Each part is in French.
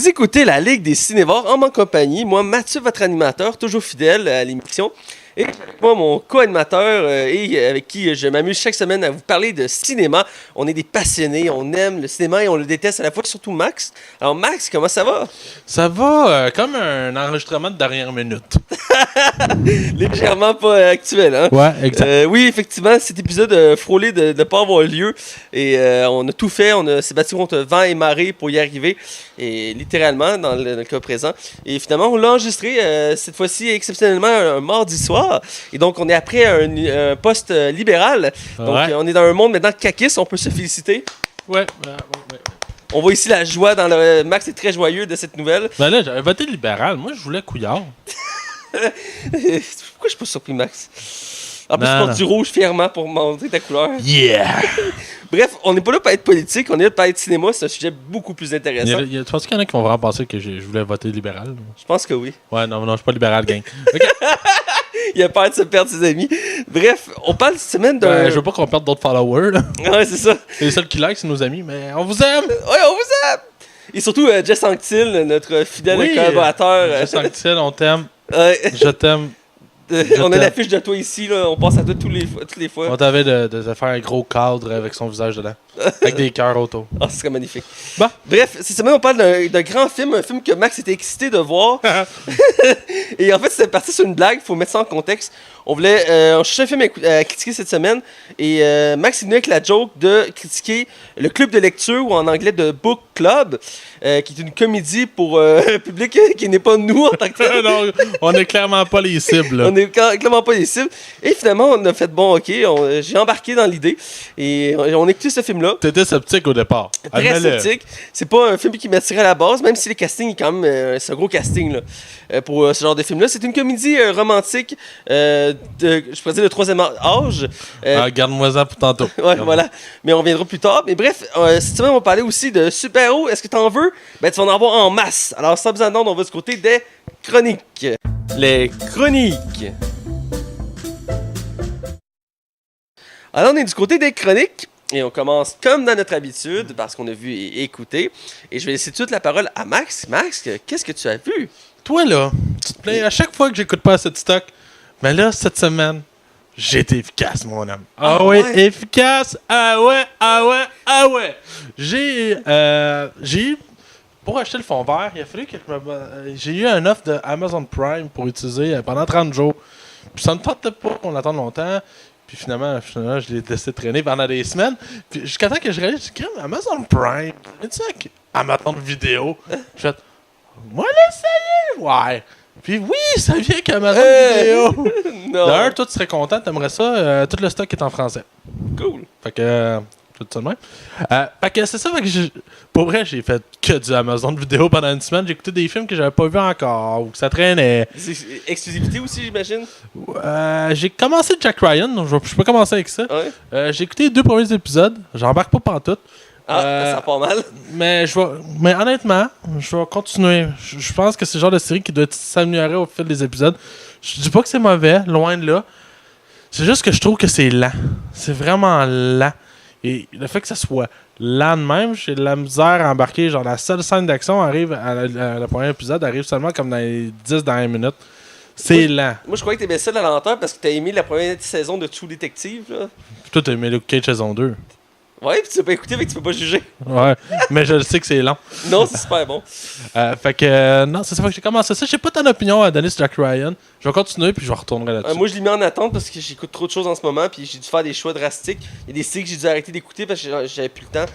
Vous écoutez la Ligue des Cinévores en ma compagnie. Moi, Mathieu, votre animateur, toujours fidèle à l'émission. Et avec moi, mon co-animateur et avec qui je m'amuse chaque semaine à vous parler de cinéma. On est des passionnés, on aime le cinéma et on le déteste à la fois, surtout Max. Alors Max, comment ça va? Ça va comme un enregistrement de dernière minute. Légèrement pas actuel, hein? Ouais, exact. Oui, effectivement, cet épisode frôlé de ne pas avoir lieu. Et on a tout fait, on s'est battu contre vent et marée pour y arriver. Et littéralement, dans le cas présent. Et finalement, on l'a enregistré cette fois-ci exceptionnellement un mardi soir. Et donc, on est après un poste libéral. Donc, on est dans un monde maintenant caquiste, on peut se féliciter. Ouais. On voit ici la joie dans le... Max est très joyeux de cette nouvelle. Ben là, j'avais voté libéral. Moi, je voulais Couillard. Pourquoi je suis pas surpris, Max? En plus, tu portes du rouge fièrement pour montrer ta couleur. Yeah! Bref, on n'est pas là pour être politique, on est là pour parler de cinéma, c'est un sujet beaucoup plus intéressant. Tu penses qu'il y en a qui vont vraiment penser que je voulais voter libéral? Je pense que oui. Ouais, non, je suis pas libéral, gang. Okay. Il a peur de se perdre ses amis. Bref, on parle cette semaine d'un... je veux pas qu'on perde d'autres followers, là. Ouais, c'est ça. Les seuls qui like, c'est nos amis, mais on vous aime! Ouais, on vous aime! Et surtout, Jess Anctil, notre fidèle collaborateur. Jess Anctil, on t'aime. Ouais. Je t'aime. On a l'affiche de toi ici, là. On pense à toi toutes les fois. On t'avait de faire un gros cadre avec son visage dedans. Avec des cœurs autour. Ah, ce serait magnifique. Bon. Bref, cette semaine, on parle d'un grand film, un film que Max était excité de voir. Et en fait, c'est parti sur une blague, il faut mettre ça en contexte. On cherchait un film à critiquer cette semaine. Et Max est venu avec la joke de critiquer le club de lecture, ou en anglais de Book Club, qui est une comédie pour un public qui n'est pas nous en tant que tel. Non, on n'est clairement pas les cibles. Là. On n'est clairement pas les cibles. Et finalement, on a fait bon, ok, j'ai embarqué dans l'idée. Et on a écouté ce film-là. T'étais sceptique au départ. Très sceptique. C'est pas un film qui m'attirait à la base, même si le casting est quand même... c'est un gros casting là, pour ce genre de film-là. C'est une comédie romantique je pourrais dire le troisième âge. Garde-moi ça pour tantôt. Ouais, voilà. Mais on reviendra plus tard. Mais bref, cette semaine, on va parler aussi de super-héros. Est-ce que t'en veux? Ben, tu vas en avoir en masse. Alors, sans besoin d'attendre, on va du côté des chroniques. Les chroniques. Alors, on est du côté des chroniques. Et on commence comme dans notre habitude, parce qu'on a vu et écouté. Et je vais laisser tout de suite la parole à Max. Max, qu'est-ce que tu as vu? Toi, là, tu te plains à chaque fois que j'écoute pas assez de stock. Mais là, cette semaine, j'ai été efficace, mon homme. Ah ouais, efficace. Ah ouais. J'ai pour acheter le fond vert, il a fallu que j'ai eu un offre de Amazon Prime pour utiliser pendant 30 jours. Puis ça ne me tentait pas qu'on attende longtemps. Puis finalement, je l'ai laissé traîner pendant des semaines. Puis jusqu'à temps que je réalise, Amazon Prime, tu sais, Amazon Vidéo. Je fais, moi l'essayer, ouais. Puis oui, ça vient qu'Amazon Vidéo. Non. D'ailleurs, toi, tu serais content, t'aimerais ça. Tout le stock est en français. Cool. Fait que, tout ça de même. Fait que c'est ça, fait que pour vrai, j'ai fait que du Amazon Vidéo pendant une semaine. J'ai écouté des films que j'avais pas vus encore ou que ça traînait. C'est exclusivité aussi, j'imagine? J'ai commencé Jack Ryan, donc je peux commencer avec ça. Ouais. J'ai écouté les 2 premiers épisodes. J'embarque pas pantoute. Ça part mal. Mais honnêtement, je vais continuer. Je pense que c'est le genre de série qui doit s'améliorer au fil des épisodes. Je dis pas que c'est mauvais, loin de là. C'est juste que je trouve que c'est lent. C'est vraiment lent. Et le fait que ça soit lent de même, j'ai de la misère à embarquer. Genre, la seule scène d'action arrive à le premier épisode, arrive seulement comme dans les 10 dernières minutes. C'est lent. Moi, je croyais que t'aimais ça la lenteur parce que t'as aimé la première saison de True Detective, là. Puis toi, t'as aimé Luke Cage saison 2. Ouais, pis tu l'as pas écouté, fait que tu peux pas juger. Ouais, mais je le sais que c'est long. Non, c'est super bon. Fait que, non, c'est ça, fait que j'ai commencé ça. J'ai pas ton opinion à donner sur Jack Ryan. Je vais continuer, puis je retournerai là-dessus. Moi, je l'ai mis en attente parce que j'écoute trop de choses en ce moment, puis j'ai dû faire des choix drastiques. Il y a des séries que j'ai dû arrêter d'écouter parce que j'avais plus le temps.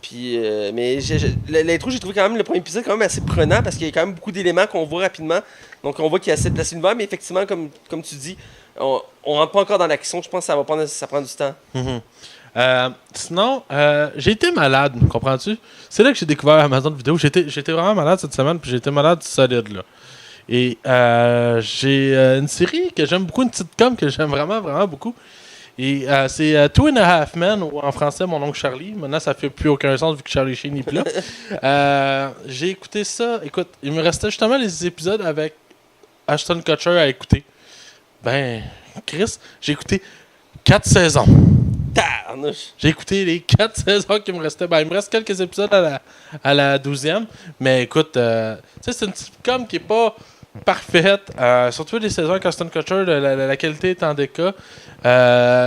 Puis, mais l'intro, j'ai trouvé quand même le premier épisode quand même assez prenant parce qu'il y a quand même beaucoup d'éléments qu'on voit rapidement. Donc, on voit qu'il y a assez de place univers, mais effectivement, comme tu dis, on rentre pas encore dans l'action. Je pense que ça prend du temps. Sinon, j'ai été malade, comprends-tu? C'est là que j'ai découvert Amazon Vidéo. J'étais vraiment malade cette semaine, puis j'ai été malade solide, là. Et j'ai une série que j'aime beaucoup, une sitcom que j'aime vraiment, vraiment beaucoup. Et c'est Two and a Half Men, ou en français, Mon oncle Charlie. Maintenant, ça fait plus aucun sens vu que Charlie Sheen n'est plus là. J'ai écouté ça. Écoute, il me restait justement les épisodes avec Ashton Kutcher à écouter. Ben, Chris, j'ai écouté 4 saisons. Tabarnouche. J'ai écouté les 4 saisons qui me restaient. Ben, il me reste quelques épisodes à la 12e. Mais écoute, tu sais, c'est une sitcom qui est pas parfaite. Surtout les saisons avec Ashton Kutcher, la qualité est en déca.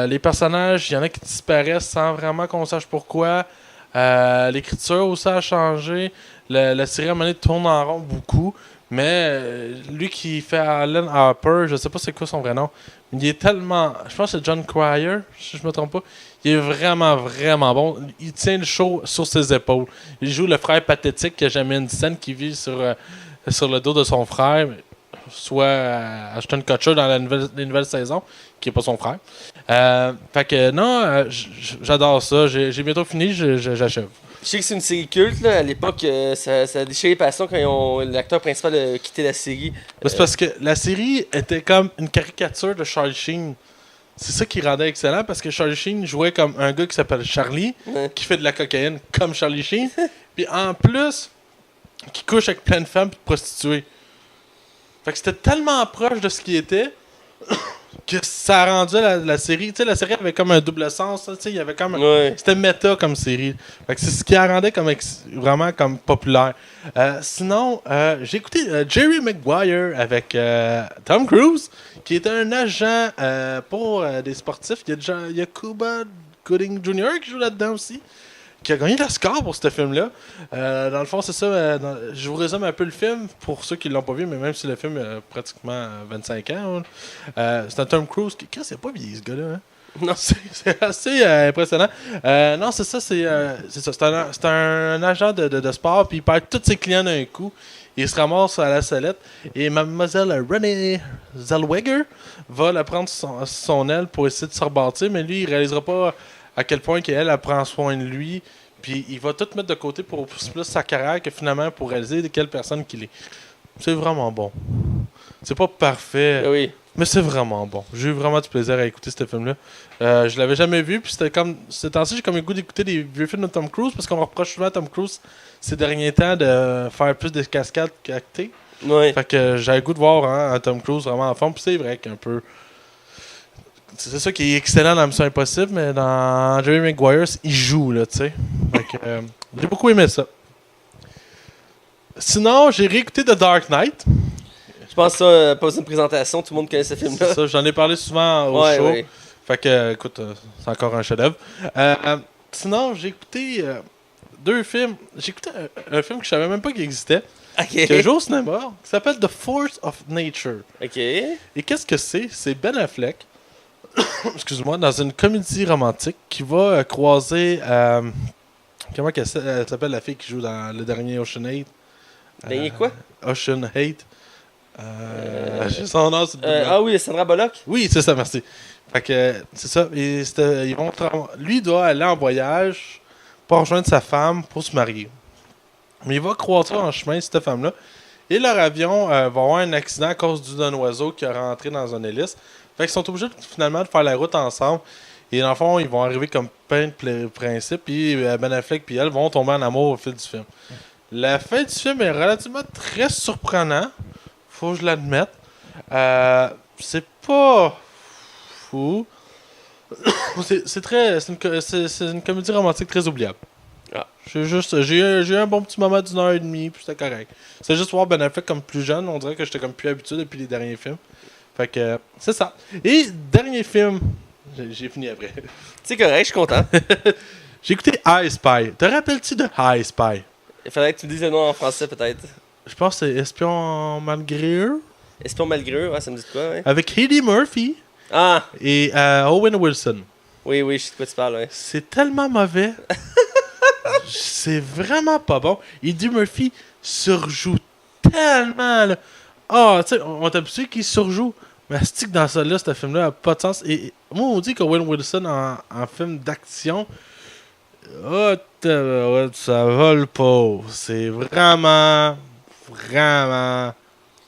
Les personnages, il y en a qui disparaissent sans vraiment qu'on sache pourquoi. L'écriture aussi a changé. La série à un moment donné tourne en rond beaucoup. Mais lui qui fait Alan Harper, je sais pas c'est quoi son vrai nom. Il est tellement. Je pense que c'est John Cryer, si je me trompe pas. Il est vraiment, vraiment bon. Il tient le show sur ses épaules. Il joue le frère pathétique qui a jamais une scène qui vit sur le dos de son frère. Soit Ashton Kutcher dans les nouvelles saisons, qui est pas son frère. Fait que non, j'adore ça. J'ai bientôt fini, j'achève. Je sais que c'est une série culte, là. À l'époque, ça a déchiré les passions quand l'acteur principal a quitté la série. C'est parce que la série était comme une caricature de Charlie Sheen. C'est ça qui rendait excellent, parce que Charlie Sheen jouait comme un gars qui s'appelle Charlie, qui fait de la cocaïne comme Charlie Sheen, puis en plus, qui couche avec plein de femmes et de prostituées. Fait que c'était tellement proche de ce qu'il était que ça a rendu la série. Tu sais, la série avait comme un double sens. Tu sais, il y avait comme c'était méta comme série. Fait que c'est ce qui la rendait comme vraiment comme populaire. Sinon, j'ai écouté Jerry Maguire avec Tom Cruise, qui est un agent pour des sportifs. Il y a Cuba Gooding Jr. qui joue là-dedans aussi, qui a gagné l'Oscar pour ce film-là. Dans le fond, c'est ça. Je vous résume un peu le film pour ceux qui ne l'ont pas vu, mais même si le film a pratiquement 25 ans. C'est un Tom Cruise qui. Qu'est-ce que c'est pas vieilli, ce gars-là? Hein? Non, c'est assez impressionnant. Non, c'est ça. C'est ça. C'est un agent de sport, puis il perd tous ses clients d'un coup. Il se ramasse à la sellette. Et Mademoiselle Renée Zellweger va la prendre son aile pour essayer de se rebâtir, mais lui, il réalisera pas à quel point qu'elle prend soin de lui, puis il va tout mettre de côté pour plus sa carrière que finalement pour réaliser de quelle personne qu'il est. C'est vraiment bon. C'est pas parfait, oui, mais c'est vraiment bon. J'ai eu vraiment du plaisir à écouter ce film-là. Je l'avais jamais vu, puis c'était comme... Ces temps-ci, j'ai comme le goût d'écouter des vieux films de Tom Cruise, parce qu'on reproche souvent à Tom Cruise ces derniers temps de faire plus de cascades qu'acter. Oui. Fait que j'avais le goût de voir un Tom Cruise vraiment en forme, puis c'est vrai qu'un peu... C'est ça qui est excellent dans Mission Impossible, mais dans Jerry Maguire, il joue, là, tu sais. J'ai beaucoup aimé ça. Sinon, j'ai réécouté The Dark Knight. Je pense que ça, pas une présentation, tout le monde connaît ce film-là. C'est ça, j'en ai parlé souvent au show. Ouais. Fait que, écoute, c'est encore un chef-d'œuvre. Sinon, j'ai écouté 2 films. J'ai écouté un film que je savais même pas qu'il existait. Qui a joué au cinéma, qui s'appelle The Force of Nature. OK. Et qu'est-ce que c'est? C'est Ben Affleck. Excuse-moi, dans une comédie romantique qui va croiser. Comment elle s'appelle la fille qui joue dans le dernier Ocean 8? Dernier quoi? Ocean 8. J'ai son nom, c'est ah oui, Sandra Bullock? Oui, c'est ça, merci. Fait que, c'est ça. Et lui, il doit aller en voyage pour rejoindre sa femme pour se marier. Mais il va croiser en chemin cette femme-là. Et leur avion va avoir un accident à cause d'un oiseau qui a rentré dans un hélice. Fait qu'ils sont obligés finalement de faire la route ensemble. Et dans le fond, ils vont arriver comme plein de principes. Puis Ben Affleck et elle vont tomber en amour au fil du film. La fin du film est relativement très surprenante. Faut que je l'admette. C'est pas fou. C'est une comédie romantique très oubliable. Ah. J'ai eu un bon petit moment d'1h30, puis c'était correct. C'est juste voir Ben Affleck comme plus jeune, on dirait que j'étais comme plus habitué depuis les derniers films. Fait que, c'est ça. Et dernier film, j'ai fini après. C'est correct, je suis content. J'ai écouté I Spy. Te rappelles-tu de I Spy? Il faudrait que tu me dises le nom en français, peut-être. Je pense que c'est Espion malgré eux. Espion malgré eux, ouais, ça me dit quoi, ouais. Avec Eddie Murphy. Ah! Et Owen Wilson. Oui, je sais de quoi tu parles, ouais. C'est tellement mauvais. C'est vraiment pas bon. Eddie Murphy surjoue tellement, là. Ah, tu sais, on t'a habitué qu'il surjoue. Mais c'est que dans ça-là, ce film-là n'a pas de sens. Et moi, on dit qu'Owen Wilson, en film d'action, ça vole pas. C'est vraiment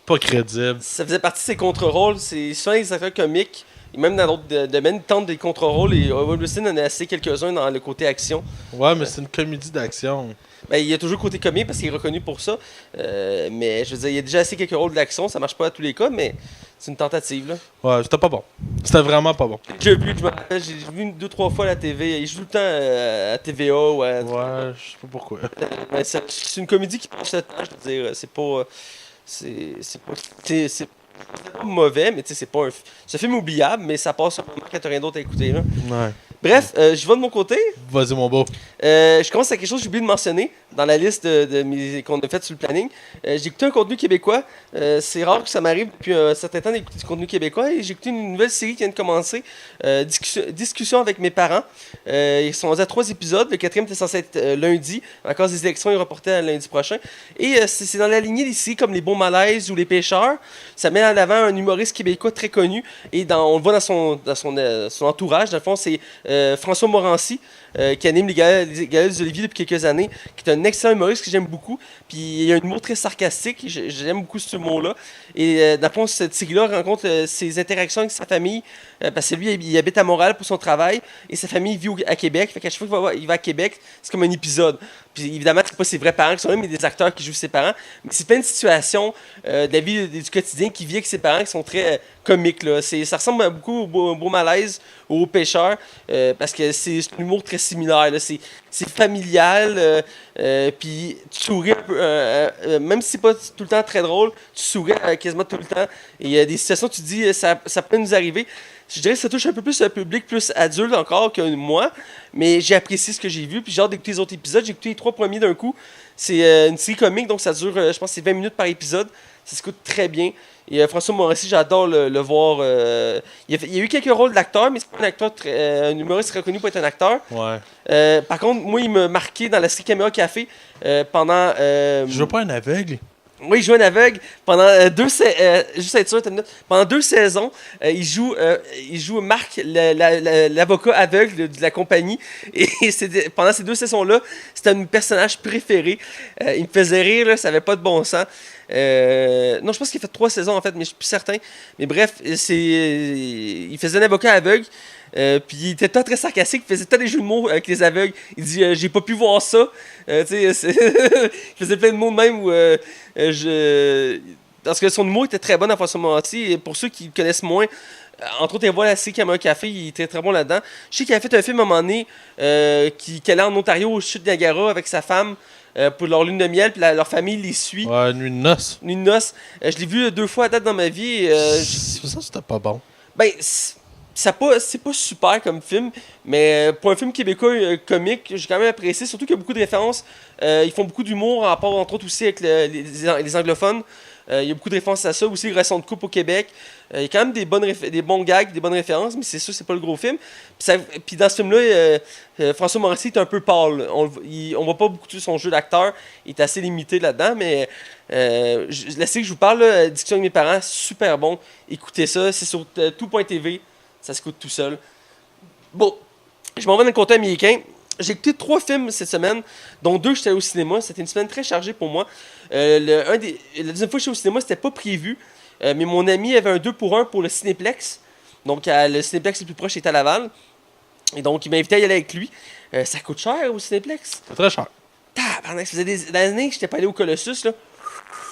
pas crédible. Ça faisait partie de ses contre-rôles. C'est souvent les acteurs comiques. Et même dans d'autres domaines, ils tentent des contre-rôles. Et Owen Wilson en a assez quelques-uns dans le côté action. Ouais, mais c'est une comédie d'action. Ben, il y a toujours le côté comique parce qu'il est reconnu pour ça. Mais je veux dire, il y a déjà assez quelques rôles d'action. Ça marche pas à tous les cas, mais C'est une tentative, là. Ouais, c'était pas bon. C'était vraiment pas bon. J'ai vu, je me rappelle, j'ai vu 2-3 fois à la TV. Il joue tout le temps à TVA ou à... Ouais, je sais pas pourquoi. Mais c'est une comédie qui passe le temps, je veux dire. C'est pas... C'est pas mauvais, mais tu sais, c'est un film oubliable, mais ça passe sûrement quand t'as rien d'autre à écouter, là. Ouais. Bref, je vais de mon côté. Vas-y, mon beau. Je commence avec quelque chose que j'ai oublié de mentionner dans la liste qu'on a fait sur le planning. J'ai écouté un contenu québécois. C'est rare que ça m'arrive depuis un certain temps d'écouter du contenu québécois. Et j'ai écouté une nouvelle série qui vient de commencer. Discussion avec mes parents. Ils sont à 3 épisodes. Le 4e était censé être lundi. À cause des élections, il est reporté à lundi prochain. Et c'est dans la lignée des séries comme Les Bons Malaises ou Les Pêcheurs. Ça met en avant un humoriste québécois très connu. Et on le voit dans son entourage. Dans le fond, c'est François Morancy. Qui anime les Galas des Oliviers depuis quelques années, qui est un excellent humoriste que j'aime beaucoup. Puis il a un humour très sarcastique, j'aime beaucoup ce humour-là. Et dans le fond, cette série-là rencontre ses interactions avec sa famille, parce que lui, il habite à Montréal pour son travail, et sa famille vit à Québec. Fait qu'à chaque fois qu'il va à Québec, c'est comme un épisode. Puis évidemment, c'est pas ses vrais parents qui sont là, mais des acteurs qui jouent ses parents. Mais c'est plein de situations de la vie du quotidien qu'il vit avec ses parents qui sont très comiques, là. Ça ressemble beaucoup au Beau Malaise ou au Pêcheur, parce que c'est un humour très similaire, là. C'est familial, puis tu souris un peu, même si c'est pas tout le temps très drôle, tu souris quasiment tout le temps. Et il y a des situations où tu te dis, ça peut nous arriver. Je dirais que ça touche un peu plus un public plus adulte encore que moi, mais j'ai apprécié ce que j'ai vu, puis j'ai hâte d'écouter les autres épisodes. J'ai écouté les 3 premiers d'un coup. C'est une série comique, donc ça dure, je pense, c'est 20 minutes par épisode. Ça s'écoute très bien. Et François Morancy, j'adore le voir. Il y a eu quelques rôles d'acteur, mais c'est pas un acteur un humoriste reconnu pour être un acteur. Ouais. Par contre, moi, il m'a marqué dans la série Caméra Café pendant. Je veux pas un aveugle. Oui, il joue un aveugle pendant juste être sûr, pendant 2 saisons. Il joue Marc, l'avocat aveugle de la compagnie. Et pendant ces 2 saisons-là, c'était un de mes personnages préférés. Il me faisait rire, là, ça avait pas de bon sens. Non, je pense qu'il a fait 3 saisons en fait, mais je suis plus certain. Mais bref, il faisait un avocat aveugle. Puis il était très sarcastique, il faisait tant des jeux de mots avec les aveugles. Il dit j'ai pas pu voir ça. Il faisait plein de mots de même où parce que son humour était très bon à François Morancy. Et pour ceux qui le connaissent moins, entre autres, il voit la série Caméra Café, il était très bon là-dedans. Je sais qu'il a fait un film à un moment donné qui allait en Ontario au chute de Niagara avec sa femme. Pour leur lune de miel, puis leur famille les suit. Ouais, nuit de noces. Nuit de noces. Je l'ai vu 2 fois à date dans ma vie. Ça, c'était pas bon. Ben, c'est pas super comme film, mais pour un film québécois comique, j'ai quand même apprécié, surtout qu'il y a beaucoup de références. Ils font beaucoup d'humour, en rapport entre autres aussi avec les anglophones. Il y a beaucoup de références à ça, aussi les relations de couple au Québec. Il y a quand même des bons gags, des bonnes références, mais c'est sûr, c'est pas le gros film. Puis dans ce film-là, François Morancy est un peu pâle. On voit pas beaucoup de son jeu d'acteur. Il est assez limité là-dedans, mais la série que je vous parle, là, Discussion avec mes parents, super bon. Écoutez ça, c'est sur tout.tv. Ça s'écoute tout seul. Bon, je m'en vais dans le côté américain. J'ai écouté 3 films cette semaine, dont 2 j'étais au cinéma. C'était une semaine très chargée pour moi. La deuxième fois que j'étais au cinéma, c'était pas prévu. Mais mon ami avait un 2 pour 1 pour le Cinéplex. Donc, le Cinéplex le plus proche est à Laval. Et donc, il m'a invité à y aller avec lui. Ça coûte cher au Cinéplex. C'est très cher. Ça faisait des années que je n'étais pas allé au Colossus, là.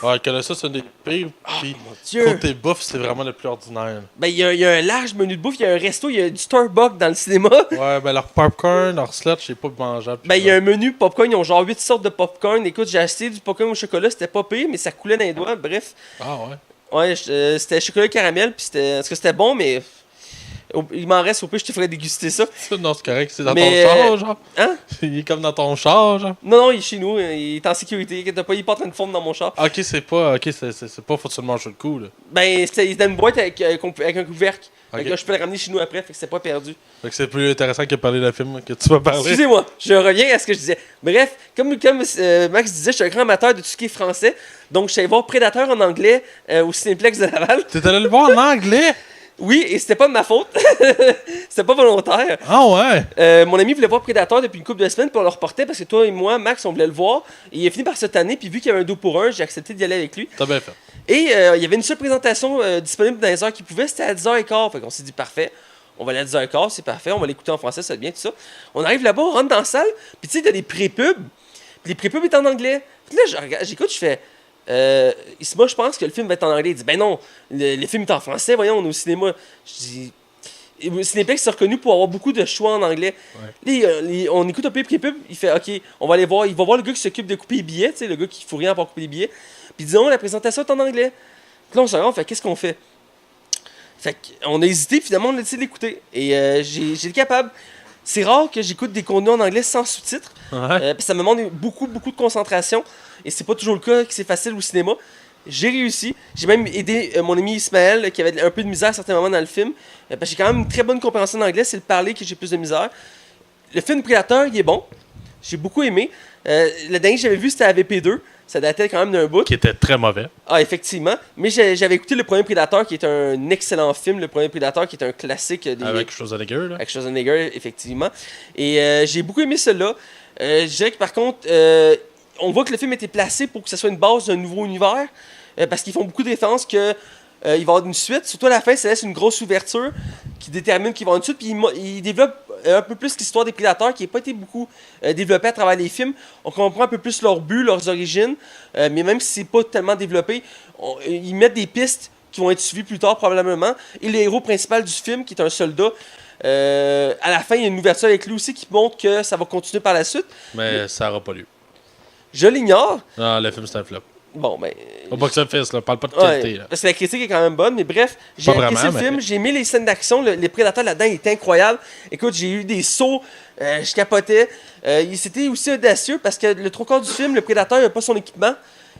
Ouais, Colossus, c'est un des pires. Puis, mon Dieu. côté bouffe, c'est vraiment le plus ordinaire. Ben, il y a un large menu de bouffe, il y a un resto, il y a du Starbucks dans le cinéma. Ouais, ben leur popcorn, leur slush, c'est pas mangeable. Ben, il y a un menu popcorn, ils ont genre 8 sortes de popcorn. Écoute, j'ai acheté du popcorn au chocolat, c'était pas pire, mais ça coulait dans les doigts, bref. Ah ouais. Ouais, c'était chocolat caramel, puis c'était bon, mais il m'en reste au pire, je te ferais déguster ça. Non, c'est correct, c'est dans Mais, ton char, genre. Hein? Il est comme dans ton char, genre. Non, il est chez nous, il est en sécurité, il est pas en train de fondre dans mon char. Ok, c'est pas faut que tu le manges sur le coup, là. Ben, il était dans une boîte avec un couvercle. Ok. Fait que là, je peux le ramener chez nous après, fait que c'est pas perdu. Fait que c'est plus intéressant que parler d'un film que tu vas parler. Excusez-moi, je reviens à ce que je disais. Bref, comme Max disait, je suis un grand amateur de tout ce qui est français. Donc, je suis allé voir Prédateur en anglais au Cinéplex de Laval. T'es allé le voir en anglais? Oui, et c'était pas de ma faute. C'était pas volontaire. Ah ouais? Mon ami voulait voir Prédateur depuis une couple de semaines, puis on le reportait parce que toi et moi, Max, on voulait le voir. Et il a fini par cette année, puis vu qu'il y avait un 2 pour 1, j'ai accepté d'y aller avec lui. T'as bien fait. Et il y avait une seule présentation disponible dans les heures qu'il pouvait, c'était à 10h15. Fait qu'on s'est dit, parfait, on va aller à 10h15, c'est parfait, on va l'écouter en français, ça va être bien, tout ça. On arrive là-bas, on rentre dans la salle, puis tu sais, t'as des pré-pubs, puis les pré-pubs étaient en anglais. Puis là, j'écoute, je fais, moi, je pense que le film va être en anglais. Il dit, ben non, le film est en français, voyons, on est au cinéma. Je dis, Cinéplex c'est reconnu pour avoir beaucoup de choix en anglais. Ouais. Là, on écoute un peu les pubs, il fait, ok, on va aller voir, il va voir le gars qui s'occupe de couper les billets, tu sais, le gars qui fout rien pour couper les billets. Puis disons, la présentation est en anglais. Puis là, on se rend, on fait, qu'est-ce qu'on fait? Fait qu'on a hésité, finalement, on a décidé d'écouter. Et j'ai été capable. C'est rare que j'écoute des contenus en anglais sans sous-titres. Ouais. Puis ça me demande beaucoup de concentration. Et c'est pas toujours le cas que c'est facile au cinéma. J'ai réussi. J'ai même aidé mon ami Ismaël, qui avait un peu de misère à certains moments dans le film. Parce que j'ai quand même une très bonne compréhension d'anglais. C'est le parler que j'ai plus de misère. Le film Predator, il est bon. J'ai beaucoup aimé. Le dernier que j'avais vu, c'était AVP2. Ça datait quand même d'un bout. Qui était très mauvais. Ah, effectivement. Mais j'avais écouté le premier Predator, qui est un excellent film. Le premier Predator, qui est un classique. Avec Schwarzenegger, là. Avec Schwarzenegger, effectivement. Et j'ai beaucoup aimé celui-là. Je dirais que par contre, on voit que le film a été placé pour que ce soit une base d'un nouveau univers. Parce qu'ils font beaucoup de références que il va y avoir une suite. Surtout à la fin, ça laisse une grosse ouverture qui détermine qu'il va y avoir une suite. Puis il développe un peu plus l'histoire des prédateurs qui n'a pas été beaucoup développée à travers les films. On comprend un peu plus leur but, leurs origines. Mais même si c'est pas tellement développé, ils mettent des pistes qui vont être suivies plus tard probablement. Et le héros principal du film, qui est un soldat, à la fin, il y a une ouverture avec lui aussi qui montre que ça va continuer par la suite. Mais ça n'aura pas lieu. Je l'ignore. Non, le film, c'est un flop. Bon, ben. Au box-office, là. Parle pas de qualité, Ouais, là. parce que la critique est quand même bonne, mais bref, j'ai Pas apprécié vraiment, le film, mais- j'ai aimé les scènes d'action, les prédateurs là-dedans étaient incroyables. Écoute, j'ai eu des sauts, je capotais. C'était aussi audacieux parce que le trois quarts du film, le prédateur n'a pas son équipement.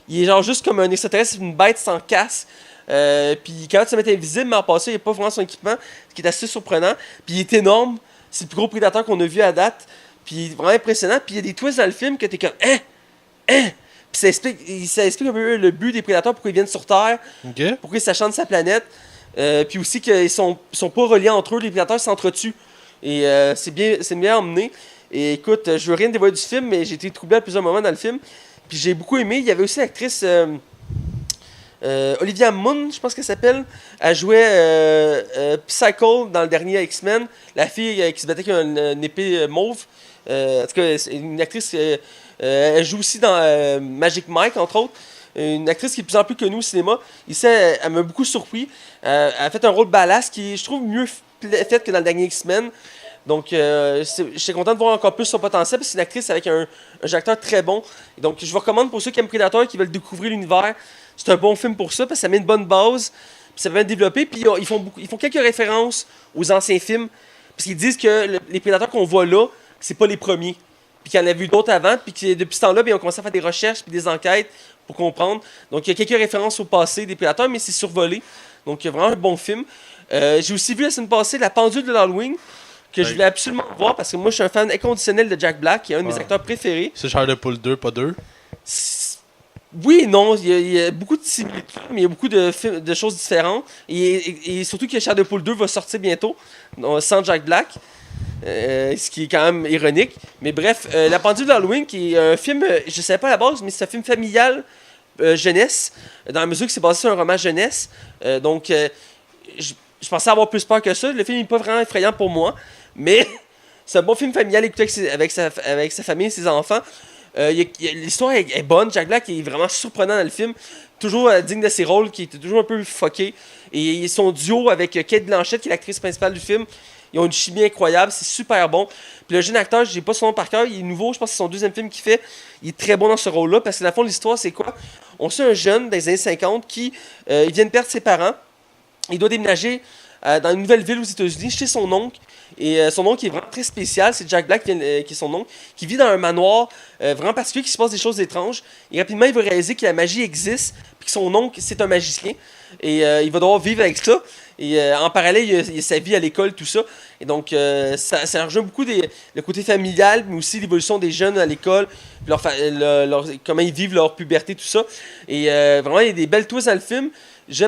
Il est genre juste comme un extraterrestre, une bête sans casse. Puis il est capable de se mettre invisible, mais en passant, il n'a pas vraiment son équipement, ce qui est assez surprenant. Puis il est énorme, c'est le plus gros prédateur qu'on a vu à date. Puis vraiment impressionnant. Puis il y a des twists dans le film que t'es comme, Puis ça explique un peu le but des prédateurs, pourquoi ils viennent sur Terre, OK. pourquoi ils s'acharnent sa planète. Puis aussi qu'ils sont pas reliés entre eux, les prédateurs s'entretuent. Et c'est bien emmené. Et écoute, je veux rien dévoiler du film, mais j'ai été troublé à plusieurs moments dans le film. Puis j'ai beaucoup aimé. Il y avait aussi l'actrice Olivia Munn, je pense qu'elle s'appelle. Elle jouait Psycho dans le dernier X-Men. La fille qui se battait avec une épée mauve. En tout cas, c'est une actrice. Elle joue aussi dans Magic Mike, entre autres. Une actrice qui est de plus en plus connue au cinéma. Ici, elle m'a beaucoup surpris. Elle a fait un rôle badass qui est, je trouve, mieux fait que dans le dernier X-Men. Donc, je suis content de voir encore plus son potentiel parce que c'est une actrice avec un acteur très bon. Et donc, je vous recommande pour ceux qui aiment Predator et qui veulent découvrir l'univers. C'est un bon film pour ça parce que ça met une bonne base. Puis ça permet de développer. Puis ils font quelques références aux anciens films. Parce qu'ils disent que les Prédateurs qu'on voit là, c'est pas les premiers. Puis qu'il y en a vu d'autres avant. Puis que depuis ce temps-là, ils ont commencé à faire des recherches puis des enquêtes pour comprendre. Donc, il y a quelques références au passé des Prédateurs, mais c'est survolé. Donc, il y a vraiment un bon film. J'ai aussi vu la semaine passée La Pendule de l'Halloween, que je voulais absolument voir parce que moi, je suis un fan inconditionnel de Jack Black, qui est un de mes acteurs préférés. C'est Charles de Poule 2, pas 2. Oui et non, il y a beaucoup de similitudes, mais il y a beaucoup de choses différentes. Et surtout que Charles de Poule 2 va sortir bientôt, sans Jack Black. Ce qui est quand même ironique. Mais bref, La Pendule d'Halloween, qui est un film, je ne savais pas à la base, mais c'est un film familial jeunesse, dans la mesure que c'est basé sur un roman jeunesse. Donc, je pensais avoir plus peur que ça. Le film n'est pas vraiment effrayant pour moi, mais c'est un bon film familial écouté avec sa famille et ses enfants. L'histoire est bonne. Jack Black est vraiment surprenant dans le film. Toujours digne de ses rôles, qui était toujours un peu fucké. Et son duo avec Cate Blanchett, qui est l'actrice principale du film, ils ont une chimie incroyable, c'est super bon. Puis le jeune acteur, j'ai pas son nom par cœur, il est nouveau, je pense que c'est son deuxième film qu'il fait. Il est très bon dans ce rôle-là, parce que dans le fond, l'histoire, c'est quoi? On suit un jeune des années 50 qui il vient de perdre ses parents. Il doit déménager dans une nouvelle ville aux États-Unis, chez son oncle. Et son oncle qui est vraiment très spécial, c'est Jack Black qui est son oncle, qui vit dans un manoir vraiment particulier, qui se passe des choses étranges. Et rapidement, il va réaliser que la magie existe, puis que son oncle, c'est un magicien. Et il va devoir vivre avec ça. Et en parallèle, il y a sa vie à l'école, tout ça. Et donc, ça rejoint beaucoup le côté familial, mais aussi l'évolution des jeunes à l'école, comment ils vivent leur puberté, tout ça. Et vraiment, il y a des belles twists dans le film.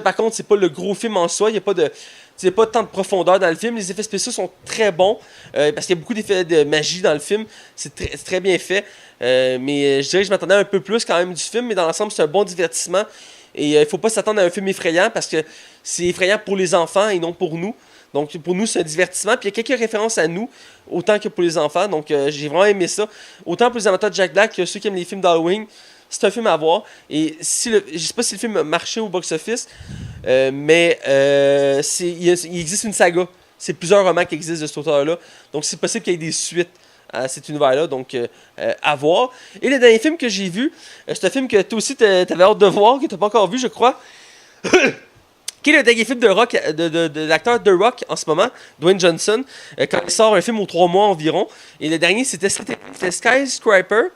Par contre, c'est pas le gros film en soi. Il n'y a pas tant de profondeur dans le film. Les effets spéciaux sont très bons, parce qu'il y a beaucoup d'effets de magie dans le film. C'est très bien fait. Mais je dirais que je m'attendais un peu plus quand même du film, mais dans l'ensemble, c'est un bon divertissement. Et il ne faut pas s'attendre à un film effrayant parce que c'est effrayant pour les enfants et non pour nous. Donc pour nous, c'est un divertissement. Puis il y a quelques références à nous, autant que pour les enfants. Donc j'ai vraiment aimé ça. Autant pour les amateurs de Jack Black que ceux qui aiment les films d'Halloween. c'est un film à voir. Et je sais pas si le film a marché au box-office, mais il existe une saga. C'est plusieurs romans qui existent de cet auteur-là. Donc c'est possible qu'il y ait des suites à cet univers-là. Donc à voir. Et le dernier film que j'ai vu, c'est un film que toi aussi t'avais hâte de voir, que t'as pas encore vu, je crois. Qui est le dernier film de l'acteur The Rock en ce moment, Dwayne Johnson, quand il sort un film aux 3 mois environ. Et le dernier, c'était Skyscraper.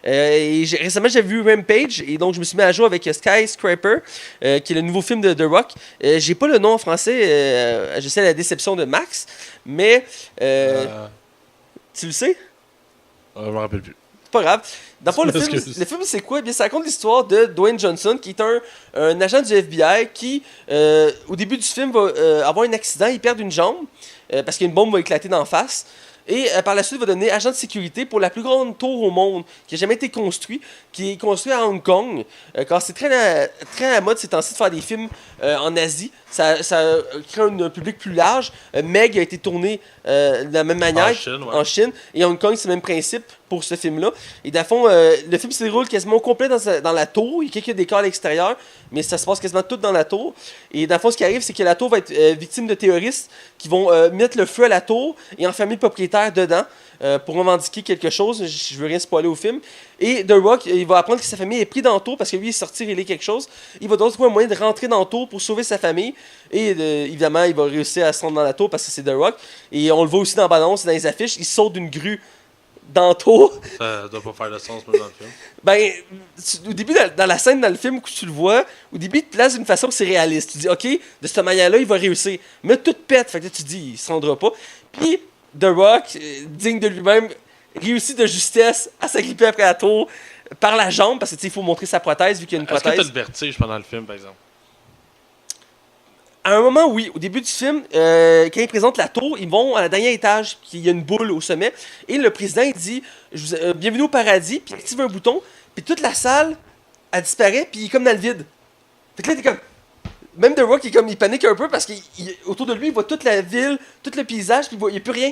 Récemment, j'ai vu Rampage, et donc je me suis mis à jour avec Skyscraper, qui est le nouveau film de The Rock. J'ai pas le nom en français, je sais la déception de Max, mais tu le sais? Je me rappelle plus. Pas grave. Dans le fond, le film, c'est quoi? Eh bien, ça raconte l'histoire de Dwayne Johnson, qui est un agent du FBI qui, au début du film, va avoir un accident, il perd une jambe, parce qu'une bombe va éclater d'en face. Et par la suite, il va devenir agent de sécurité pour la plus grande tour au monde qui n'a jamais été construite, qui est construite à Hong Kong. Car c'est très à la mode ces temps-ci de faire des films en Asie. Ça crée un public plus large. Meg a été tourné de la même manière en Chine. Et Hong Kong, c'est le même principe pour ce film-là. Et dans le fond, le film se déroule quasiment au complet dans la tour. Il y a quelques décors à l'extérieur, mais ça se passe quasiment tout dans la tour. Et dans le fond, ce qui arrive, c'est que la tour va être victime de terroristes qui vont mettre le feu à la tour et enfermer le propriétaire dedans pour revendiquer quelque chose. Je veux rien spoiler au film. Et The Rock, il va apprendre que sa famille est prise dans le tour parce que lui, il est sorti régler quelque chose. Il va donc trouver un moyen de rentrer dans le tour pour sauver sa famille. Et évidemment, il va réussir à se rendre dans la tour parce que c'est The Rock. Et on le voit aussi dans la bande-annonce, dans les affiches. Il saute d'une grue dans le tour. Ça doit pas faire de sens même dans le film. Ben, au début, dans la scène dans le film où tu le vois, au début, il te place d'une façon c'est réaliste. Tu dis, OK, de cette manière-là, il va réussir. Mais tout pète. Fait que là, tu dis, il se rendra pas. Puis, The Rock, digne de lui-même, réussit de justesse à s'agripper après la tour par la jambe, parce que il faut montrer sa prothèse vu qu'il y a une prothèse. Est-ce que t'as le vertige pendant le film, par exemple? À un moment, oui. Au début du film, quand ils présentent la tour, ils vont à la dernière étage, puis il y a une boule au sommet, et le président, il dit bienvenue au paradis, puis il active un bouton, puis toute la salle, elle disparaît, puis il est comme dans le vide. Fait que là, t'es comme... Même The Rock, il panique un peu, parce qu'autour de lui, il voit toute la ville, tout le paysage, puis il n'y a plus rien.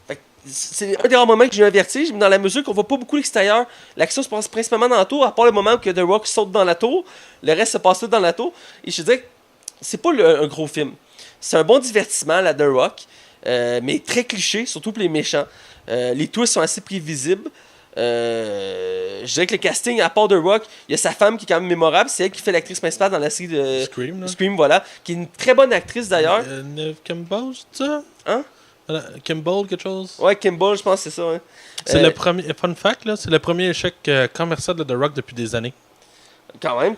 Fait que c'est un des rares moments que j'ai eu un vertige, mais dans la mesure qu'on voit pas beaucoup l'extérieur, l'action se passe principalement dans la tour, à part le moment où The Rock saute dans la tour, le reste se passe tout dans la tour, et je te dirais que c'est pas un gros film. C'est un bon divertissement, la The Rock, mais très cliché, surtout pour les méchants. Les twists sont assez prévisibles. Je dirais que le casting, à part The Rock, il y a sa femme qui est quand même mémorable. C'est elle qui fait l'actrice principale dans la série de Scream, voilà. Qui est une très bonne actrice d'ailleurs. Kimball, c'est ça? Hein? Kimball, quelque chose? Ouais, Kimball, je pense que c'est ça. Hein. C'est le premier. Fun fact, là, c'est le premier échec commercial de The Rock depuis des années. Quand même.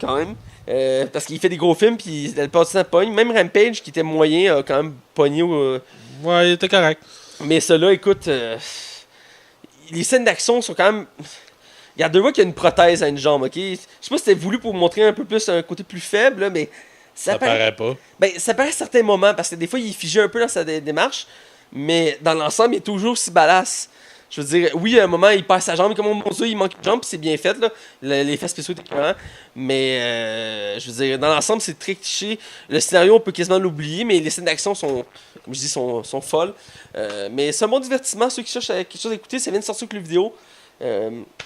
Parce qu'il fait des gros films, puis elle passe ça pogne. Même Rampage, qui était moyen, a quand même pogné. Ouais, il était correct. Mais ceux-là, écoute, les scènes d'action sont quand même. Regarde, The Rock, il y a une prothèse à une jambe, ok? Je sais pas si c'était voulu pour montrer un peu plus un côté plus faible, là, mais. Ça paraît pas. Ben, ça paraît à certains moments, parce que des fois, il est figé un peu dans sa démarche, mais dans l'ensemble, il est toujours si badass. Je veux dire, oui, à un moment, il perd sa jambe, comme mon Dieu, il manque de jambe, puis c'est bien fait, là. Les effets spéciaux étaient écœurants. Mais, je veux dire, dans l'ensemble, c'est très cliché. Le scénario, on peut quasiment l'oublier, mais les scènes d'action sont, comme je dis, sont folles. Mais c'est un bon divertissement. Ceux qui cherchent quelque chose à écouter, ça vient de sortir avec le vidéo.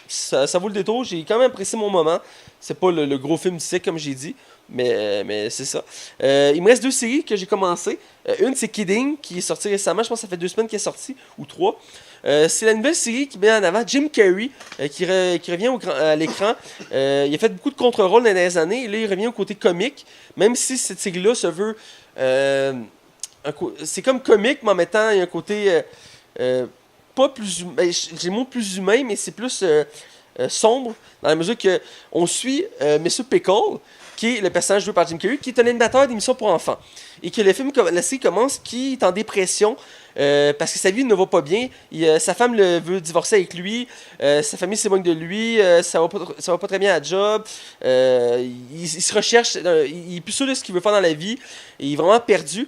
Ça vaut le détour. J'ai quand même apprécié mon moment. C'est pas le gros film du siècle, comme j'ai dit. Mais c'est ça. Il me reste 2 séries que j'ai commencé. Une, c'est Kidding, qui est sortie récemment. Je pense que ça fait 2 semaines qu'elle est sortie, ou 3. C'est la nouvelle série qui met en avant Jim Carrey, qui revient à l'écran. Il a fait beaucoup de contre-rôles dans les dernières années. Et là, il revient au côté comique. Même si cette série-là se veut... c'est comme comique, mais en mettant il y a un côté... pas plus humain. J'ai le mot plus humain, mais c'est plus sombre. Dans la mesure qu'on suit Monsieur Pickle, qui est le personnage joué par Jim Carrey, qui est un animateur d'émissions pour enfants. Et que la série commence, qui est en dépression, parce que sa vie ne va pas bien. Sa femme veut divorcer avec lui, sa famille s'éloigne de lui, ça va pas très bien à la job, il se recherche, il est plus sûr de ce qu'il veut faire dans la vie, et il est vraiment perdu.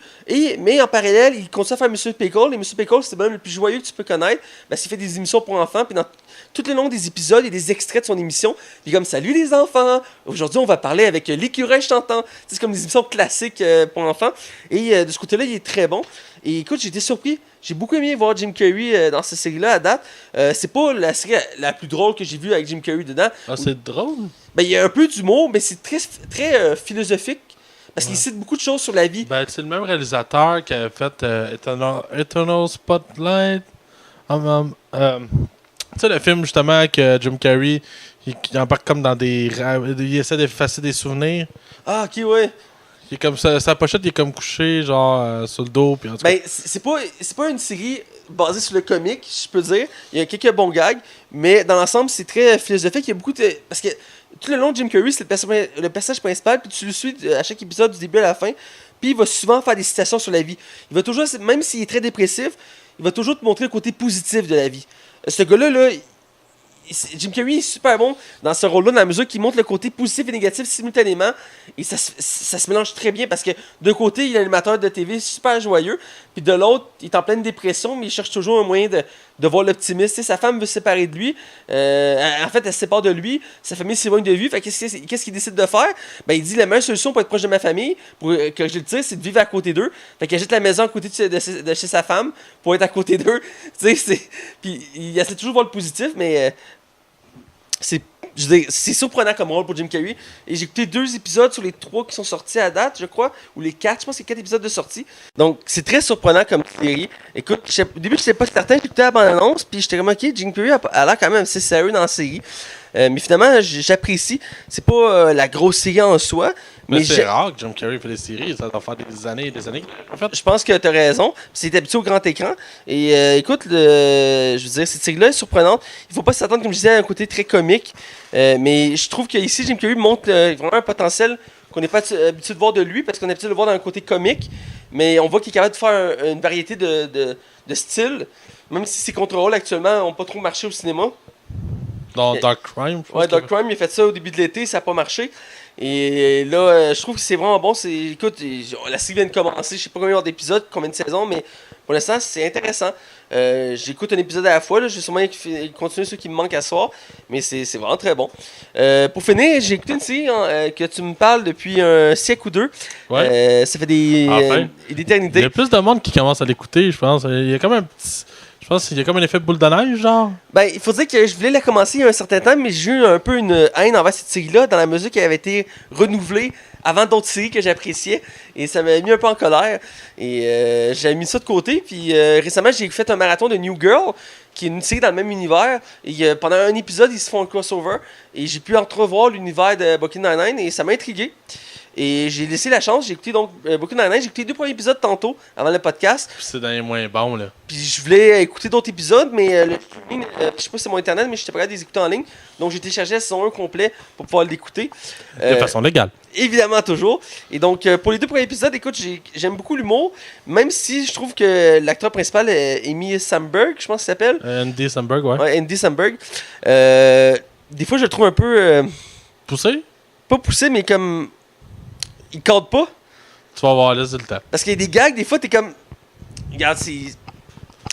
Mais en parallèle, il continue à faire Monsieur Pickle, et Monsieur Pickle, c'est le plus joyeux que tu peux connaître, parce qu'il fait des émissions pour enfants, puis tout le long des épisodes, il y a des extraits de son émission. Puis comme, salut les enfants! Aujourd'hui, on va parler avec l'écureuil chantant. C'est comme des émissions classiques pour enfants. Et de ce côté-là, il est très bon. Et écoute, j'ai été surpris aussi, j'ai beaucoup aimé voir Jim Carrey dans cette série-là à date. C'est pas la série la plus drôle que j'ai vue avec Jim Carrey dedans. Ah, c'est drôle? Ben, il y a un peu d'humour, mais c'est très philosophique. Parce qu'il cite beaucoup de choses sur la vie. Ben, c'est le même réalisateur qui a fait Eternal Spotlight. Tu sais, le film justement avec Jim Carrey, il embarque comme dans des. Il essaie d'effacer des souvenirs. Ah, ok, ouais. Il est comme ça, sa pochette, il est comme couché, genre sur le dos. Puis en tout cas. Ben, c'est pas une série basée sur le comique, je peux dire. Il y a quelques bons gags, mais dans l'ensemble, c'est très philosophique. Il y a beaucoup de. Parce que tout le long de Jim Carrey, c'est le personnage principal, puis tu le suis à chaque épisode du début à la fin. Puis il va souvent faire des citations sur la vie. Il va toujours, même s'il est très dépressif, il va toujours te montrer le côté positif de la vie. Ce gars-là, Jim Carrey est super bon dans ce rôle-là, dans la mesure qu'il montre le côté positif et négatif simultanément. Et ça se mélange très bien parce que d'un côté, il est l'animateur de TV super joyeux, puis de l'autre, il est en pleine dépression, mais il cherche toujours un moyen de voir l'optimisme. Tu sais, sa femme veut se séparer de lui. En fait, elle se sépare de lui. Sa famille s'éloigne de lui. Fait qu'est-ce qu'il décide de faire? Ben, il dit la meilleure solution pour être proche de ma famille, pour que je le tire, c'est de vivre à côté d'eux. Fait qu'il achète la maison à côté de chez sa femme pour être à côté d'eux. Tu sais, puis il essaie toujours de voir le positif, mais c'est surprenant comme rôle pour Jim Carrey. Et j'ai écouté 2 épisodes sur les 3 qui sont sortis à date, je crois, ou les 4, je pense qu'il y a 4 épisodes de sortie. Donc c'est très surprenant comme série. Écoute, au début je n'étais pas certain, j'écoutais la bande-annonce, puis j'étais comme ok, Jim Carrey a l'air quand même assez sérieux dans la série. Mais finalement, j'apprécie. C'est pas la grosse série en soi. Mais c'est rare que Jim Carrey fait des séries. Ça doit faire des années et des années. En fait, je pense que tu as raison. C'est habitué au grand écran. Et écoute, je veux dire, cette série-là est surprenante. Il faut pas s'attendre, comme je disais, à un côté très comique. Mais je trouve qu'ici, Jim Carrey montre vraiment un potentiel qu'on n'est pas habitué de voir de lui, parce qu'on est habitué de le voir dans un côté comique. Mais on voit qu'il est capable de faire une variété de styles. Même si ses contre-rôles actuellement n'ont pas trop marché au cinéma. Dans Dark Crime, ouais, Dark Crime, il a fait ça au début de l'été, ça n'a pas marché. Et là, je trouve que c'est vraiment bon. Écoute, la série vient de commencer, je sais pas combien d'épisodes, combien de saisons, mais pour l'instant, c'est intéressant. J'écoute un épisode à la fois, je vais sûrement continuer ceux qui me manquent à soir, mais c'est vraiment très bon. Pour finir, j'ai écouté une série que tu me parles depuis un siècle ou deux. Ouais. Ça fait des éternités. Il y a plus de monde qui commence à l'écouter, je pense. Il y a comme un petit... Je pense qu'il y a comme un effet boule de neige, genre. Ben, il faut dire que je voulais la commencer il y a un certain temps, mais j'ai eu un peu une haine envers cette série-là, dans la mesure qu'elle avait été renouvelée avant d'autres séries que j'appréciais, et ça m'a mis un peu en colère. Et j'ai mis ça de côté, puis récemment, j'ai fait un marathon de New Girl, qui est une série dans le même univers, et pendant un épisode, ils se font un crossover, et j'ai pu entrevoir l'univers de Brooklyn Nine-Nine, et ça m'a intrigué. Et j'ai laissé la chance, j'ai écouté donc Brooklyn Nine-Nine, j'ai écouté 2 premiers épisodes tantôt, avant le podcast. Puis c'est dans les moins bons, là. Puis je voulais écouter d'autres épisodes, mais le streaming, je sais pas si c'est mon internet, mais j'étais pas capable de les écouter en ligne. Donc j'ai téléchargé la saison 1 complet pour pouvoir l'écouter. De façon légale. Évidemment, toujours. Et donc, pour les 2 premiers épisodes, écoute, j'aime beaucoup l'humour, même si je trouve que l'acteur principal est Amy Samberg, je pense qu'il s'appelle. Andy Samberg, ouais. Ouais, Andy Samberg. Des fois, je le trouve un peu... Poussé? Pas poussé, mais comme... Il cadre pas. Tu vas voir là, c'est le temps. Parce qu'il y a des gags, des fois, t'es comme... Regarde, c'est...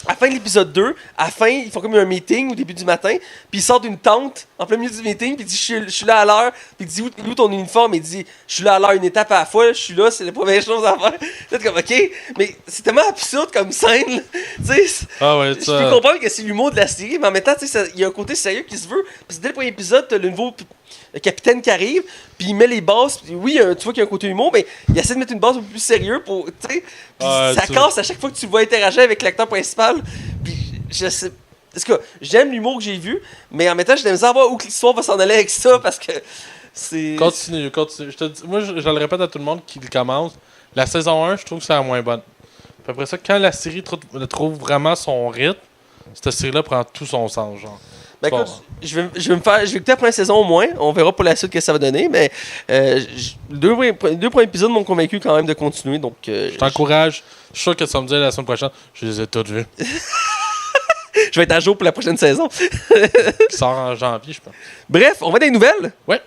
À la fin de l'épisode 2, à la fin, ils font comme un meeting au début du matin, puis il sort d'une tente en plein milieu du meeting, puis il dit je suis là à l'heure, puis il dit où ton uniforme, il dit je suis là à l'heure, une étape à la fois, je suis là, c'est la première chose à faire. Là, t'es comme ok, mais c'est tellement absurde comme scène, tu sais. Ah ouais, je peux comprendre que c'est l'humour de la série, mais en même temps, tu sais, il y a un côté sérieux qui se veut, parce que dès le premier épisode, t'as le nouveau capitaine qui arrive, puis il met les bases, puis oui, tu vois qu'il y a un côté humour, mais il essaie de mettre une base un peu plus sérieuse pour, tu sais, puis ça casse à chaque fois que tu le vois interagir avec l'acteur principal, puis je sais, parce que j'aime l'humour que j'ai vu, mais en même temps, j'ai de savoir où l'histoire va s'en aller avec ça, parce que c'est... Continue. Moi, je le répète à tout le monde qui commence, la saison 1, je trouve que c'est la moins bonne. Puis après ça, quand la série trouve vraiment son rythme, cette série-là prend tout son sens, genre. Ben écoute, je vais écouter la première saison au moins. On verra pour la suite que ça va donner. Mais 2 premiers épisodes m'ont convaincu quand même de continuer. Donc, je t'encourage. Je suis sûr que tu vas me dire la semaine prochaine. Je les ai toutes vues. Je vais être à jour pour la prochaine saison. Qui sort en janvier, je pense. Bref, on va des nouvelles. Ouais.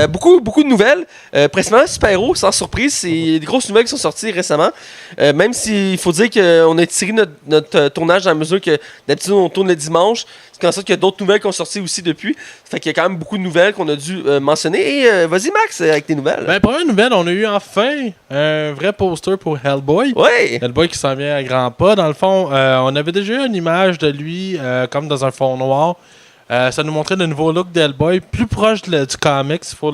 Beaucoup de nouvelles. Principalement super-héros, sans surprise. C'est des grosses nouvelles qui sont sorties récemment. Même s'il faut dire qu'on a tiré notre tournage dans la mesure que d'habitude on tourne le dimanche. Ce qui en sorte qu'il y a d'autres nouvelles qui ont sorti aussi depuis. Fait qu'il y a quand même beaucoup de nouvelles qu'on a dû mentionner. Et vas-y, Max, avec tes nouvelles. Ben, première nouvelle, on a eu enfin un vrai poster pour Hellboy. Ouais! Hellboy qui s'en vient à grands pas. Dans le fond, on avait déjà eu une image de lui comme dans un fond noir. Ça nous montrait le nouveau look d'Hellboy, plus proche du comics, faut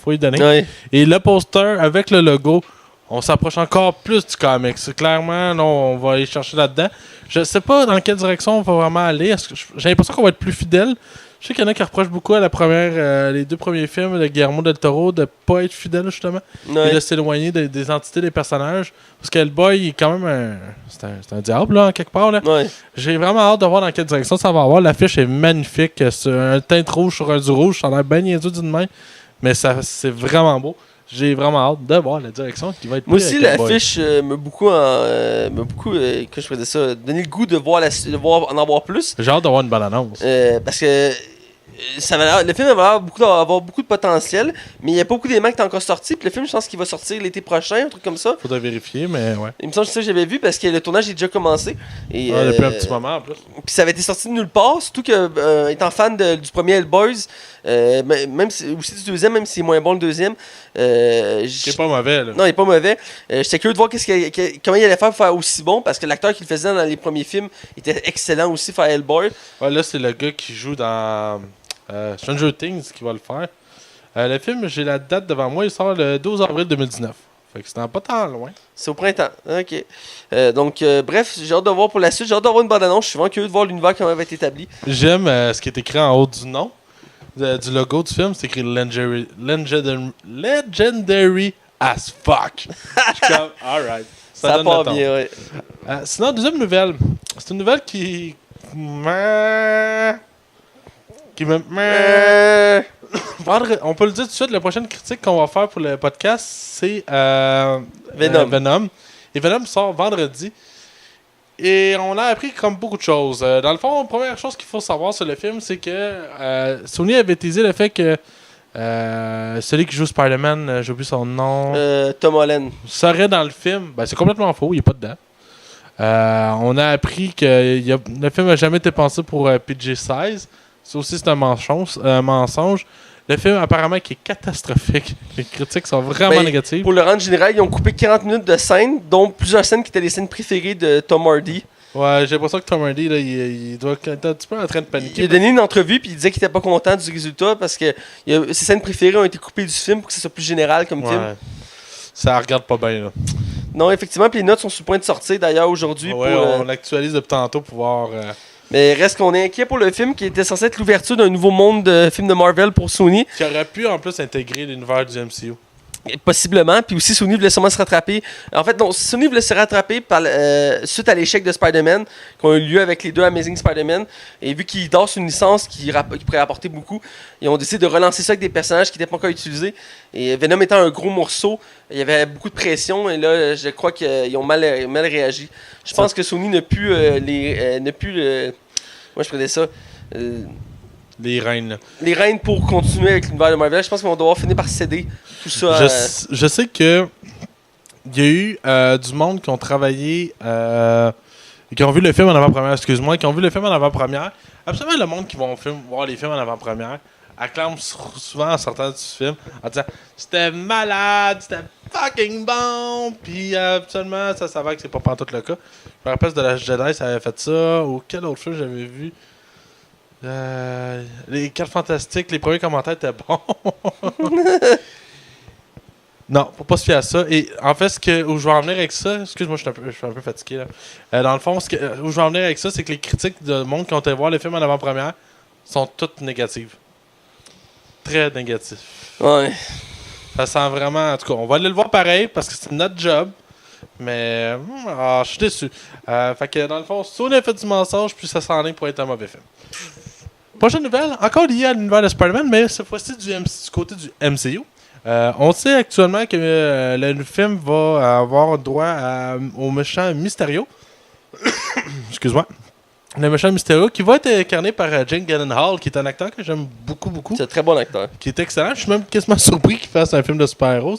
lui donner. Ouais. Et le poster avec le logo, on s'approche encore plus du comics. Clairement, là, on va aller chercher là-dedans. Je sais pas dans quelle direction on va vraiment aller. J'ai l'impression qu'on va être plus fidèle. Je sais qu'il y en a qui reprochent beaucoup à les 2 premiers films de Guillermo del Toro de pas être fidèle, justement, Ouais. et de s'éloigner des entités des personnages. Parce que Hellboy, il est quand même c'est un diable, là, en quelque part. Là. Ouais. J'ai vraiment hâte de voir dans quelle direction ça va avoir. L'affiche est magnifique. C'est un teinte rouge sur un du rouge. Ça a l'air bien niaiseux d'une main. Mais c'est vraiment beau. J'ai vraiment hâte de voir la direction qui va être Moi prise aussi, avec Hellboy. l'affiche m'a beaucoup, que je faisais ça, donné le goût de voir, en avoir plus. J'ai hâte d'avoir une bonne annonce. Parce que le film avait l'air avoir beaucoup de potentiel, mais il n'y a pas beaucoup d'éléments qui étaient encore sortis. Puis le film, je pense qu'il va sortir l'été prochain, un truc comme ça. Faudrait vérifier, mais ouais. Il me semble que c'est ça que j'avais vu parce que le tournage est déjà commencé. Et, Depuis un petit moment en plus. Puis ça avait été sorti de nulle part, surtout que étant fan du premier Hellboys, même aussi du deuxième, même si c'est moins bon le deuxième. C'est pas mauvais, là. Non, il est pas mauvais. J'étais curieux de voir comment il allait faire pour faire aussi bon, parce que l'acteur qui le faisait dans les premiers films était excellent aussi, faire Hellboy. Ouais, là, c'est le gars qui joue dans Stranger Things qui va le faire. Le film, j'ai la date devant moi, il sort le 12 avril 2019. Fait que c'est dans pas tant loin. C'est au printemps. Ok. Donc, bref, j'ai hâte de voir pour la suite. J'ai hâte d'avoir une bande-annonce. Je suis vraiment curieux de voir l'univers comment il va être établi. J'aime ce qui est écrit en haut du nom, du logo du film. C'est écrit Legendary as fuck. Je suis comme, alright. Ça donne part le ton. bien, ouais. Sinon, deuxième nouvelle. C'est une nouvelle qui me... On peut le dire tout de suite, la prochaine critique qu'on va faire pour le podcast, c'est Venom. Et Venom sort vendredi. Et on a appris comme beaucoup de choses. Dans le fond, la première chose qu'il faut savoir sur le film, c'est que Sony avait teasé le fait que celui qui joue Spider-Man, j'ai oublié son nom, Tom Holland. serait dans le film. Ben, c'est complètement faux, il est pas dedans. On a appris que le film n'a jamais été pensé pour PG-16. Ça aussi, c'est un mensonge. Le film, apparemment, qui est catastrophique. Les critiques sont vraiment négatives. Pour le rendre général, ils ont coupé 40 minutes de scènes, dont plusieurs scènes qui étaient les scènes préférées de Tom Hardy. Ouais, j'ai l'impression que Tom Hardy, là, il doit être un petit peu en train de paniquer. Il a donné une entrevue puis il disait qu'il était pas content du résultat parce que ses scènes préférées ont été coupées du film pour que ce soit plus général comme film. Ça regarde pas bien, là. Non, effectivement, puis les notes sont sur le point de sortir d'ailleurs aujourd'hui. Ouais, on l'actualise depuis tantôt pour voir... Mais reste qu'on est inquiet pour le film qui était censé être l'ouverture d'un nouveau monde de films de Marvel pour Sony. Qui aurait pu en plus intégrer l'univers du MCU. Possiblement. Puis aussi, Sony voulait sûrement se rattraper. En fait, non, Sony voulait se rattraper suite à l'échec de Spider-Man qui a eu lieu avec les 2 Amazing Spider-Man. Et vu qu'ils dansent une licence qui pourrait apporter beaucoup, ils ont décidé de relancer ça avec des personnages qui n'étaient pas encore utilisés. Et Venom étant un gros morceau, il y avait beaucoup de pression. Et là, je crois qu'ils ont mal réagi. Je pense que Sony n'a plus moi, je prenais ça. Les reines, là. Les rênes pour continuer avec l'univers de Marvel. Je pense qu'on va devoir finir par céder tout ça. Je sais que il y a eu du monde qui ont travaillé, qui ont vu le film en avant-première, qui ont vu le film en avant-première. Absolument, le monde qui va voir les films en avant-première acclame souvent en sortant du film en disant « C'était malade, c'était fucking bon! » Puis absolument, ça s'avère que c'est pas pantoute le cas. Je me rappelle de la Jedi, ça avait fait ça. Ou quel autre film j'avais vu? Les 4 Fantastiques, les premiers commentaires étaient bons. Non, faut pas se fier à ça. Et en fait, où je vais en venir avec ça, excuse-moi, je suis un peu fatigué là. Dans le fond, où je vais en venir avec ça, c'est que les critiques de monde qui ont été voir le film en avant-première sont toutes négatives. Très négatives. Ouais. Ça sent vraiment. En tout cas, on va aller le voir pareil parce que c'est notre job. Mais je suis déçu. Fait que dans le fond, Sony a fait du mensonge, puis ça s'enligne pour être un mauvais film. Prochaine nouvelle, encore liée à l'univers de Spider-Man, mais cette fois-ci du côté du MCU. On sait actuellement que le film va avoir droit au méchant Mysterio. Excuse-moi. Le méchant Mysterio qui va être incarné par Jake Gyllenhaal, qui est un acteur que j'aime beaucoup. C'est un très bon acteur. Qui est excellent. Je suis même quasiment surpris qu'il fasse un film de super-héros.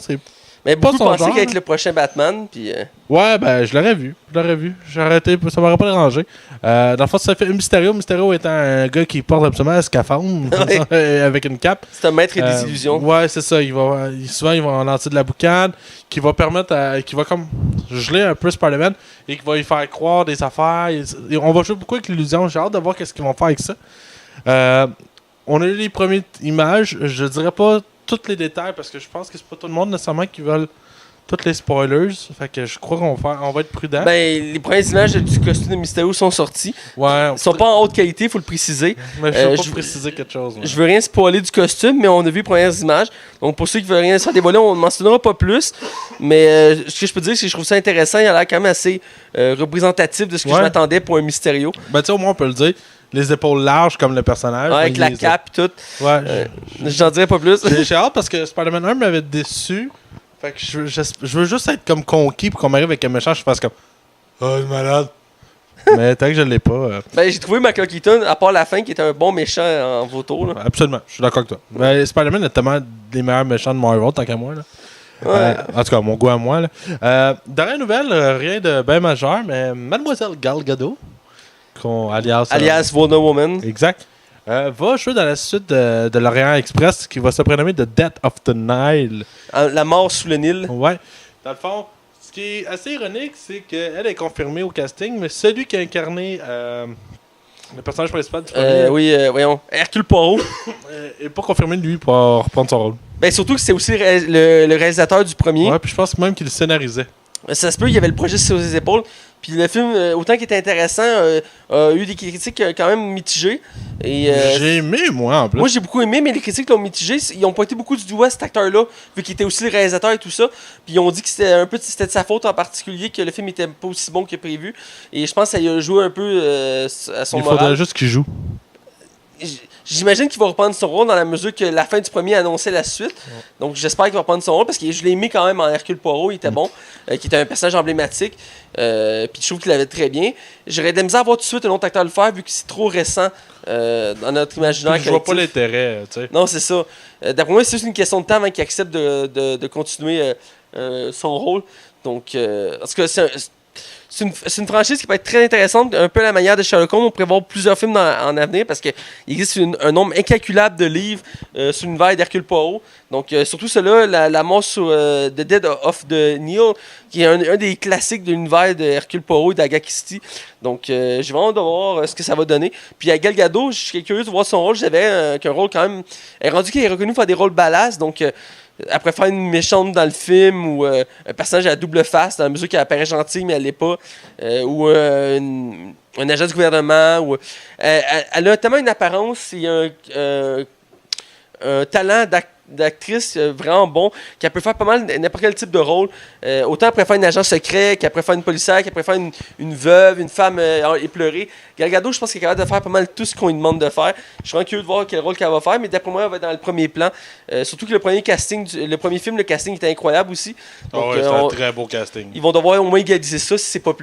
Mais pas beaucoup son pensaient genre. qu'il allait être le prochain Batman, puis... Ouais, ben, je l'aurais vu. J'ai arrêté, ça m'aurait pas dérangé. Dans le fond, ça fait Mysterio. Mysterio étant un gars qui porte absolument un scaphandre, avec une cape. C'est un maître des illusions. Ouais, c'est ça. Souvent, il va lancer de la boucane, qui va permettre qui va comme geler un peu Spider-Man, et qui va lui faire croire des affaires. On va jouer beaucoup avec l'illusion. J'ai hâte de voir qu'est-ce qu'ils vont faire avec ça. On a eu les premières images. Je dirais pas tous les détails, parce que je pense que c'est pas tout le monde nécessairement qui veulent tous les spoilers. Fait que je crois qu'on va être prudent. Ben, les premières images du costume de Mysterio sont sorties. Ouais. Ils sont pas en haute qualité, il faut le préciser. Mais je veux pas préciser quelque chose. Ouais. Je veux rien spoiler du costume, mais on a vu les premières images. Donc pour ceux qui veulent rien se faire dévoiler, on ne mentionnera pas plus. Mais ce que je peux dire, c'est que je trouve ça intéressant. Il a l'air quand même assez représentatif de ce que je m'attendais pour un Mysterio. Ben tu sais, au moins on peut le dire. Les épaules larges comme le personnage. Ouais, avec la cape et tout. Ouais. J'en dirais pas plus. J'ai hâte parce que Spider-Man 1 m'avait déçu. Fait que je veux juste être comme conquis pour qu'on m'arrive avec un méchant, je fasse comme oh, le malade. Mais tant que je l'ai pas. Ben, j'ai trouvé Michael Keaton, à part la fin, qui était un bon méchant en photo. Là. Absolument, je suis d'accord avec toi. Mais Spider-Man est tellement des meilleurs méchants de Marvel, tant qu'à moi. Là. Ouais. En tout cas, mon goût à moi. Là. Dernière nouvelle, rien de bien majeur, mais Mademoiselle Gal Gadot, alias Wonder Woman. Exact. Va jouer dans la suite de l'Orient Express qui va se prénommer The Death of the Nile. La mort sous le Nil. Ouais. Dans le fond, ce qui est assez ironique, c'est qu'elle est confirmée au casting, mais celui qui a incarné le personnage principal du premier voyons. Hercule Poirot. est pas confirmé de lui pour reprendre son rôle. Ben, surtout que c'est aussi le réalisateur du premier. Ouais, puis je pense même qu'il le scénarisait. Ça se peut, il y avait le projet sur ses épaules. Puis le film, autant qu'il était intéressant, a eu des critiques quand même mitigées. Et, j'ai aimé, moi, en plus. Moi, j'ai beaucoup aimé, mais les critiques l'ont mitigé. Ils ont pointé beaucoup du doigt cet acteur-là, vu qu'il était aussi le réalisateur et tout ça. Puis ils ont dit que c'était de sa faute en particulier, que le film était pas aussi bon que prévu. Et je pense que ça y a joué un peu à son moral. Il faudrait juste qu'il joue. J'imagine qu'il va reprendre son rôle dans la mesure que la fin du premier annonçait la suite. Ouais. Donc j'espère qu'il va reprendre son rôle parce que je l'ai aimé quand même en Hercule Poirot, il était bon, qui était un personnage emblématique. Puis je trouve qu'il l'avait très bien. J'aurais de la misère à voir tout de suite un autre acteur le faire vu que c'est trop récent dans notre imaginaire collectif. Je vois pas l'intérêt, tu sais. Non, c'est ça. D'après moi, c'est juste une question de temps avant qu'il accepte de continuer son rôle. Donc, en tout cas, c'est une franchise qui peut être très intéressante, un peu à la manière de Sherlock Holmes. On pourrait voir plusieurs films en avenir parce qu'il existe un nombre incalculable de livres sur l'univers d'Hercule Poirot. Donc, surtout ceux-là, la mort sur The Dead of the Nile, qui est un des classiques de l'univers d'Hercule Poirot et d'Agatha Christie. Donc, j'ai vraiment hâte de voir ce que ça va donner. Puis à Gal Gadot, je suis curieux de voir son rôle. J'avais qu'un rôle quand même... Elle est rendu qu'il est reconnu pour faire des rôles badass, donc... après faire une méchante dans le film ou un personnage à double face dans la mesure qu'elle apparaît gentille mais elle l'est pas ou un agent du gouvernement ou elle a tellement une apparence et un talent d'actrice vraiment bon qu'elle peut faire pas mal n'importe quel type de rôle, autant elle pourrait faire une agent secret qu'elle pourrait faire une policière, qu'elle pourrait faire une veuve, une femme éplorée. Gal Gadot, je pense qu'elle est capable de faire pas mal tout ce qu'on lui demande de faire. Je suis vraiment curieux de voir quel rôle qu'elle va faire, mais d'après moi elle va être dans le premier plan, surtout que le premier film, le casting était incroyable aussi. Donc, c'est un très beau casting. Ils vont devoir au moins égaliser ça si c'est pas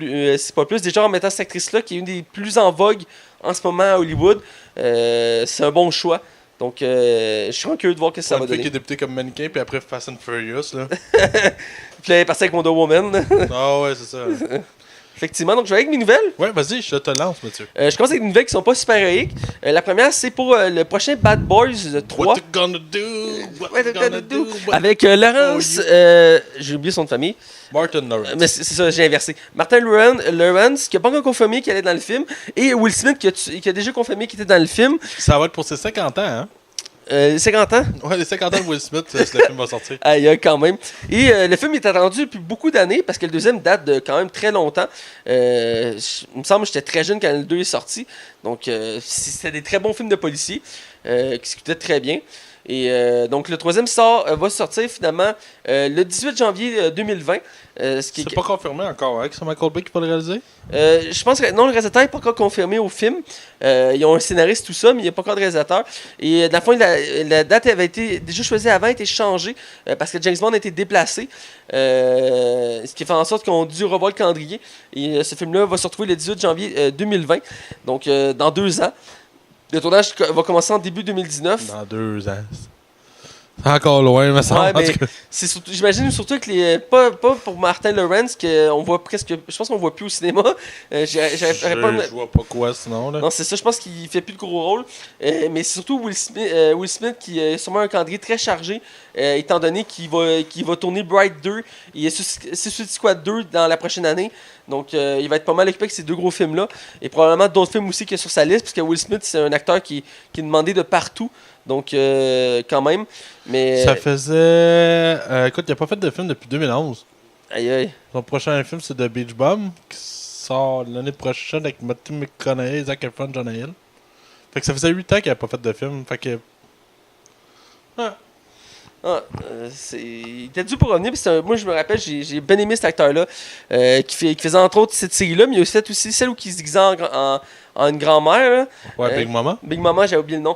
plus. Déjà en mettant cette actrice là qui est une des plus en vogue en ce moment à Hollywood, c'est un bon choix. Donc, je suis vraiment curieux de voir ce que ça va donner. Qui est débuté comme mannequin, puis après Fast and Furious, là. Puis là, elle est partie avec Wonder Woman. Ah ouais, c'est ça. Effectivement, donc je vais avec mes nouvelles. Ouais, vas-y, je te lance, Mathieu. Je commence avec des nouvelles qui sont pas super héroïques. La première, c'est pour le prochain Bad Boys 3. What you gonna do? What you gonna do? Avec Lawrence, j'ai oublié son nom de famille. Martin Lawrence. Mais c'est ça, j'ai inversé. Martin Lawrence, qui n'a pas encore confirmé qu'il allait dans le film. Et Will Smith, qui a déjà confirmé qu'il était dans le film. Ça va être pour ses 50 ans, hein? 50 ans? Ouais, les 50 ans de Will Smith, le film va sortir. Aïe, quand même. Et le film est attendu depuis beaucoup d'années, parce que le deuxième date de quand même très longtemps. Il me semble que j'étais très jeune quand le 2 est sorti. Donc, c'était des très bons films de policiers qui se coûtaient très bien. Et donc, le troisième va sortir finalement le 18 janvier 2020. C'est pas confirmé encore, hein, que c'est Michael Bay qui va le réaliser? Je pense que non, le réalisateur n'est pas encore confirmé au film. Ils ont un scénariste, tout ça, mais il n'y a pas encore de réalisateur. Et dans le fond, la date avait été déjà choisie avant, a été changée parce que James Bond a été déplacé. Ce qui fait en sorte qu'on a dû revoir le calendrier. Et ce film-là va se retrouver le 18 janvier 2020, donc dans 2 ans. Le tournage va commencer en début 2019. Dans 2 ans. C'est encore loin, me semble. Ouais, En mais tout cas. c'est surtout, j'imagine surtout que les. Pas pour Martin Lawrence, qu'on voit presque. Je pense qu'on voit plus au cinéma. J'aurais pas. Je vois pas quoi sinon. Là. Non, c'est ça, je pense qu'il fait plus de gros rôle. Mais c'est surtout Will Smith qui a sûrement un calendrier très chargé, étant donné qu'il va tourner Bright 2 et Suicide Squad 2 dans la prochaine année. Donc, il va être pas mal occupé avec ces deux gros films-là. Et probablement d'autres films aussi qu'il y a sur sa liste, parce que Will Smith, c'est un acteur qui est demandé de partout. Donc, quand même. Mais... Ça faisait. Écoute, il a pas fait de film depuis 2011. Aïe, aïe. Son prochain film, c'est The Beach Bum, qui sort l'année prochaine avec Matthew McConaughey, Zac Efron, Jonah Hill. Fait que ça faisait 8 ans qu'il avait pas fait de film. Fait que. Il était dû pour revenir. Moi, je me rappelle, j'ai bien aimé cet acteur-là, qui faisait entre autres cette série-là, mais il y a aussi celle où il se déguisait en une grand-mère. Là. Ouais, Big Mama. Big Mama, j'ai oublié le nom.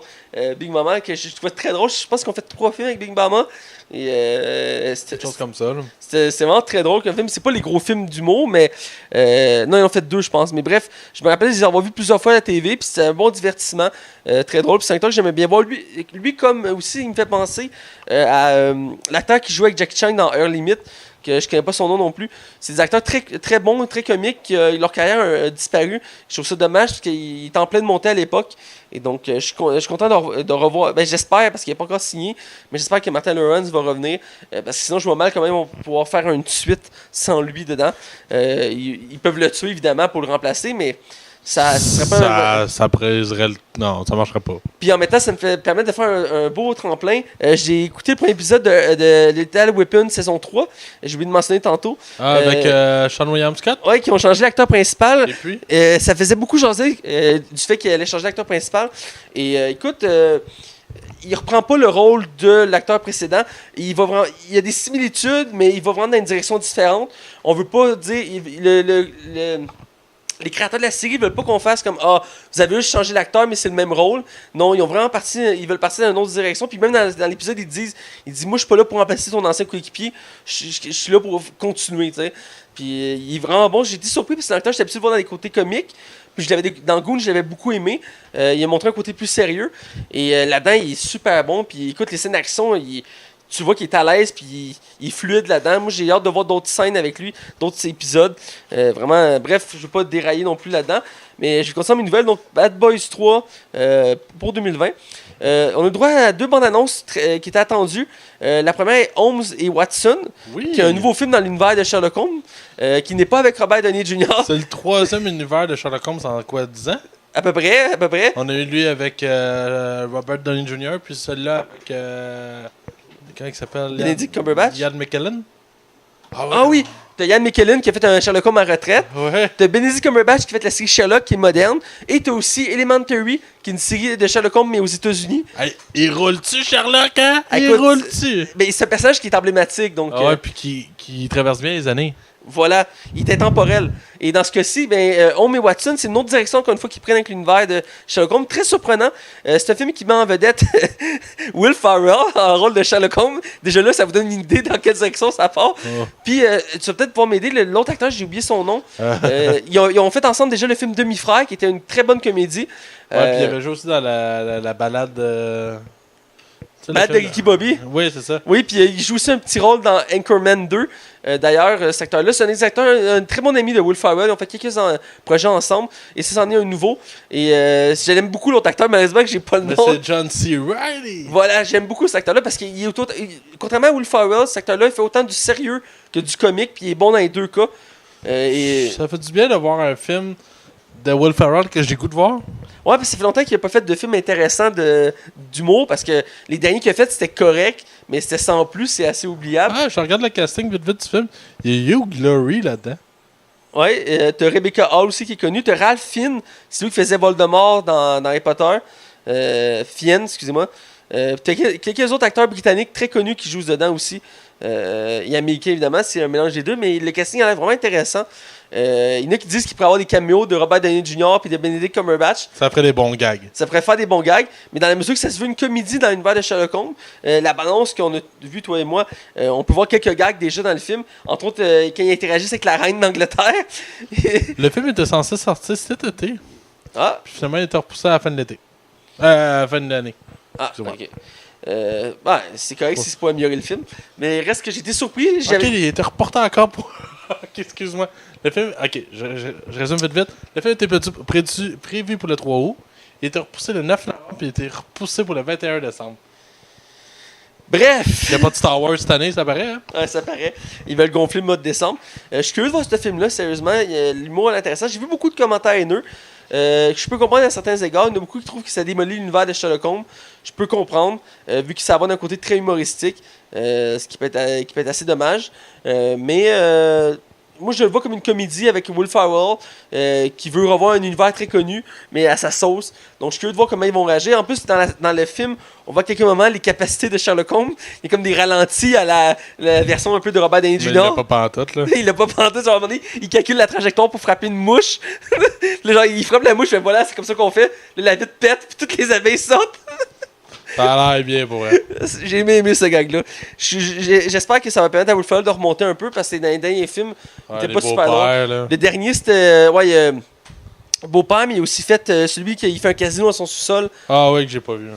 Big Mama, que je trouvais très drôle. Je pense qu'on fait 3 films avec Big Mama. Et Quelque chose comme ça. Là. c'est vraiment très drôle comme film. C'est pas les gros films d'humour, mais non, ils en ont fait 2, je pense. Mais bref, je me rappelle, ils en ont vu plusieurs fois à la TV, puis c'était un bon divertissement, très drôle. Puis c'est un acteur que j'aimais bien voir. Lui comme aussi, il me fait penser à l'acteur qui jouait avec Jackie Chan dans Heure Limite, que je connais pas son nom non plus. C'est des acteurs très, très bons, très comiques. Leur carrière a disparu. Je trouve ça dommage parce qu'il était en pleine montée à l'époque. Et donc, je suis content de revoir. Ben, j'espère, parce qu'il n'est pas encore signé, mais j'espère que Martin Lawrence va revenir. Parce que sinon, je vois mal quand même on va pouvoir faire une suite sans lui dedans. Ils peuvent le tuer, évidemment, pour le remplacer, mais ça serait pas ça briserait le. Non, ça marcherait pas. Puis en même temps, ça me permet de faire un beau tremplin. J'ai écouté le premier épisode de Lethal Weapon saison 3. J'ai oublié de mentionner tantôt. Avec Sean William Scott. Ouais, qui ont changé l'acteur principal. Et puis Ça faisait beaucoup jaser du fait qu'il allait changer l'acteur principal. Et écoute, il reprend pas le rôle de l'acteur précédent. Il y a des similitudes, mais il va vraiment dans une direction différente. On veut pas dire... Les créateurs de la série veulent pas qu'on fasse comme vous avez juste changé l'acteur mais c'est le même rôle. Non, ils veulent partir dans une autre direction. Puis même dans l'épisode ils disent moi je suis pas là pour remplacer ton ancien coéquipier, je suis là pour continuer, tu sais. Puis il est vraiment bon. J'ai été surpris parce que l'acteur j'étais habitué de voir dans les côtés comiques. Puis dans Goon, je l'avais beaucoup aimé. Il a montré un côté plus sérieux et là-dedans il est super bon. Puis écoute les scènes d'action, tu vois qu'il est à l'aise puis il est fluide là-dedans. Moi, j'ai hâte de voir d'autres scènes avec lui, d'autres épisodes. Vraiment, bref, je ne veux pas dérailler non plus là-dedans. Mais je vais continuer mes nouvelles. Donc, Bad Boys 3 pour 2020. On a le droit à 2 bandes annonces qui étaient attendues. La première est Holmes et Watson, qui est un nouveau film dans l'univers de Sherlock Holmes, qui n'est pas avec Robert Downey Jr. C'est le 3e univers de Sherlock Holmes en quoi, 10 ans? À peu près. On a eu lui avec Robert Downey Jr., puis celui-là avec... comment il s'appelle? Benedict Cumberbatch. Ian McKellen. Ah oui, t'as Ian McKellen qui a fait un Sherlock Holmes en retraite. Ouais. T'as Benedict Cumberbatch qui a fait la série Sherlock qui est moderne. Et t'as aussi Elementary qui est une série de Sherlock Holmes mais aux États-Unis. Hey, il roule-tu, Sherlock, hein? Écoute, Il roule-tu? Mais c'est un personnage qui est emblématique. Donc, Ah ouais, puis qui traverse bien les années. voilà, il était temporel. Et dans ce cas-ci, Holmes et Watson, c'est une autre direction encore une fois qu'ils prennent avec l'univers de Sherlock Holmes. Très surprenant. C'est un film qui met en vedette Will Ferrell en rôle de Sherlock Holmes. Déjà là, ça vous donne une idée dans quelle direction ça part. Oh. Puis tu vas peut-être pouvoir m'aider. L'autre acteur, j'ai oublié son nom. Ils ont fait ensemble déjà le film Demi-frère, qui était une très bonne comédie. Ouais, puis il avait joué aussi dans la balade... Balade de Ricky Bobby. Oui, c'est ça. Oui, puis il joue aussi un petit rôle dans Anchorman 2. D'ailleurs, cet acteur-là, c'est un des acteurs, un très bon ami de Will Ferrell. Ils ont fait quelques projets ensemble. Et ça, c'en est un nouveau. Et j'aime beaucoup l'autre acteur, malheureusement que j'ai pas le nom. C'est John C. Reilly. Voilà, j'aime beaucoup cet acteur-là parce qu'il est contrairement à Will Ferrell, cet acteur-là, il fait autant du sérieux que du comique. Puis il est bon dans les deux cas. Ça fait du bien de voir un film de Will Ferrell que j'ai goût de voir. Ouais, parce que ça fait longtemps qu'il n'a pas fait de film intéressant d'humour parce que les derniers qu'il a fait, c'était correct, mais c'était sans plus, c'est assez oubliable. Ah, je regarde le casting vite du film. Il y a Hugh Laurie là-dedans. Ouais, t'as Rebecca Hall aussi qui est connue. T'as Ralph Fiennes, c'est lui qui faisait Voldemort dans Harry Potter. Fiennes, excusez-moi. T'as quelques autres acteurs britanniques très connus qui jouent dedans aussi. Il y a américain évidemment, c'est un mélange des deux, mais le casting a l'air vraiment intéressant. Il y en a qui disent qu'il pourrait avoir des caméos de Robert Downey Jr. et de Benedict Cumberbatch. Ça ferait des bons gags. Ça pourrait faire des bons gags, mais dans la mesure que ça se veut une comédie dans l'univers de Sherlock Holmes, la balance qu'on a vue, toi et moi, on peut voir quelques gags déjà dans le film. Entre autres, quand ils interagissent avec la reine d'Angleterre. Le film était censé sortir cet été. Ah! Puis finalement, il était repoussé à la fin de l'été. À la fin de l'année. Ah, ok. C'est correct si c'est pour améliorer le film. Mais reste que j'ai été surpris. Ok, il était reporté encore pour. Ok, excuse-moi. Le film. Ok, je résume vite. Le film était prévu pour le 3 août. Il était repoussé le 9 novembre, puis il était repoussé pour le 21 décembre. Bref! Il n'y a pas de Star Wars cette année, ça paraît, hein? Ouais, ça paraît. Ils veulent gonfler le mois de décembre. Je suis curieux de voir ce film-là, sérieusement. L'humour est intéressant. J'ai vu beaucoup de commentaires haineux. Je peux comprendre à certains égards. Il y en a beaucoup qui trouvent que ça démolit l'univers de Sherlock Holmes. Je peux comprendre, vu que ça va d'un côté très humoristique, ce qui peut être assez dommage. Moi, je le vois comme une comédie avec Will Ferrell qui veut revoir un univers très connu, mais à sa sauce. Donc, je suis curieux de voir comment ils vont réagir. En plus, dans le film, on voit à quelques moments les capacités de Sherlock Holmes. Il y a comme des ralentis à la version un peu de Robert Downey Jr. Mais il l'a pas pantoute, là. Il l'a pas pantoute. Genre, à un moment donné, il calcule la trajectoire pour frapper une mouche. Là, genre, il frappe la mouche, mais voilà, c'est comme ça qu'on fait. Là, la vitre pète, puis toutes les abeilles sortent. Ça a l'air bien pour elle. J'ai aimé ce gag-là. J'espère que ça va permettre à Will Ferrell de remonter un peu parce que dans les derniers films, il était pas super long. Le dernier, c'était Beau-père, mais il a aussi fait celui qui fait un casino dans son sous-sol. Ah oui, que j'ai pas vu.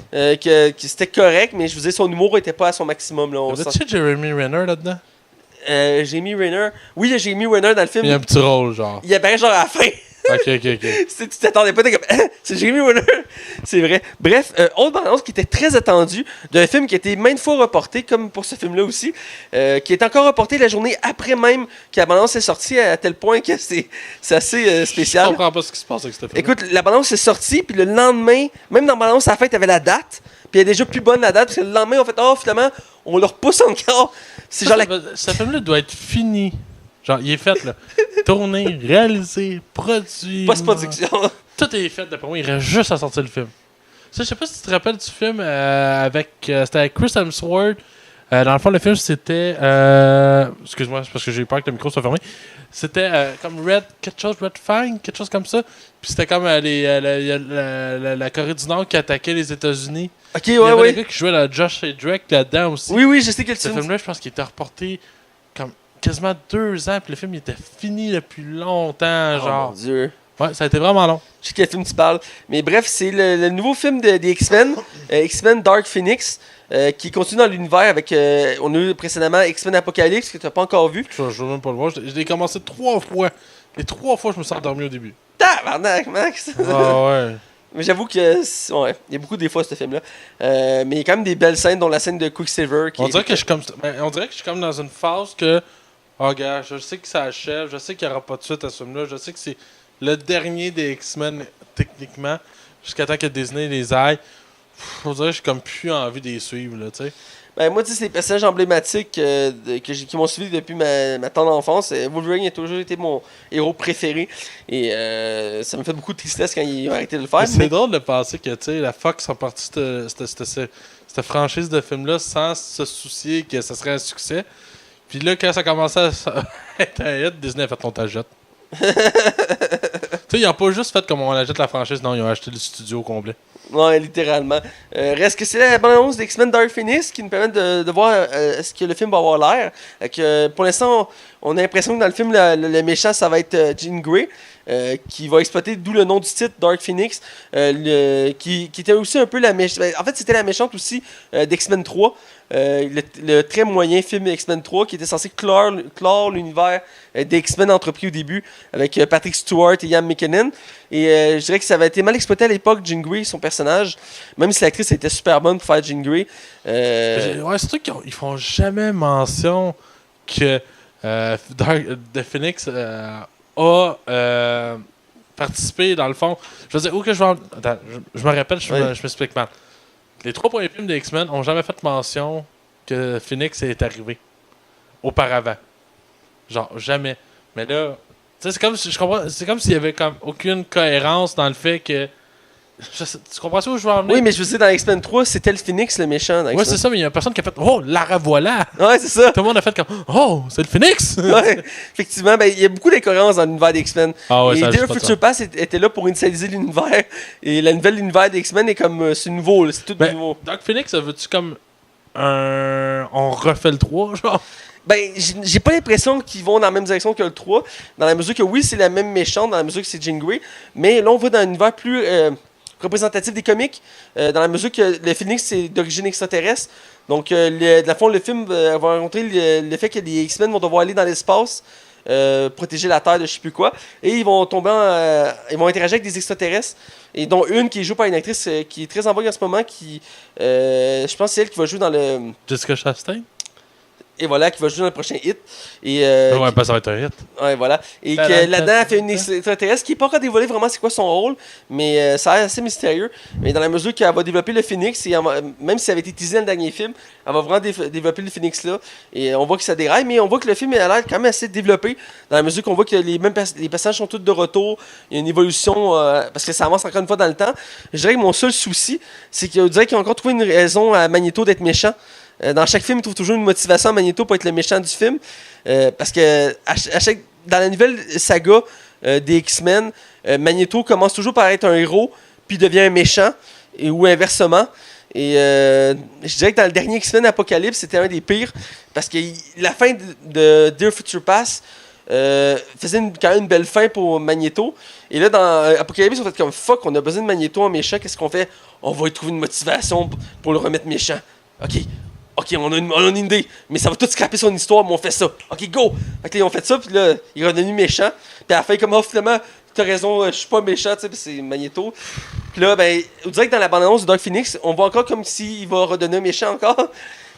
C'était correct, mais je vous dis, son humour était pas à son maximum. Avait-tu Jeremy Renner là-dedans? Jamie Renner. Oui, il y a Jamie Renner dans le film. Il y a un petit rôle, genre. Il apparaît genre à la fin. Ok. Tu t'attendais pas, t'es comme, c'est Jamie Renner. C'est vrai. Bref, autre bande-annonce qui était très attendue d'un film qui a été maintes fois reporté, comme pour ce film-là aussi, qui est encore reporté la journée après même que la bande-annonce est sortie, à tel point que c'est assez spécial. Je comprends pas ce qui se passe avec ce film. Écoute, la bande-annonce est sortie, puis le lendemain, même dans la bande-annonce, à la fin, t'avais la date, puis elle est déjà plus bonne la date, parce que le lendemain, on fait, finalement, on le repousse encore. C'est genre Ce film-là doit être fini. Genre, il est fait, là. Tourné, réalisé, produit. Post-production. Tout est fait, d'après moi. Il reste juste à sortir le film. Je sais pas si tu te rappelles du film c'était avec Chris Hemsworth. Dans le fond, le film, c'était. Excuse-moi, c'est parce que j'ai peur que le micro soit fermé. C'était comme Red Fang, quelque chose comme ça. Puis c'était comme la Corée du Nord qui attaquait les États-Unis. Ok, Il y avait ouais. le gars qui jouait Josh et Drake là-dedans aussi. Oui, je sais quel Ce film. film-là, je pense qu'il était reporté comme quasiment 2 ans, puis le film il était fini depuis longtemps, genre. Mon Dieu. Ouais, ça a été vraiment long. Je sais quel film tu parles. Mais bref, c'est le nouveau film des X-Men, X-Men Dark Phoenix, qui continue dans l'univers avec. On a eu précédemment X-Men Apocalypse, que tu n'as pas encore vu. Je veux même pas le voir. Je l'ai commencé 3 fois. Les 3 fois, je me suis endormi au début. Tabarnak, Max! Ah ouais. Mais j'avoue que. Ouais, il y a beaucoup des fois ce film-là. Mais il y a quand même des belles scènes, dont la scène de Quicksilver. On dirait que je suis comme dans une phase que. Oh, gars, je sais que ça achève. Je sais qu'il n'y aura pas de suite à ce film-là. Je sais que c'est le dernier des X-Men, techniquement. Jusqu'à temps que Disney les aille. On dirait que j'ai comme plus envie de les suivre, là, tu sais. Ben, moi, tu sais, c'est des personnages emblématiques qui m'ont suivi depuis ma tendre enfance. Wolverine a toujours été mon héros préféré. Et ça me fait beaucoup de tristesse quand ils ont arrêté de le faire. C'est drôle de penser que, tu sais, la Fox a parti cette franchise de films-là sans se soucier que ça serait un succès. Puis là, quand ça commençait à être un hit, Disney a fait ton t'achètes. Tu sais, ils n'ont pas juste fait comme on achète la franchise, non, ils ont acheté le studio au complet. Ouais, littéralement. Reste que c'est la bande-annonce d'X-Men Dark Phoenix qui nous permet de voir ce que le film va avoir l'air. Pour l'instant, on a l'impression que dans le film, le méchant, ça va être Jean Grey, qui va exploiter, d'où le nom du titre, Dark Phoenix, qui était aussi un peu la méchante. En fait, c'était la méchante aussi d'X-Men 3. Le très moyen film X-Men 3 qui était censé clore l'univers des X-Men entrepris au début avec Patrick Stewart et Ian McKellen. Et je dirais que ça avait été mal exploité à l'époque, Jean Grey, son personnage, même si l'actrice était super bonne pour faire Jean Grey. Ouais, c'est truc qu'ils font jamais mention que The Phoenix a participé dans le fond. Je veux dire, où que je vais. Attends, je me rappelle, je m'explique mal. Les 3 premiers films des X-Men n'ont jamais fait mention que Phoenix est arrivé auparavant. Genre, jamais. Mais là, tu sais, c'est comme si je comprends. C'est comme s'il y avait comme aucune cohérence dans le fait que. Tu comprends ça où je veux en venir? Oui, mais je veux dire, dans X-Men 3, c'était le Phoenix, le méchant. Ouais, c'est ça, mais il y a personne qui a fait Oh, la revoilà! Ouais, c'est ça. Tout le monde a fait comme Oh, c'est le Phoenix! Ouais, effectivement, ben, il y a beaucoup d'incohérences dans l'univers des X-Men. Ah ouais, et ça Day of Future Past était là pour initialiser l'univers. Et la nouvelle univers des X-Men est comme. C'est nouveau, là, c'est tout nouveau. Dark Phoenix, veux-tu comme. On refait le 3, genre? Ben, j'ai pas l'impression qu'ils vont dans la même direction que le 3. Dans la mesure que oui, c'est la même méchante, dans la mesure que c'est Jean Grey. Mais là, on va dans un univers plus. représentatif des comics, dans la mesure que le Phoenix c'est d'origine extraterrestre. Donc, dans le fond, le film va rencontrer le fait que les X-Men vont devoir aller dans l'espace, protéger la Terre de je sais plus quoi, et ils vont ils vont interagir avec des extraterrestres, et dont une qui est jouée par une actrice qui est très en vogue en ce moment, je pense que c'est elle qui va jouer dans le... Jessica Chastain? Et voilà, qui va jouer dans le prochain hit. Et, Ouais, ça va être un hit. Ouais, voilà. Et que là-dedans, elle fait une extraterrestre qui n'est pas encore dévoilé vraiment c'est quoi son rôle, mais ça a l'air assez mystérieux. Mais dans la mesure qu'elle va développer le Phoenix, et même si ça avait été teasé dans le dernier film, elle va vraiment développer le Phoenix là. Et on voit que ça déraille, mais on voit que le film a l'air quand même assez développé, dans la mesure qu'on voit que les personnages sont tous de retour. Il y a une évolution, parce que ça avance encore une fois dans le temps. Je dirais que mon seul souci, c'est qu'on dirait qu'ils ont encore trouvé une raison à Magneto d'être méchant. Dans chaque film, il trouve toujours une motivation à Magneto pour être le méchant du film. Parce que dans la nouvelle saga des X-Men, Magneto commence toujours par être un héros, puis devient un méchant, ou inversement. Et je dirais que dans le dernier X-Men Apocalypse, c'était un des pires, parce que la fin de Dear Future Past faisait quand même une belle fin pour Magneto. Et là, dans Apocalypse, on fait comme fuck, on a besoin de Magneto en méchant, qu'est-ce qu'on fait? On va y trouver une motivation pour le remettre méchant. OK, on a une idée, mais ça va tout scraper son histoire, mais on fait ça. OK, go! Fait que là, ils ont fait ça, puis là, il est redevenu méchant. Puis à la fin, comme, finalement, t'as raison, je suis pas méchant, tu sais, puis c'est Magneto. Puis là, ben, on dirait que dans la bande-annonce de Dark Phoenix, on voit encore comme s'il va redonner un méchant encore.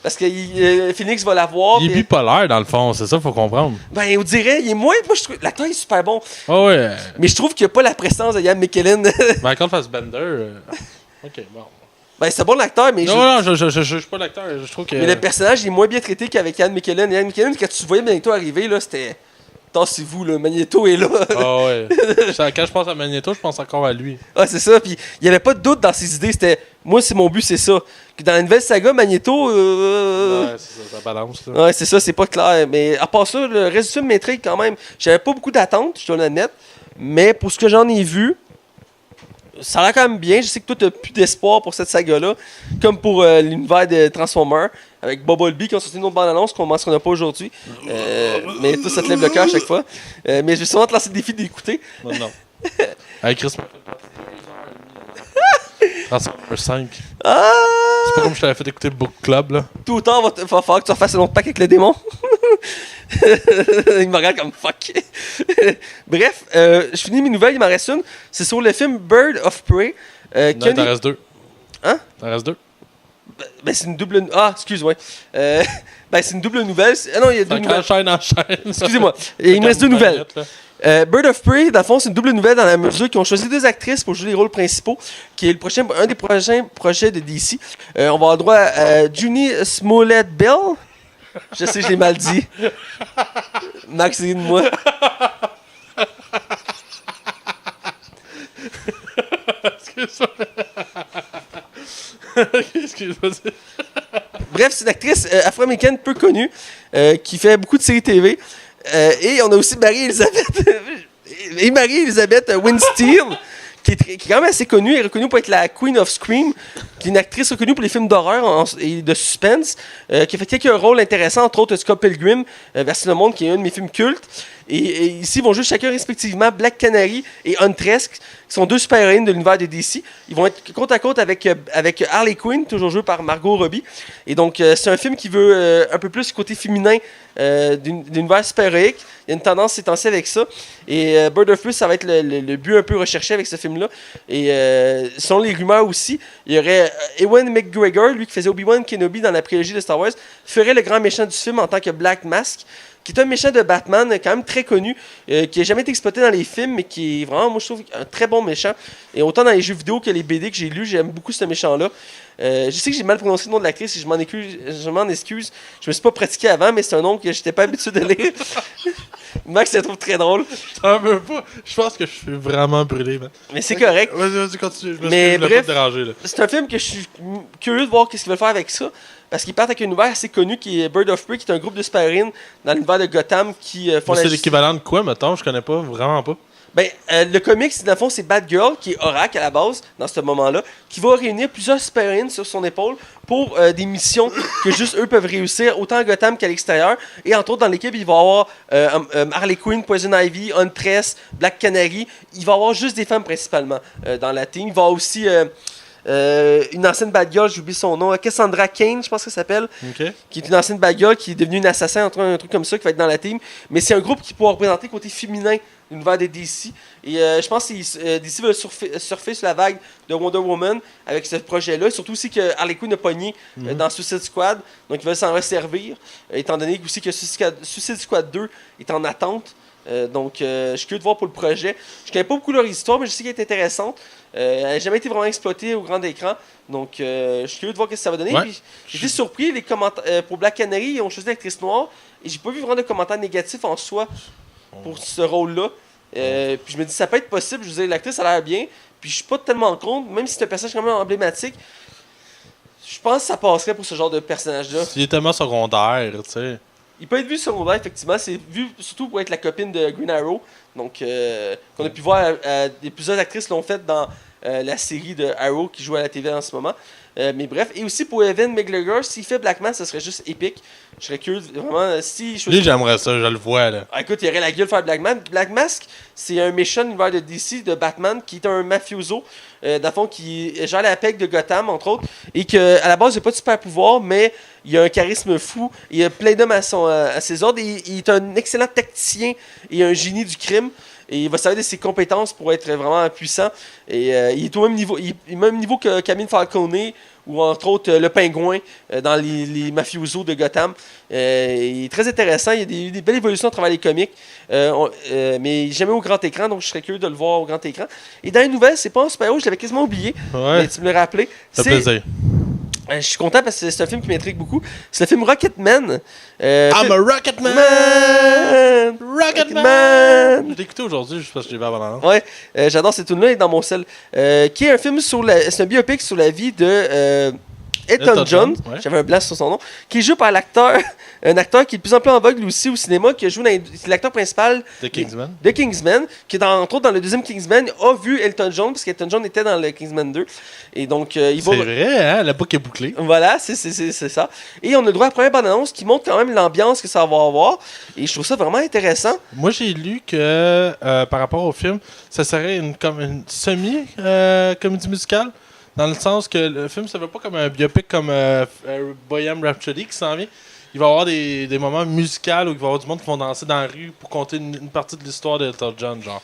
Parce que Phoenix va l'avoir. Il est bipolaire, dans le fond, c'est ça, faut comprendre. Ben, on dirait, il est moins. Moi, je trouve. L'acteur est super bon. Oh ouais. Mais je trouve qu'il n'y a pas la présence de Ian McKellen. Michael Fassbender. Ok, bon. Ben, c'est bon l'acteur, mais. Non, je suis pas l'acteur. Je trouve que. Mais le personnage est moins bien traité qu'avec Ian McKellen. Ian McKellen, quand tu voyais Magneto arriver, là, c'était. Tassez-vous, là, Magneto est là. Ah ouais. Quand je pense à Magneto, je pense encore à lui. Ah, c'est ça. Puis il n'y avait pas de doute dans ses idées. C'était. Moi, c'est mon but, c'est ça. Que dans la nouvelle saga, Magneto. Ouais, c'est ça, ça balance, là. Ouais, c'est ça, c'est pas clair. Mais à part ça, le reste du film m'intrigue quand même. J'avais pas beaucoup d'attentes, je dois l'admettre. Mais pour ce que j'en ai vu. Ça a l'air quand même bien. Je sais que toi, tu n'as plus d'espoir pour cette saga-là. Comme pour l'univers de Transformers. Avec Bumblebee qui ont sorti une autre bande-annonce qu'on ne mentionnera pas aujourd'hui. Mais toi, ça te lève le cœur à chaque fois. Mais je vais sûrement te lancer le défi d'écouter. Non. Avec Chris Transformers 5. Ah! C'est pas comme je t'avais fait écouter Book Club, là. Tout le temps, va falloir que tu refasses un autre pack avec le démon. Il me regarde comme fuck. Bref, je finis mes nouvelles, il m'en reste une. C'est sur le film Bird of Prey. Non, t'en restes deux. Hein? T'en restes deux. Ben, c'est une double... Ah, excuse-moi. Ben, c'est une double nouvelle. Ah non, il y a deux nouvelles. Enchaîne. Excusez-moi. Il me reste deux nouvelles. Bird of Prey, dans le fond, c'est une double nouvelle dans la mesure qu'ils ont choisi deux actrices pour jouer les rôles principaux, qui est un des prochains projets de DC. On va avoir droit à Junie Smollett-Bell. Je sais, je l'ai mal dit. Max, aide-moi. Excuse-moi. Bref, c'est une actrice afro-américaine peu connue qui fait beaucoup de séries TV. Et on a aussi Marie-Elisabeth Winstead, qui est quand même assez connue. Elle est reconnue pour être la Queen of Scream, qui est une actrice reconnue pour les films d'horreur et de suspense, qui a fait quelques rôles intéressants, entre autres Scott Pilgrim versus le Monde, qui est un de mes films cultes. Et ici, ils vont jouer chacun respectivement Black Canary et Huntress, qui sont deux super-héroïnes de l'univers de DC. Ils vont être côte à côte avec Harley Quinn, toujours jouée par Margot Robbie. Et donc, c'est un film qui veut un peu plus le côté féminin d'univers super-héroïque. Il y a une tendance ces temps-ci avec ça. Et Bird of Prey, ça va être le but un peu recherché avec ce film-là. Et selon les rumeurs aussi, il y aurait Ewan McGregor, lui qui faisait Obi-Wan Kenobi dans la prélogie de Star Wars, ferait le grand méchant du film en tant que Black Mask, qui est un méchant de Batman, quand même très connu, qui n'a jamais été exploité dans les films, mais qui est vraiment, moi je trouve, un très bon méchant. Et autant dans les jeux vidéo que les BD que j'ai lus, j'aime beaucoup ce méchant-là. Je sais que j'ai mal prononcé le nom de l'actrice et je m'en excuse. Je me suis pas pratiqué avant, mais c'est un nom que j'étais pas habitué de lire. Max, il trouve très drôle. T'en veux pas. Je pense que je suis vraiment brûlé, man. Mais c'est correct. Vas-y, continue. Mais bref, pas te déranger, là. c'est un film que je suis curieux de voir qu'est-ce qu'ils veulent faire avec ça. parce qu'ils partent avec un univers assez connu qui est Bird of Prey, qui est un groupe de super-héroïnes dans l'univers de Gotham qui font C'est l'équivalent de quoi, mettons? Je connais pas, vraiment pas. Ben, le comics, dans le fond, c'est Batgirl, qui est Oracle à la base, dans ce moment-là, qui va réunir plusieurs super-héroïnes sur son épaule pour des missions que juste eux peuvent réussir, autant à Gotham qu'à l'extérieur. Et entre autres, dans l'équipe, il va y avoir Harley Quinn, Poison Ivy, Huntress, Black Canary. Il va y avoir juste des femmes principalement dans la team. Il va y avoir aussi une ancienne Batgirl, j'oublie son nom, Cassandra Cain, je pense que ça s'appelle, qui est une ancienne Batgirl qui est devenue une assassin, un truc comme ça, qui va être dans la team. Mais c'est un groupe qui pourra représenter le côté féminin de l'univers des DC. Et je pense que DC va surfer sur la vague de Wonder Woman avec ce projet-là. Surtout aussi que Harley Quinn a pogné dans Suicide Squad. Donc ils veulent s'en resservir. Étant donné aussi que Suicide Squad 2 est en attente. Donc je suis curieux de voir pour le projet. Je connais pas beaucoup leur histoire, mais je sais qu'elle est intéressante. Elle n'a jamais été vraiment exploitée au grand écran. Donc je suis curieux de voir ce que ça va donner. Ouais. J'ai été surpris. Les commentaires pour Black Canary, ils ont choisi l'actrice noire. Et j'ai pas vu vraiment de commentaires négatifs en soi pour ce rôle-là. Puis je me dis, ça peut être possible. Je veux dire, l'actrice a l'air bien. Puis je suis pas tellement contre, même si c'est un personnage quand même emblématique. Je pense que ça passerait pour ce genre de personnage-là. Il est tellement secondaire, tu sais. Il peut être vu secondaire, effectivement. C'est vu surtout pour être la copine de Green Arrow. Donc, qu'on a pu voir, plusieurs actrices l'ont fait dans la série de Arrow qui joue à la TV en ce moment. Mais bref, et aussi pour Evan McGregor, s'il fait Black Mask, ça serait juste épique. Je serais curieux, vraiment, si... Lui, j'aimerais ça, je le vois, là. Ah, écoute, il aurait la gueule de faire Black Mask. Black Mask, c'est un méchant univers de DC, de Batman, qui est un mafioso, dans le fond, qui gère la PEC de Gotham, entre autres, et qu'à la base, il n'a pas de super pouvoir, mais il a un charisme fou, il a plein d'hommes à ses ordres, et il est un excellent tacticien et un génie du crime. Et il va servir de ses compétences pour être vraiment puissant. Et il est au même niveau, il est au même niveau que Camille Falcone ou entre autres le Pingouin dans les mafiosos de Gotham. Il est très intéressant. Il y a des belles évolutions à travers les comics. Mais jamais au grand écran, donc je serais curieux de le voir au grand écran. Et dans les nouvelles, c'est pas un super-héros, je l'avais quasiment oublié. Ouais. Mais tu me l'as rappelé. Ça fait plaisir. Je suis content parce que c'est un film qui m'intrigue beaucoup. C'est le film Rocketman. I'm a Rocketman! Rocketman! Je l'ai écouté aujourd'hui juste parce que j'ai vu avant. Ouais, j'adore cette tune-là, elle est dans mon sel. Qui est un film c'est un biopic sur la vie de Elton John. Ouais. J'avais un blast sur son nom. Qui est joué par un acteur qui est de plus en plus en vogue lui aussi au cinéma, qui a joué c'est l'acteur principal The Kingsman. de Kingsman, qui est entre autres dans le deuxième Kingsman, a vu Elton John, parce qu'Elton John était dans le Kingsman 2. Et donc, il va. C'est vrai, hein? La boucle est bouclée. Voilà, c'est ça. Et on a le droit à la première bande-annonce qui montre quand même l'ambiance que ça va avoir. Et je trouve ça vraiment intéressant. Moi, j'ai lu que par rapport au film, ça serait une semi-comédie musicale. Dans le sens que le film, ça ne veut pas comme un biopic comme Bohemian Rhapsody qui s'en vient. Il va y avoir des moments musicaux où il va y avoir du monde qui vont danser dans la rue pour compter une partie de l'histoire d'Elton John, genre.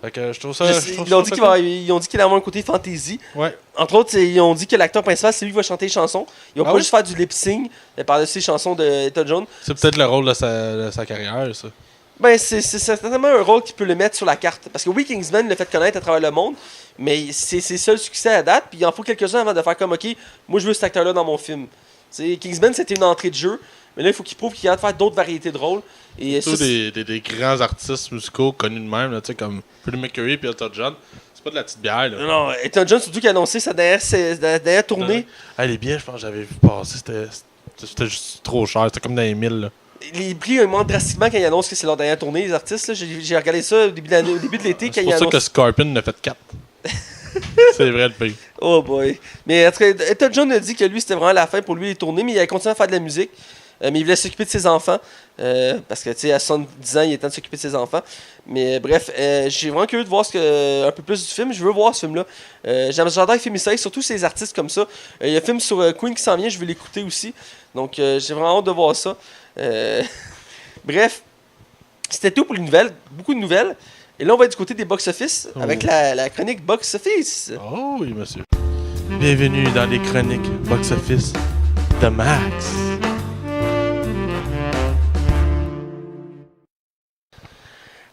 Fait que je trouve ça. Ils ont dit qu'il allait avoir un côté fantasy. Ouais. Entre autres, ils ont dit que l'acteur principal, c'est lui qui va chanter les chansons. Ils vont pas oui? juste faire du lip-sync par-dessus les chansons d'Elton John. C'est peut-être le rôle de sa carrière, ça. Ben, c'est certainement un rôle qui peut le mettre sur la carte. Parce que oui, Kingsman l'a fait connaître à travers le monde, mais c'est ses seuls succès à date. Puis il en faut quelques-uns avant de faire comme, OK, moi je veux cet acteur-là dans mon film. T'sais, Kingsman, c'était une entrée de jeu, mais là, il faut qu'il prouve qu'il a de faire d'autres variétés de rôles. Et Surtout des grands artistes musicaux connus de même, là, comme Freddie Mercury et Elton John. C'est pas de la petite bière, là. Non, Elton John, surtout qui a annoncé sa dernière tournée. Ah, les billets, je pense que j'avais vu passer, c'était juste trop cher. C'était comme dans les 1000, là. Les prix augmentent drastiquement quand ils annoncent que c'est leur dernière tournée, les artistes. Là. J'ai regardé ça au début de l'été. C'est pour ça que Scorpion en a fait 4. C'est vrai le prix. Oh boy. Mais en tout cas, Elton John a dit que lui, c'était vraiment la fin pour lui les tournées, mais il a continué à faire de la musique. Mais il voulait s'occuper de ses enfants. Parce que, tu sais, à 70 ans, il est temps de s'occuper de ses enfants. Mais bref, j'ai vraiment curieux de voir un peu plus du film. Je veux voir ce film-là. J'adore les films historiques, surtout ces artistes comme ça. Il y a un film sur Queen qui s'en vient, je veux l'écouter aussi. Donc, j'ai vraiment hâte de voir ça. Bref, c'était tout pour les nouvelles. Beaucoup de nouvelles. Et là, on va être du côté des box-office avec la chronique box-office. Oh oui, monsieur. Bienvenue dans les chroniques box-office de Max.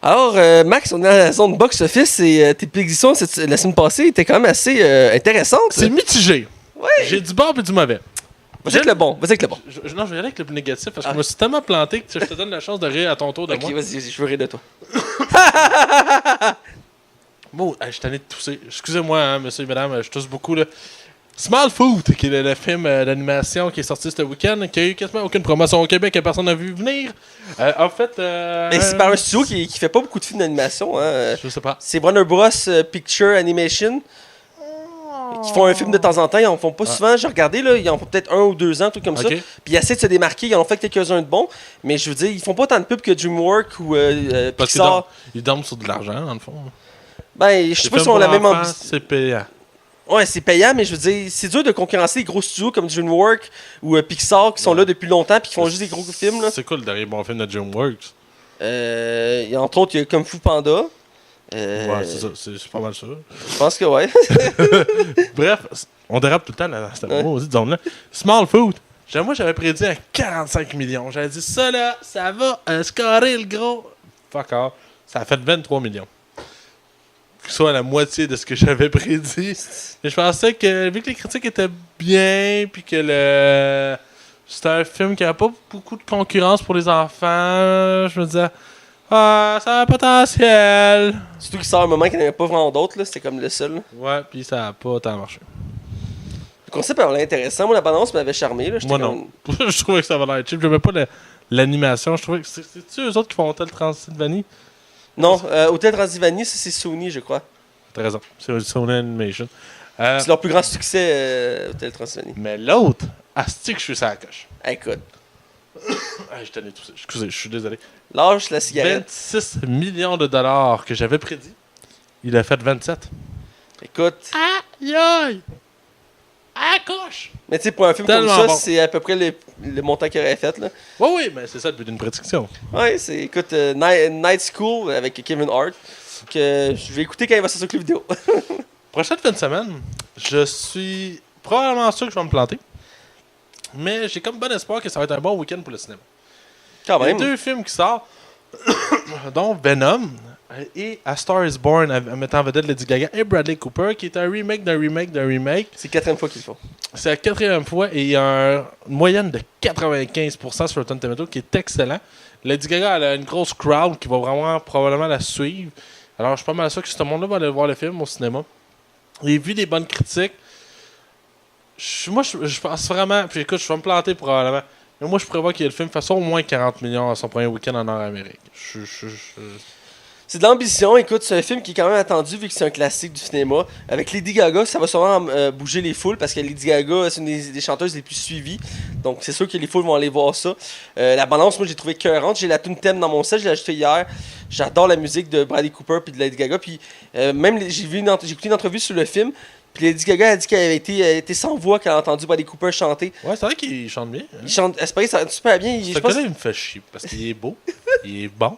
Alors, Max, on est dans la zone box-office et tes prédictions la semaine passée étaient quand même assez intéressantes. C'est mitigé. Ouais. J'ai du bon et du mauvais. Vas-y avec le bon. Non, je vais y aller avec le plus négatif parce que je me suis tellement planté que je te donne la chance de rire à ton tour de moi. Ok, vas-y, je veux rire de toi. Bon, je suis tanné de tousser. Excusez-moi, hein, monsieur et madame, je tousse beaucoup, là. Smallfoot, qui est le film d'animation qui est sorti ce week-end, qui a eu quasiment aucune promotion au Québec que personne n'a vu venir. En fait... Mais c'est par un studio qui fait pas beaucoup de films d'animation. Hein. Je sais pas. C'est Warner Bros. Picture Animation. Qui font un film de temps en temps. Ils en font pas souvent. J'ai regardé, là, ils en font peut-être 1 ou 2 ans, tout comme ça. Puis ils essaient de se démarquer. Ils en ont fait quelques-uns de bons. Mais je veux dire, ils font pas tant de pubs que DreamWorks ou Parce Pixar. qu'ils dorment sur de l'argent, dans le fond. Ben, je sais pas si on a la même ambition. C'est payant. Ouais, c'est payant, mais je veux dire, c'est dur de concurrencer les gros studios comme DreamWorks ou Pixar qui sont là depuis longtemps puis qui font juste des gros films. Là. C'est quoi le dernier bon film de DreamWorks? Entre autres, il y a Kung Fu Panda. Ouais, c'est ça. C'est pas mal ça. Je pense que ouais. Bref, on dérape tout le temps dans cette maudite zone-là. Smallfoot. Moi, j'avais prédit à 45 millions. J'avais dit, ça là, ça va scorer le gros. Fuck off. Ça a fait 23 millions. Soit la moitié de ce que j'avais prédit. Mais je pensais que, vu que les critiques étaient bien, puis que c'était un film qui n'avait pas beaucoup de concurrence pour les enfants, je me disais, ça a un potentiel. Surtout qu'il sort un moment qu'il n'y en avait pas vraiment d'autres, là. C'était comme le seul. Là. Ouais, puis ça n'a pas tant marché. Le concept avait l'air intéressant. Moi, la bande-annonce m'avait charmé. Là. Moi, non. Je trouvais que ça avait l'air cheap. J'aimais pas l'animation. Je trouvais que c'est-tu eux autres qui font Hotel Transylvanie? Non, Hotel Transylvanie, ça c'est Sony, je crois. T'as raison. C'est Sony Animation. C'est leur plus grand succès, Hotel Transylvanie. Mais l'autre, asti que je suis sur la coche. Écoute. Je tenais tout ça. Excusez, je suis désolé. Lâche la cigarette. 26 millions de dollars que j'avais prédit. Il a fait 27. Écoute. Aïe aïe! À coche! Mais tu sais, pour un film Tellement comme ça, bon. c'est à peu près le montant qu'il aurait fait. Là. Oui, mais c'est ça le but d'une prédiction. Ouais, c'est, écoute, Night School avec Kevin Hart, que je vais écouter quand il va sortir le vidéo. Prochaine fin de semaine, je suis probablement sûr que je vais me planter. Mais j'ai comme bon espoir que ça va être un bon week-end pour le cinéma. Quand Il y a même. 2 films qui sortent, dont Venom et A Star is Born, mettant en vedette Lady Gaga et Bradley Cooper, qui est un remake d'un remake d'un remake. C'est la 4e fois qu'ils le font. C'est la 4e fois et il y a une moyenne de 95% sur Rotten Tomatoes qui est excellent. Lady Gaga elle a une grosse crowd qui va vraiment probablement la suivre. Alors je suis pas mal sûr que ce monde-là va aller voir le film au cinéma. Et vu des bonnes critiques, je pense vraiment, puis écoute, je vais me planter probablement, mais moi je prévois que le film fasse au moins 40 millions à son premier week-end en Nord-Amérique. C'est de l'ambition. Écoute, c'est un film qui est quand même attendu vu que c'est un classique du cinéma. Avec Lady Gaga, ça va sûrement bouger les foules parce que Lady Gaga, c'est une des chanteuses les plus suivies. Donc, c'est sûr que les foules vont aller voir ça. La balance, moi, j'ai trouvé écœurante. J'ai la tune thème dans mon set, je l'ai acheté hier. J'adore la musique de Bradley Cooper puis de Lady Gaga. Puis, même, j'ai écouté une entrevue sur le film. Puis Lady Gaga a dit qu'elle avait été sans voix quand elle a entendu Bradley Cooper chanter. Ouais, c'est vrai qu'il chante bien. Hein? Il chante, c'est pareil, ça super bien. Ce gars-là, il me fait chier parce qu'il est beau, il est bon,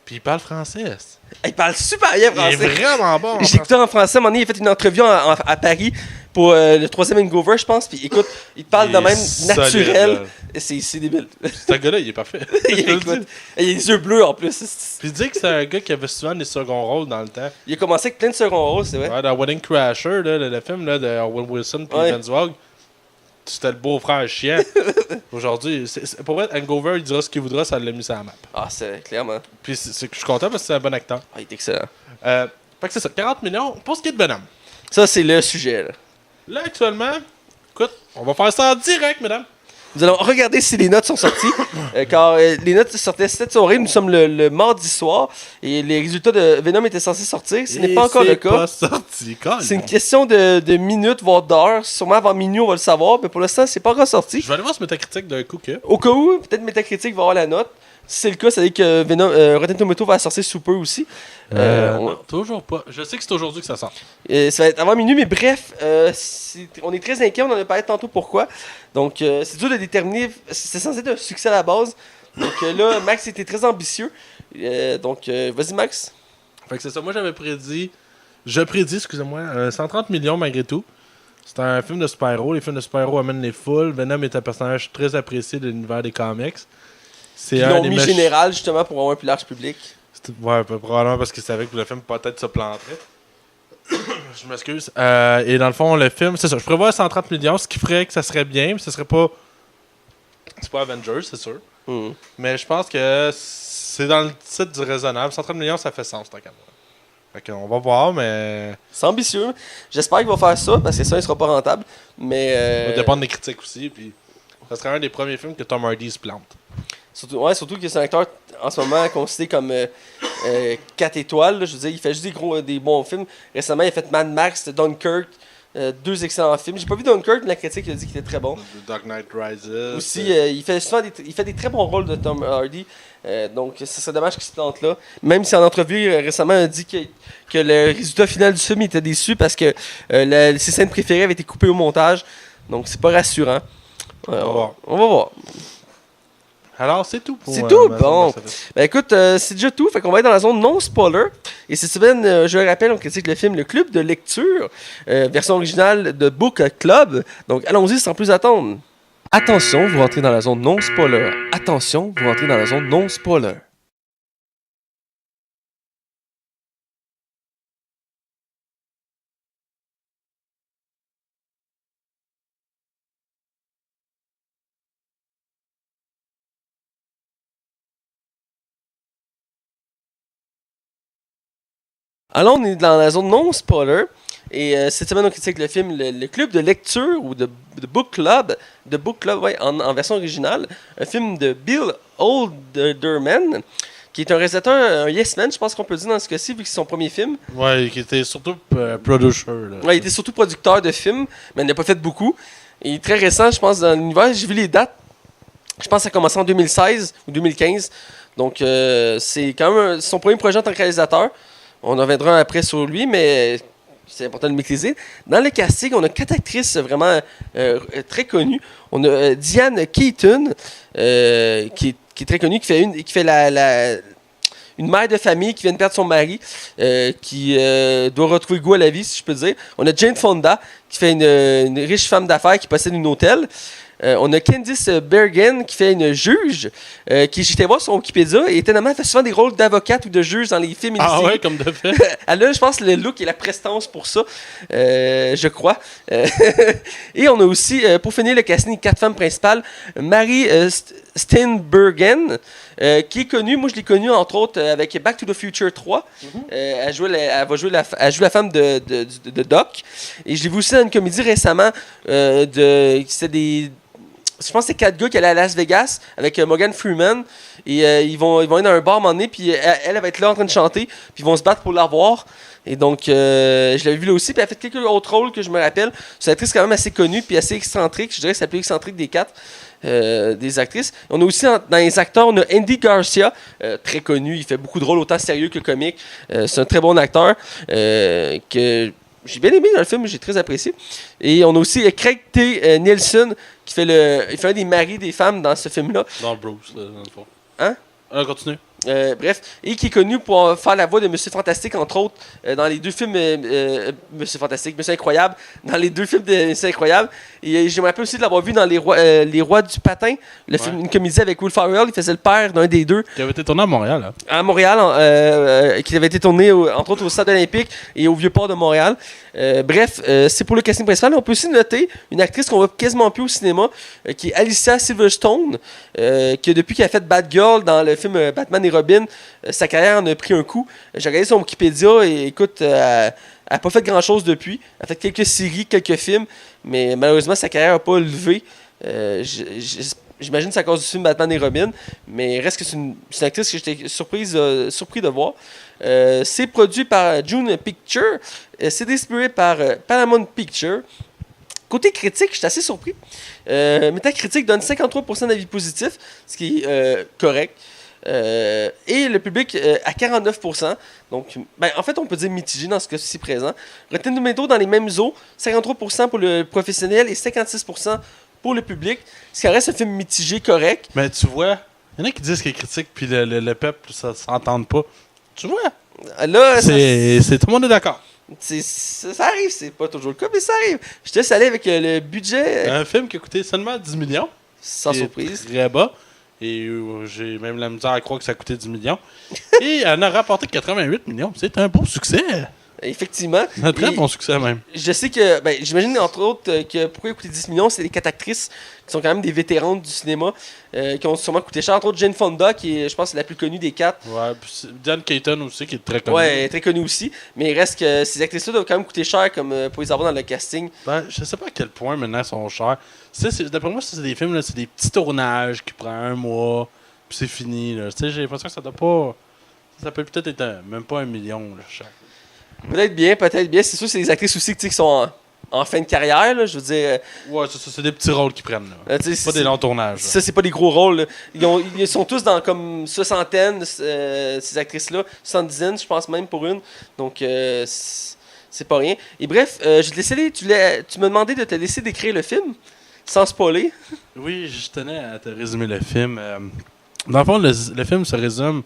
puis il parle français. Il parle super bien français. Il est vraiment bon. J'ai écouté en français. À un moment donné, il a fait une entrevue à Paris pour le 3e Hangover, je pense. Puis écoute, il parle de même naturel. C'est débile. Ce gars-là, il est parfait. Écoute, il a les yeux bleus en plus. Puis dis que c'est un gars qui avait souvent des seconds rôles dans le temps. Il a commencé avec plein de seconds rôles, c'est vrai. Ouais, dans Wedding Crasher, là, le film là, de Owen Wilson puis Vince Vaughn. C'était le beau-frère chiant. Aujourd'hui, pour vrai, Hangover, il dira ce qu'il voudra, ça l'a mis sur la map. Ah, c'est clairement. Puis je suis content parce que c'est un bon acteur. Ah, il est excellent. Fait que c'est ça, 40 millions pour ce qui est de Venom. Ça, c'est le sujet, là. Là, actuellement, écoute, on va faire ça en direct, mesdames. Nous allons regarder si les notes sont sorties. Car les notes sortaient cette soirée. Nous sommes le mardi soir. Et les résultats de Venom étaient censés sortir. Ce n'est pas encore le cas. Pas sorti, c'est une question de minutes, voire d'heures. Sûrement avant minuit, on va le savoir. Mais pour l'instant, c'est pas encore sorti. Je vais aller voir ce Metacritic d'un coup que. Au cas où, peut-être Metacritic va avoir la note. Si c'est le cas, ça veut dire que Venom, Rotten Tomatoes va sortir sous peu aussi. Non, toujours pas. Je sais que c'est aujourd'hui que ça sort. Ça va être avant minuit, mais bref, on est très inquiets, on en a parlé tantôt pourquoi. Donc, c'est dur de déterminer, c'est censé être un succès à la base. Donc là, Max était très ambitieux. Vas-y Max. Fait que c'est ça, moi je prédis, excusez-moi, 130 millions malgré tout. C'est un film de super-héros, les films de super-héros amènent les foules. Venom est un personnage très apprécié de l'univers des comics. Ils l'ont mis général justement pour avoir un plus large public. Ouais, probablement parce qu'ils savaient que le film peut-être se planterait. Je m'excuse. Et dans le fond, le film, c'est ça. Je prévois 130 millions, ce qui ferait que ça serait bien, mais ce serait pas. C'est pas Avengers, c'est sûr. Mais je pense que c'est dans le titre du raisonnable. 130 millions, ça fait sens, tant qu'à moi. Fait qu'on va voir, mais... C'est ambitieux. J'espère qu'il va faire ça, parce que ça, il sera pas rentable. Mais... Ça va dépendre des critiques aussi, puis... Ça serait un des premiers films que Tom Hardy se plante. Surtout que c'est un acteur en ce moment considéré comme 4 étoiles. Là. Je veux dire, il fait juste des bons films. Récemment, il a fait Mad Max, Dunkirk, 2 excellents films. J'ai pas vu Dunkirk, mais la critique a dit qu'il était très bon. The Dark Knight Rises. Aussi, il fait souvent des très bons rôles de Tom Hardy. Donc, ce serait dommage qu'il se plante là. Même si en entrevue, récemment, il a dit que le résultat final du film il était déçu parce que ses scènes préférées avaient été coupées au montage. Donc, c'est pas rassurant. On va voir. Alors, c'est tout pour C'est tout, bon. Ben écoute, c'est déjà tout. Fait qu'on va être dans la zone non-spoiler. Et cette semaine, je le rappelle, on critique le film Le Club de lecture, version originale de Book Club. Donc allons-y sans plus attendre. Attention, vous rentrez dans la zone non-spoiler. Attention, vous rentrez dans la zone non-spoiler. Alors, on est dans la zone non-spoiler. Et cette semaine, on critique le film le Club de lecture ou de Book Club, ouais, en version originale. Un film de Bill Alderman, qui est un réalisateur, un yes man, je pense qu'on peut dire dans ce cas-ci, vu que c'est son premier film. Ouais, qui était surtout producer. Là. Ouais, il était surtout producteur de films, mais il n'a pas fait beaucoup. Il est très récent, je pense, dans l'univers. J'ai vu les dates. Je pense que ça a commencé en 2016 ou 2015. Donc, c'est quand même son premier projet en tant que réalisateur. On en reviendra après sur lui, mais c'est important de le maîtriser. Dans le casting, on a 4 actrices vraiment très connues. On a Diane Keaton, qui est très connue, qui fait une mère de famille qui vient de perdre son mari, qui doit retrouver goût à la vie, si je peux dire. On a Jane Fonda, qui fait une riche femme d'affaires qui possède une hôtel. On a Candice Bergen qui fait une juge, qui j'étais voir sur Wikipédia et étonnamment elle fait souvent des rôles d'avocate ou de juge dans les films et les séries. Ouais, comme de fait. Elle a, je pense, le look et la prestance pour ça, je crois. Et on a aussi, pour finir le casting, 4 femmes principales, Mary Steenburgen, qui est connue, moi je l'ai connue entre autres avec Back to the Future 3. Elle joue la femme de Doc. Et je l'ai vu aussi dans une comédie récemment, je pense que c'est 4 gars qui allaient à Las Vegas avec Morgan Freeman. Et ils vont être dans un bar à un moment donné, puis elle va être là en train de chanter, puis ils vont se battre pour l'avoir. Et donc, je l'avais vu là aussi, puis elle a fait quelques autres rôles que je me rappelle. C'est une actrice quand même assez connue, puis assez excentrique. Je dirais que c'est la plus excentrique des 4 des actrices. On a aussi, dans les acteurs, on a Andy Garcia, très connu. Il fait beaucoup de rôles, autant sérieux que comique. C'est un très bon acteur que j'ai bien aimé dans le film, j'ai très apprécié. Et on a aussi Craig T. Nelson, qui fait il fait un des maris des femmes dans ce film-là. Dans Bruce, dans le fond. Hein? Continue. Bref, et qui est connu pour faire la voix de Monsieur Fantastique, entre autres, dans les 2 films Monsieur Fantastique, Monsieur Incroyable, dans les 2 films de Monsieur Incroyable. Et je me rappelle aussi de l'avoir vu dans Les Rois du Patin, le film, une comédie avec Will Ferrell, il faisait le père d'un des 2. Qui avait été tourné à Montréal. Hein? À Montréal, qui avait été tourné, entre autres, au Stade olympique et au Vieux-Port de Montréal. Bref, c'est pour le casting principal. On peut aussi noter une actrice qu'on voit quasiment plus au cinéma, qui est Alicia Silverstone, qui, depuis qu'elle a fait Bad Girl dans le film Batman et Robin, sa carrière en a pris un coup. J'ai regardé son Wikipédia et écoute, elle n'a pas fait grand-chose depuis. Elle a fait quelques séries, quelques films, mais malheureusement, sa carrière n'a pas levé. J'imagine que c'est à cause du film Batman et Robin, mais reste que c'est une actrice que j'étais surpris de voir. C'est produit par June Pictures, c'est distribué par Paramount Pictures. Côté critique, j'étais assez surpris. Metacritic donne 53% d'avis positifs, ce qui est correct. Et le public à 49%. Donc, en fait, on peut dire mitigé dans ce cas-ci présent. Rotten Tomatoes dans les mêmes eaux, 53% pour le professionnel et 56% pour le public. Ce qui reste un film mitigé correct. Mais tu vois, il y en a qui disent qu'ils critiquent puis le peuple, ça s'entende pas. Tu vois? Là, tout le monde est d'accord. Ça arrive, c'est pas toujours le cas, mais ça arrive. Je te laisse aller avec le budget. Un film qui a coûté seulement 10 millions. Sans surprise. Très bas. Et j'ai même la misère à croire que ça a coûté 10 millions. Et elle en a rapporté 88 millions. C'est un beau succès. Effectivement. Un très Et bon succès, même. je sais que, ben, j'imagine entre autres que pourquoi coûter 10 millions, c'est les 4 actrices qui sont quand même des vétérantes du cinéma, qui ont sûrement coûté cher. Entre autres, Jane Fonda, qui est, je pense, la plus connue des 4. Ouais, puis Diane Keaton aussi, qui est très connue. Ouais, elle est très connue aussi. Mais il reste que ces actrices-là doivent quand même coûter cher comme pour les avoir dans le casting. Ben, je sais pas à quel point maintenant elles sont chères. D'après moi, c'est des films, là, c'est des petits tournages qui prennent 1 mois, puis c'est fini. Là. J'ai l'impression que ça doit pas. Ça peut peut-être être même pas 1 million là, cher. Peut-être bien, peut-être bien. C'est sûr que c'est des actrices aussi qui sont en fin de carrière. Là, je veux dire. Ouais, c'est des petits rôles qu'ils prennent. Là. C'est Pas des longs tournages. Ça, c'est pas des gros rôles. Là. Ils sont tous dans comme soixantaine, ces actrices-là. 70, je pense même pour une. Donc, c'est pas rien. Et bref, je vais te laisser aller. Tu m'as demandé de te laisser décrire le film, sans spoiler. Oui, je tenais à te résumer le film. Dans le fond, le film se résume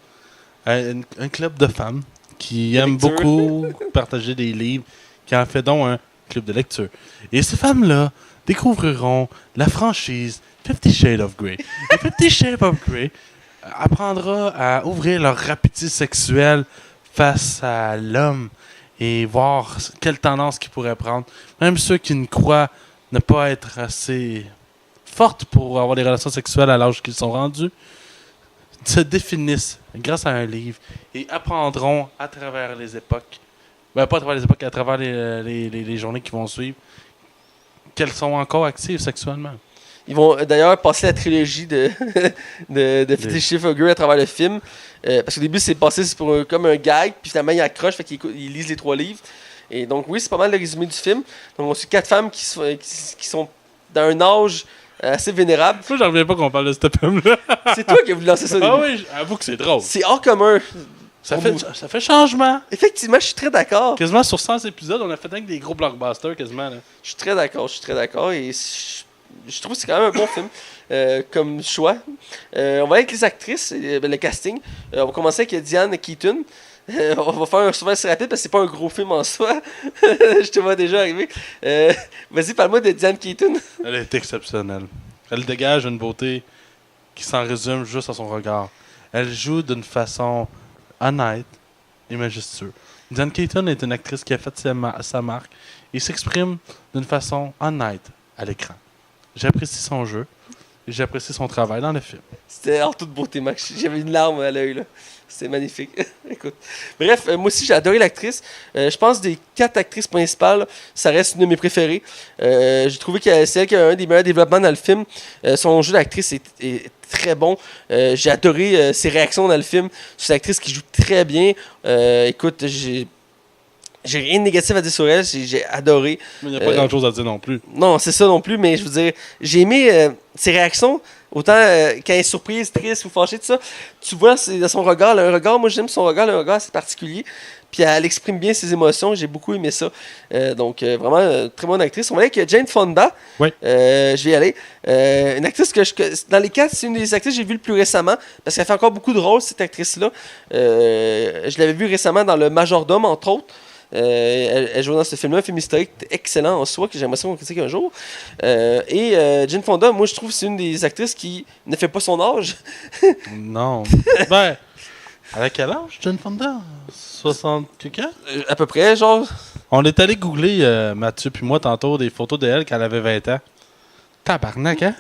à un club de femmes qui aiment lecture. beaucoup partager des livres, qui en fait donc un club de lecture. Et ces femmes-là découvriront la franchise 50 Shades of Grey. Et 50 Shades of Grey apprendra à ouvrir leur appétit sexuel face à l'homme et voir quelle tendance qu'ils pourraient prendre. Même ceux qui ne croient ne pas être assez fortes pour avoir des relations sexuelles à l'âge qu'ils sont rendus, se définissent grâce à un livre et apprendront à travers les époques, pas à travers les époques, à travers les journées qui vont suivre, qu'elles sont encore actives sexuellement. Ils vont d'ailleurs passer la trilogie de Fifty Shades of Grey à travers le film. Parce qu'au début, c'est passé comme un gag, puis finalement, ils accrochent, fait qu'ils lisent les 3 livres. Et donc, oui, c'est pas mal le résumé du film. Donc, on suit 4 femmes qui sont dans un âge assez vénérable. Moi, j'en reviens pas qu'on parle de ce film-là. C'est toi qui as voulu lancer ça au début. Ah oui, avoue que c'est drôle. C'est hors commun. Ça fait changement. Effectivement, je suis très d'accord. Quasiment sur 100 épisodes, on a fait avec des gros blockbusters quasiment. Là. Je suis très d'accord. Et je trouve que c'est quand même un bon film comme choix. On va avec les actrices, le casting. On va commencer avec Diane Keaton. On va faire un souvenir assez rapide parce que c'est pas un gros film en soi. Je te vois déjà arriver. Vas-y, parle-moi de Diane Keaton. Elle est exceptionnelle. Elle dégage une beauté qui s'en résume juste à son regard. Elle joue d'une façon honnête et majestueuse. Diane Keaton est une actrice qui a fait sa marque et s'exprime d'une façon honnête à l'écran. J'apprécie son jeu et j'apprécie son travail dans le film. C'était en toute beauté, Max. J'avais une larme à l'œil, là. C'était magnifique. Écoute. Bref, moi aussi, j'ai adoré l'actrice. Je pense des 4 actrices principales, ça reste une de mes préférées. J'ai trouvé que c'est elle qui a un des meilleurs développements dans le film. Son jeu d'actrice est très bon. J'ai adoré ses réactions dans le film. C'est une actrice qui joue très bien. Écoute, j'ai rien de négatif à dire sur elle, j'ai adoré. Mais il n'y a pas grand-chose à dire non plus. Non, c'est ça non plus, mais je veux dire, j'ai aimé ses réactions, autant quand elle est surprise, triste ou fâchée, tout ça. Tu vois, c'est dans son regard, là, un regard, moi j'aime son regard, un regard assez particulier. Puis elle exprime bien ses émotions, j'ai beaucoup aimé ça. Donc vraiment, très bonne actrice. On va aller avec Jane Fonda. Oui. Je vais y aller. Une actrice dans les 4, c'est une des actrices que j'ai vues le plus récemment, parce qu'elle fait encore beaucoup de rôles, cette actrice-là. Je l'avais vue récemment dans Le Majordome, entre autres. Elle joue dans ce film-là, un film historique excellent en soi, que j'aimerais ça qu'on critique un jour. Et Jane Fonda, moi je trouve que c'est une des actrices qui ne fait pas son âge. Non. Ben, elle a quel âge, Jane Fonda? 60 quelqu'un? À peu près, genre. On est allé googler, Mathieu puis moi, tantôt, des photos d'elle quand elle avait 20 ans. Tabarnak, hein?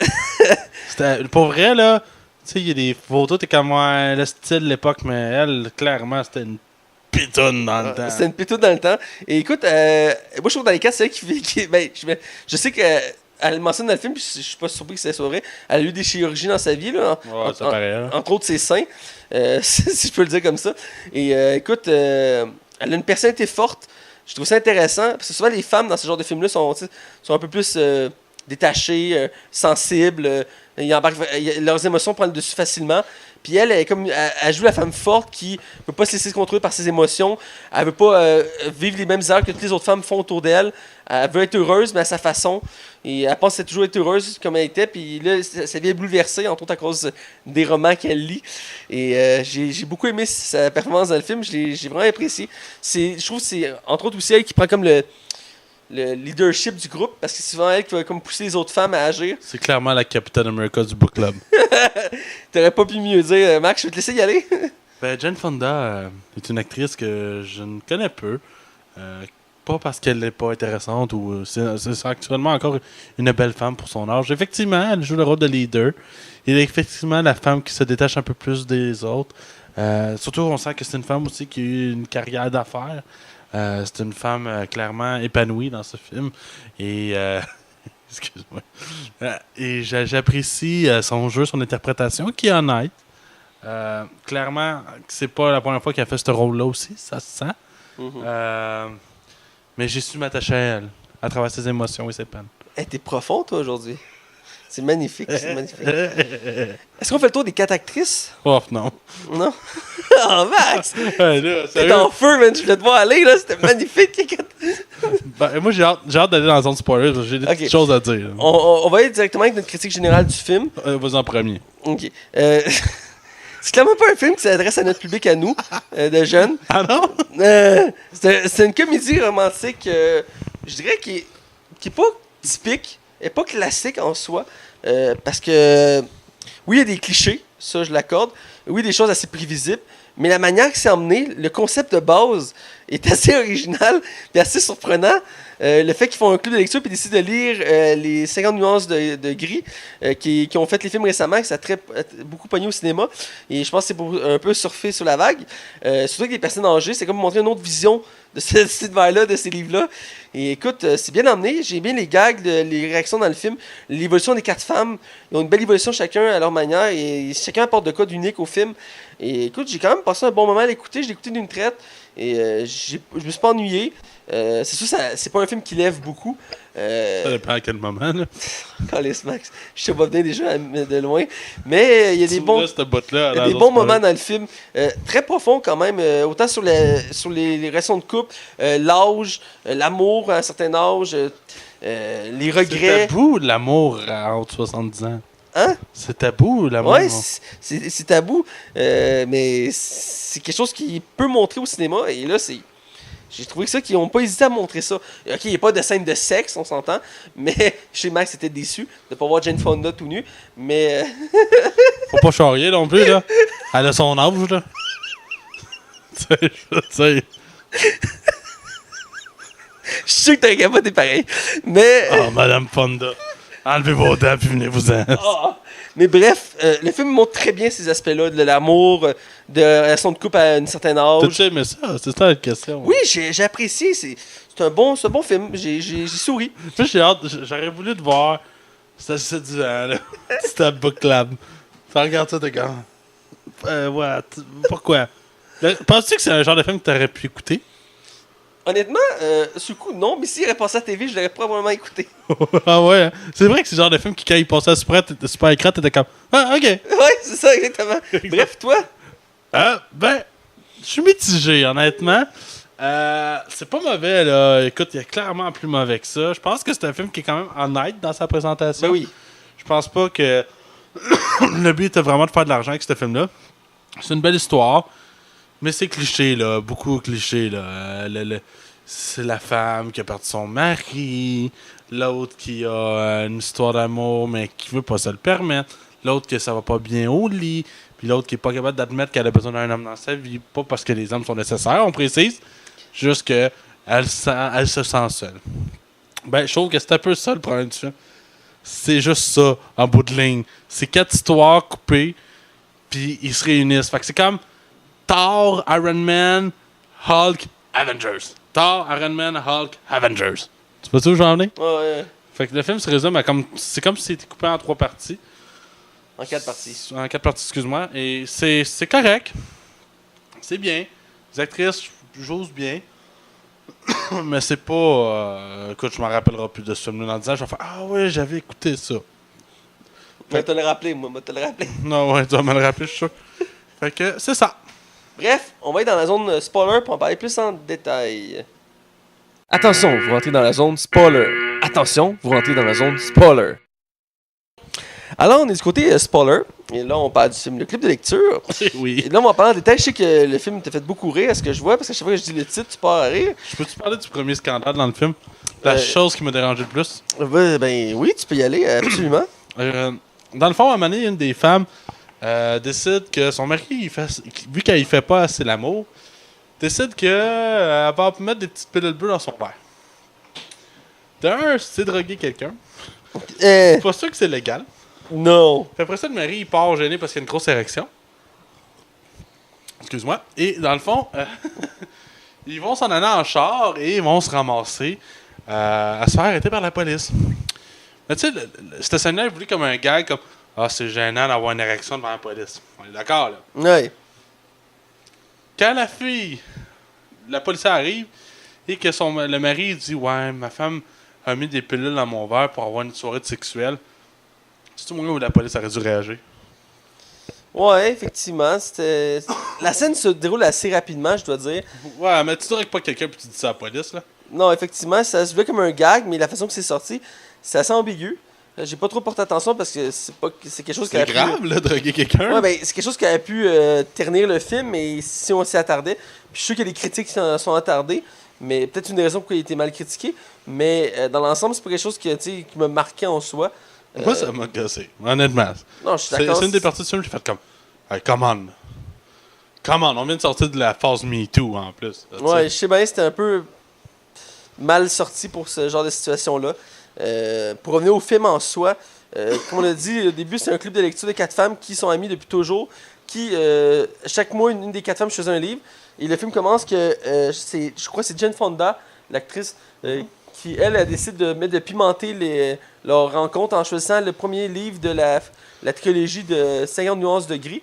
Pour vrai, là, tu sais, il y a des photos, t'es comme le style de l'époque, mais elle, clairement, c'était une pitoune dans le temps. C'est une pitoune dans le temps. Et écoute, moi je trouve dans les 4, c'est elle je sais qu'elle mentionne dans le film, puis je suis pas surpris que ça soit vrai. Elle a eu des chirurgies dans sa vie, là, ça paraît, hein? entre autres ses seins, si je peux le dire comme ça. Et écoute, elle a une personnalité forte. Je trouve ça intéressant, parce que souvent les femmes dans ce genre de film-là sont un peu plus détachées, sensibles. Leurs émotions prennent le dessus facilement. Puis elle joue la femme forte qui ne veut pas se laisser contrôler par ses émotions. Elle veut pas vivre les mêmes heures que toutes les autres femmes font autour d'elle. Elle veut être heureuse, mais à sa façon. Et elle pense toujours être heureuse comme elle était. Puis là, ça vient bouleverser, entre autres à cause des romans qu'elle lit. Et j'ai beaucoup aimé sa performance dans le film. J'ai vraiment apprécié. Je trouve que c'est, entre autres, aussi elle qui prend comme le leadership du groupe, parce que c'est souvent elle qui va comme pousser les autres femmes à agir. C'est clairement la Captain America du book club. T'aurais pas pu mieux dire, Max, je vais te laisser y aller. Ben, Jane Fonda est une actrice que je ne connais peu. Pas parce qu'elle n'est pas intéressante ou c'est actuellement encore une belle femme pour son âge. Effectivement, elle joue le rôle de leader. Il est effectivement la femme qui se détache un peu plus des autres. Surtout, on sent que c'est une femme aussi qui a eu une carrière d'affaires. C'est une femme clairement épanouie dans ce film. Et excuse-moi. Et j'apprécie son jeu, son interprétation, qui est honnête. Clairement, c'est pas la première fois qu'elle a fait ce rôle-là aussi, ça se sent. Mais j'ai su m'attacher à elle, à travers ses émotions et ses peines. Hey, t'es profond, toi, aujourd'hui. C'est magnifique, c'est magnifique. Est-ce qu'on fait le tour des 4 actrices? Oh, non. Non? Oh, Max! Ouais, là, T'es en feu, man. Je voulais te voir aller, là. C'était magnifique. Moi, j'ai hâte d'aller dans la zone spoiler. J'ai des petites choses à dire. On va aller directement avec notre critique générale du film. Vas-y en premier. OK. C'est clairement pas un film qui s'adresse à notre public, à nous, de jeunes. Ah non? C'est une comédie romantique, je dirais, qui est pas typique, et pas classique en soi, parce que, oui, il y a des clichés, ça je l'accorde, oui, des choses assez prévisibles, mais la manière que c'est emmené, le concept de base est assez original et assez surprenant. Le fait qu'ils font un club de lecture et décident de lire les 50 nuances de gris qui ont fait les films récemment, que ça a beaucoup pogné au cinéma. Et je pense que c'est pour un peu surfer sur la vague. Surtout avec des personnes âgées, c'est comme montrer une autre vision de cette univers-là, de ces livres-là. Et écoute, c'est bien emmené. J'ai bien les gags, les réactions dans le film. L'évolution des 4 femmes. Ils ont une belle évolution chacun à leur manière. Et chacun apporte de quoi d'unique au film. Et écoute, j'ai quand même passé un bon moment à l'écouter. Je l'ai écouté d'une traite. Et je me suis pas ennuyé. C'est sûr, c'est pas un film qui lève beaucoup. Ça dépend à quel moment, là. Calisse, Max. Je te vois venir déjà de loin. Mais il y a des bons, moments dans le film. Très profonds quand même. Autant sur les relations de couple, l'âge, l'amour à un certain âge, les regrets. C'est tabou, l'amour à entre 70 ans. Hein? C'est tabou, l'amour. Ouais, c'est tabou. Mais c'est quelque chose qui peut montrer au cinéma. Et là, j'ai trouvé que ça, qu'ils n'ont pas hésité à montrer ça. Ok, il n'y a pas de scène de sexe, on s'entend, mais chez Max, c'était déçu de ne pas voir Jane Fonda tout nu, mais... Faut pas charrier non plus, là. Elle a son âge, là. Tu sais. Je suis sûr que t'as capoté pareil, mais... Oh, Madame Fonda. Enlevez vos dents, puis venez-vous-en. Mais bref, le film montre très bien ces aspects-là, de l'amour, de la relation de couple à un certain âge. T'as-tu aimé ça? C'est ça la question. Oui, j'ai apprécié. C'est un bon film. J'ai souri. Puis j'ai hâte, j'aurais voulu te voir. C'était séduisant, là. C'était book club. Tu regardes ça, t'es comme. Ouais, pourquoi? Penses-tu que c'est un genre de film que t'aurais pu écouter? Honnêtement, sur le coup, non, mais s'il aurait passé à la TV, je l'aurais probablement écouté. Ah ouais, hein? C'est vrai que c'est le genre de film qui, quand il passait à super écran, t'étais comme. Ah, ok. Ouais, c'est ça, exactement. Bref, toi? Ben, je suis mitigé, honnêtement. C'est pas mauvais, là. Écoute, il y a clairement plus mauvais que ça. Je pense que c'est un film qui est quand même honnête dans sa présentation. Ben oui. Je pense pas que le but était vraiment de faire de l'argent avec ce film-là. C'est une belle histoire. Mais c'est cliché, là. Beaucoup cliché, là. C'est la femme qui a perdu son mari. L'autre qui a une histoire d'amour, mais qui veut pas se le permettre. L'autre que ça va pas bien au lit. Puis l'autre qui est pas capable d'admettre qu'elle a besoin d'un homme dans sa vie. Pas parce que les hommes sont nécessaires, on précise. Juste que elle se sent seule. Ben, je trouve que c'est un peu ça le problème du film. C'est juste ça, en bout de ligne. C'est 4 histoires coupées, puis ils se réunissent. Fait que c'est comme Thor, Iron Man, Hulk, Avengers. Thor, Iron Man, Hulk, Avengers. Tu vois où j'en ai? Ouais. Fait que le film se résume à comme... C'est comme si c'était coupé en 3 parties. En 4 parties. En 4 parties, excuse-moi. Et c'est correct. C'est bien. Les actrices jouent bien. Mais c'est pas... écoute, je m'en rappellerai plus de ce film-là. Dans 10 ans, je vais faire « Ah ouais, j'avais écouté ça. » Je vais te le rappeler, moi. Non, ouais, tu vas me le rappeler, je suis sûr. Fait que c'est ça. Bref, on va être dans la zone spoiler pour en parler plus en détail. Attention, vous rentrez dans la zone spoiler. Attention, vous rentrez dans la zone spoiler. Alors, on est du côté spoiler. Et là, on parle du film Le Club de lecture. Oui. Et là, on va parler en détail. Je sais que le film t'a fait beaucoup rire à ce que je vois, parce que chaque fois que je dis le titre, tu pars à rire. Je peux-tu parler du premier scandale dans le film? La chose qui m'a dérangé le plus? Ben oui, tu peux y aller, absolument. Dans le fond, à un moment donné, une des femmes décide que son mari, vu qu'elle ne fait pas assez l'amour, décide qu'elle va mettre des petites pilules bleues dans son verre. D'un, c'est droguer quelqu'un. C'est pas sûr que c'est légal. Non. Puis après ça, le mari, il part gêné parce qu'il y a une grosse érection. Excuse-moi. Et dans le fond, ils vont s'en aller en char et ils vont se ramasser à se faire arrêter par la police. Mais tu sais, cette scène-là est voulu comme un gag, comme « Ah, c'est gênant d'avoir une érection devant la police. » On est d'accord, là. Ouais. Quand la police arrive et que le mari dit « Ouais, ma femme a mis des pilules dans mon verre pour avoir une soirée sexuelle. » C'est-tu le moment où la police aurait dû réagir? Ouais, effectivement. La scène se déroule assez rapidement, je dois dire. Ouais, mais tu dirais pas quelqu'un puis tu dis ça à la police, là? Non, effectivement, ça se voit comme un gag, mais la façon que c'est sorti, c'est assez ambigu. J'ai pas trop porté attention parce que c'est quelque chose qui C'est a pu... grave, là, de droguer quelqu'un. Ouais, ben, c'est quelque chose qui a pu ternir le film, mais si on s'y attardait, puis je suis sûr que les critiques sont attardées, mais peut-être une raison pourquoi il a été mal critiqué, mais dans l'ensemble, c'est pas quelque chose qui m'a marqué en soi. Moi, ça m'a gossé, honnêtement. Non, je suis d'accord. C'est une des parties du film que j'ai fait comme hey, come on. Come on, on vient de sortir de la phase MeToo en plus. Là, ouais, je sais bien, c'était un peu mal sorti pour ce genre de situation-là. Pour revenir au film en soi, comme on l'a dit au début, c'est un club de lecture de 4 femmes qui sont amies depuis toujours, qui, chaque mois, une des 4 femmes choisit un livre. Et le film commence que, je crois que c'est Jane Fonda, l'actrice, qui, elle décide de pimenter leur rencontre en choisissant le premier livre de la trilogie de 50 nuances de gris.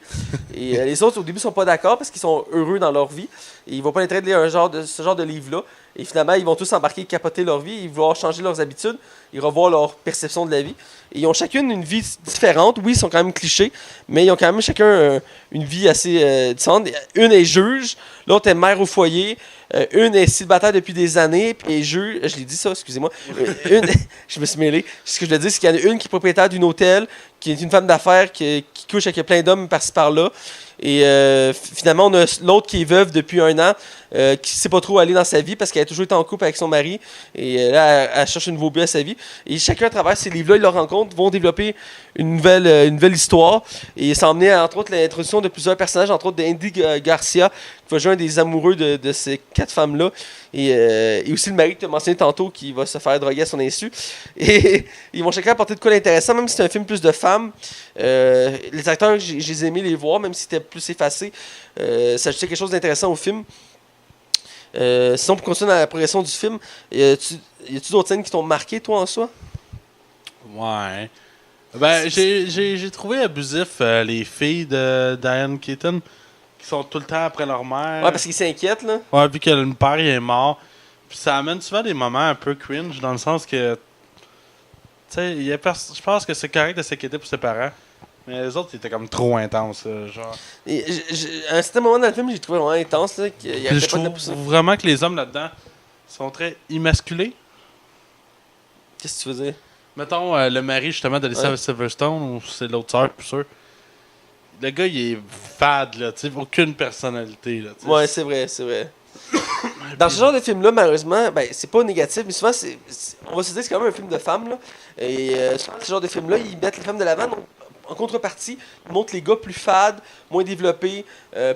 Et les autres, au début, sont pas d'accord parce qu'ils sont heureux dans leur vie. Et ils vont pas être de lire ce genre de livre-là. Et finalement, ils vont tous embarquer, capoter leur vie, ils vont vouloir changer leurs habitudes, ils revoir leur perception de la vie. Et ils ont chacune une vie différente. Oui, ils sont quand même clichés, mais ils ont quand même chacun une vie assez différente. Une est juge, l'autre est mère au foyer, une est célibataire depuis des années, puis est juge. Je l'ai dit ça, excusez-moi. Je me suis mêlé. Ce que je veux dire, c'est qu'il y en a une qui est propriétaire d'un hôtel, qui est une femme d'affaires qui couche avec plein d'hommes par-ci par-là. Et finalement, on a l'autre qui est veuve depuis 1 an, qui ne sait pas trop où aller dans sa vie parce qu'elle a toujours été en couple avec son mari. Et là, elle cherche un nouveau but à sa vie. Et chacun, à travers ces livres-là, ils leur rencontrent, vont développer une nouvelle histoire. Et ça a emmené, entre autres, l'introduction de plusieurs personnages, entre autres d'Andy Garcia, qui va jouer un des amoureux de ces 4 femmes-là. Et aussi le mari que tu as mentionné tantôt, qui va se faire droguer à son insu. Et ils vont chacun apporter de quoi d'intéressant, même si c'est un film plus de femmes. Les acteurs, j'ai aimé les voir, même si c'était plus effacé. Ça ajoutait quelque chose d'intéressant au film. Sinon, pour continuer dans la progression du film, y a-tu d'autres scènes qui t'ont marqué, toi, en soi? Ouais. Ben, j'ai trouvé abusif les filles de Diane Keaton qui sont tout le temps après leur mère. Ouais, parce qu'ils s'inquiètent, là. Ouais, vu que le père il est mort. Puis ça amène souvent des moments un peu cringe dans le sens que. Tu sais, je pense que c'est correct de s'inquiéter pour ses parents. Mais les autres, ils étaient comme trop intenses, genre. Et à un certain moment dans le film, j'ai trouvé vraiment intense, là. Je trouve vraiment que les hommes là-dedans sont très immasculés. Qu'est-ce que tu veux dire? Mettons, le mari, justement, d'Alicia Silverstone, ou c'est l'autre sœur, plus sûr. Le gars, il est fade, là, tu sais, aucune personnalité, là. T'sais. Ouais, c'est vrai, c'est vrai. Dans ce genre de film-là, malheureusement, ben, c'est pas négatif, mais souvent, on va se dire que c'est quand même un film de femmes, là. Et souvent, ce genre de film-là, ils mettent les femmes de l'avant, donc en contrepartie, ils montrent les gars plus fades, moins développés,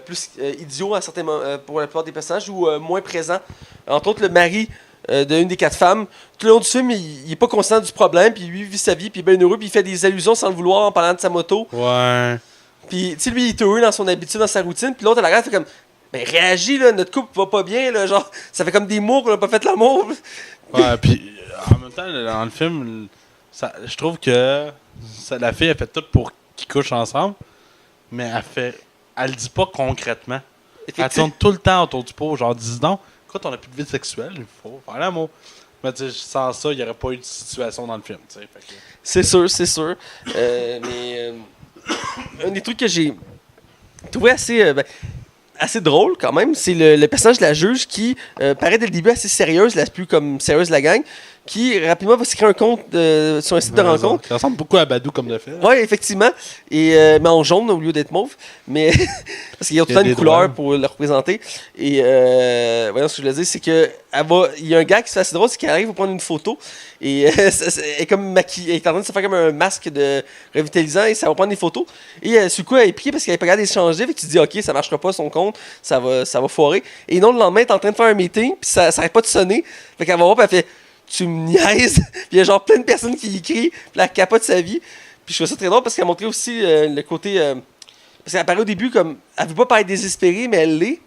plus idiots à certains pour la plupart des personnages, ou moins présents. Entre autres, le mari d'une des 4 femmes, tout le long du film, il est pas conscient du problème, puis lui, il vit sa vie, puis il est bien heureux, puis il fait des allusions sans le vouloir en parlant de sa moto. Ouais. Puis, tu sais, lui, il est heureux dans son habitude, dans sa routine, puis l'autre, elle regarde, fait comme, ben réagis, là, notre couple va pas bien, là, genre, ça fait comme des mois qu'on a pas fait l'amour. Ouais, puis en même temps, dans le film, je trouve que la fille, elle fait tout pour qu'ils couchent ensemble, mais elle le dit pas concrètement. Elle tourne tout le temps autour du pot, genre, dis donc, écoute, on a plus de vie sexuelle, il faut faire l'amour. Mais tu sais, sans ça, il n'y aurait pas eu de situation dans le film, tu sais. Que... C'est sûr, c'est sûr. Mais un des trucs que j'ai trouvé assez drôle quand même, c'est le personnage de la juge qui paraît dès le début assez sérieuse, la plus comme sérieuse de la gang. qui rapidement va se créer un compte sur un site de rencontre. Ça ressemble beaucoup à Badou comme le fait. Oui, effectivement. Et, mais en jaune au lieu d'être mauve. Mais parce qu'il y a tout le temps une couleur pour le représenter. Et voyons ce que je voulais dire, c'est que il y a un gars qui se fait assez drôle, c'est qu'il arrive pour prendre une photo. Et elle est comme maquillée. Elle est en train de se faire comme un masque de revitalisant et ça va prendre des photos. Et sur le coup, elle est piquée parce qu'elle n'est pas capable d'échanger. Fait que tu te dis, OK, ça marchera pas son compte, ça va foirer. Et non, le lendemain, elle est en train de faire un meeting, puis ça n'arrête pas de sonner. Fait qu'elle va voir, puis elle fait, tu me niaises. Puis il y a genre plein de personnes qui écrivent, puis elle capote sa vie. Puis je trouve ça très drôle parce qu'elle a montré aussi le côté. Parce qu'elle apparaît au début comme. Elle veut pas paraître désespérée, mais elle l'est.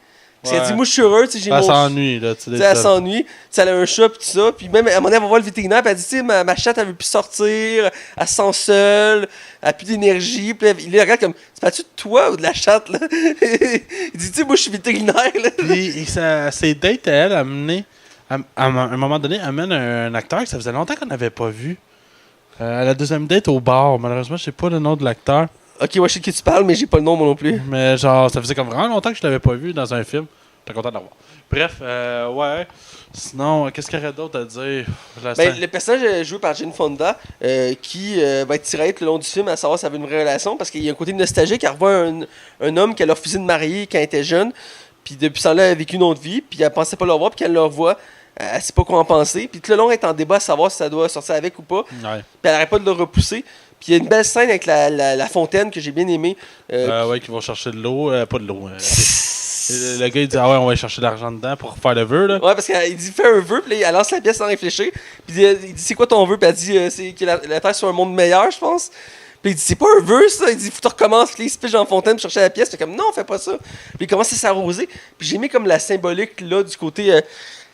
Parce qu'elle dit, moi je suis heureuse, tu sais, j'ai mon. Elle s'ennuie, là. Elle s'ennuie. Elle a un chat, puis tout ça. Puis même, à un moment donné, elle va voir le vétérinaire, puis elle dit, tu sais, ma chatte, elle veut plus sortir, elle se sent seule, elle a plus d'énergie. Puis il la regarde comme, c'est pas-tu de toi ou de la chatte, là? Il dit, tu sais, moi je suis vétérinaire, là. Puis ses dates, elle, a mené. À un moment donné, amène un acteur que ça faisait longtemps qu'on n'avait pas vu. À la deuxième date au bar. Malheureusement, je sais pas le nom de l'acteur. Ok, ouais, je sais de qui tu parles, mais j'ai pas le nom, moi non plus. Mais genre, ça faisait comme vraiment longtemps que je l'avais pas vu dans un film. J'étais content de l'avoir. Bref, ouais. Sinon, qu'est-ce qu'il y aurait d'autre à dire? Le personnage est joué par Jane Fonda, qui va être tiré le long du film à savoir si ça avait une vraie relation, parce qu'il y a un côté nostalgique. Elle revoit un homme qu'elle a refusé de marier quand elle était jeune, puis depuis ça, elle a vécu une autre vie, puis elle pensait pas le revoir, puis quand elle le revoit, elle sait pas quoi en penser. Puis tout le long, elle est en débat à savoir si ça doit sortir avec ou pas. Ouais. Puis elle n'arrête pas de le repousser. Puis il y a une belle scène avec la fontaine que j'ai bien aimée. Ouais, qui vont chercher de l'eau. Pas de l'eau. Le gars, il dit, ah ouais, on va aller chercher de l'argent dedans pour faire le vœu, là. Ouais, parce qu'il dit, fais un vœu, puis là, elle lance la pièce sans réfléchir. Puis il dit, c'est quoi ton vœu? Puis elle dit, c'est que la Terre soit un monde meilleur, je pense. Puis il dit, c'est pas un vœu, ça. Il dit, faut que tu recommences. Puis il se pige en fontaine pour chercher la pièce. Puis comme, non, fais pas ça. Puis il commence à s'arroser. Puis j'ai mis comme la symbolique, là, du côté.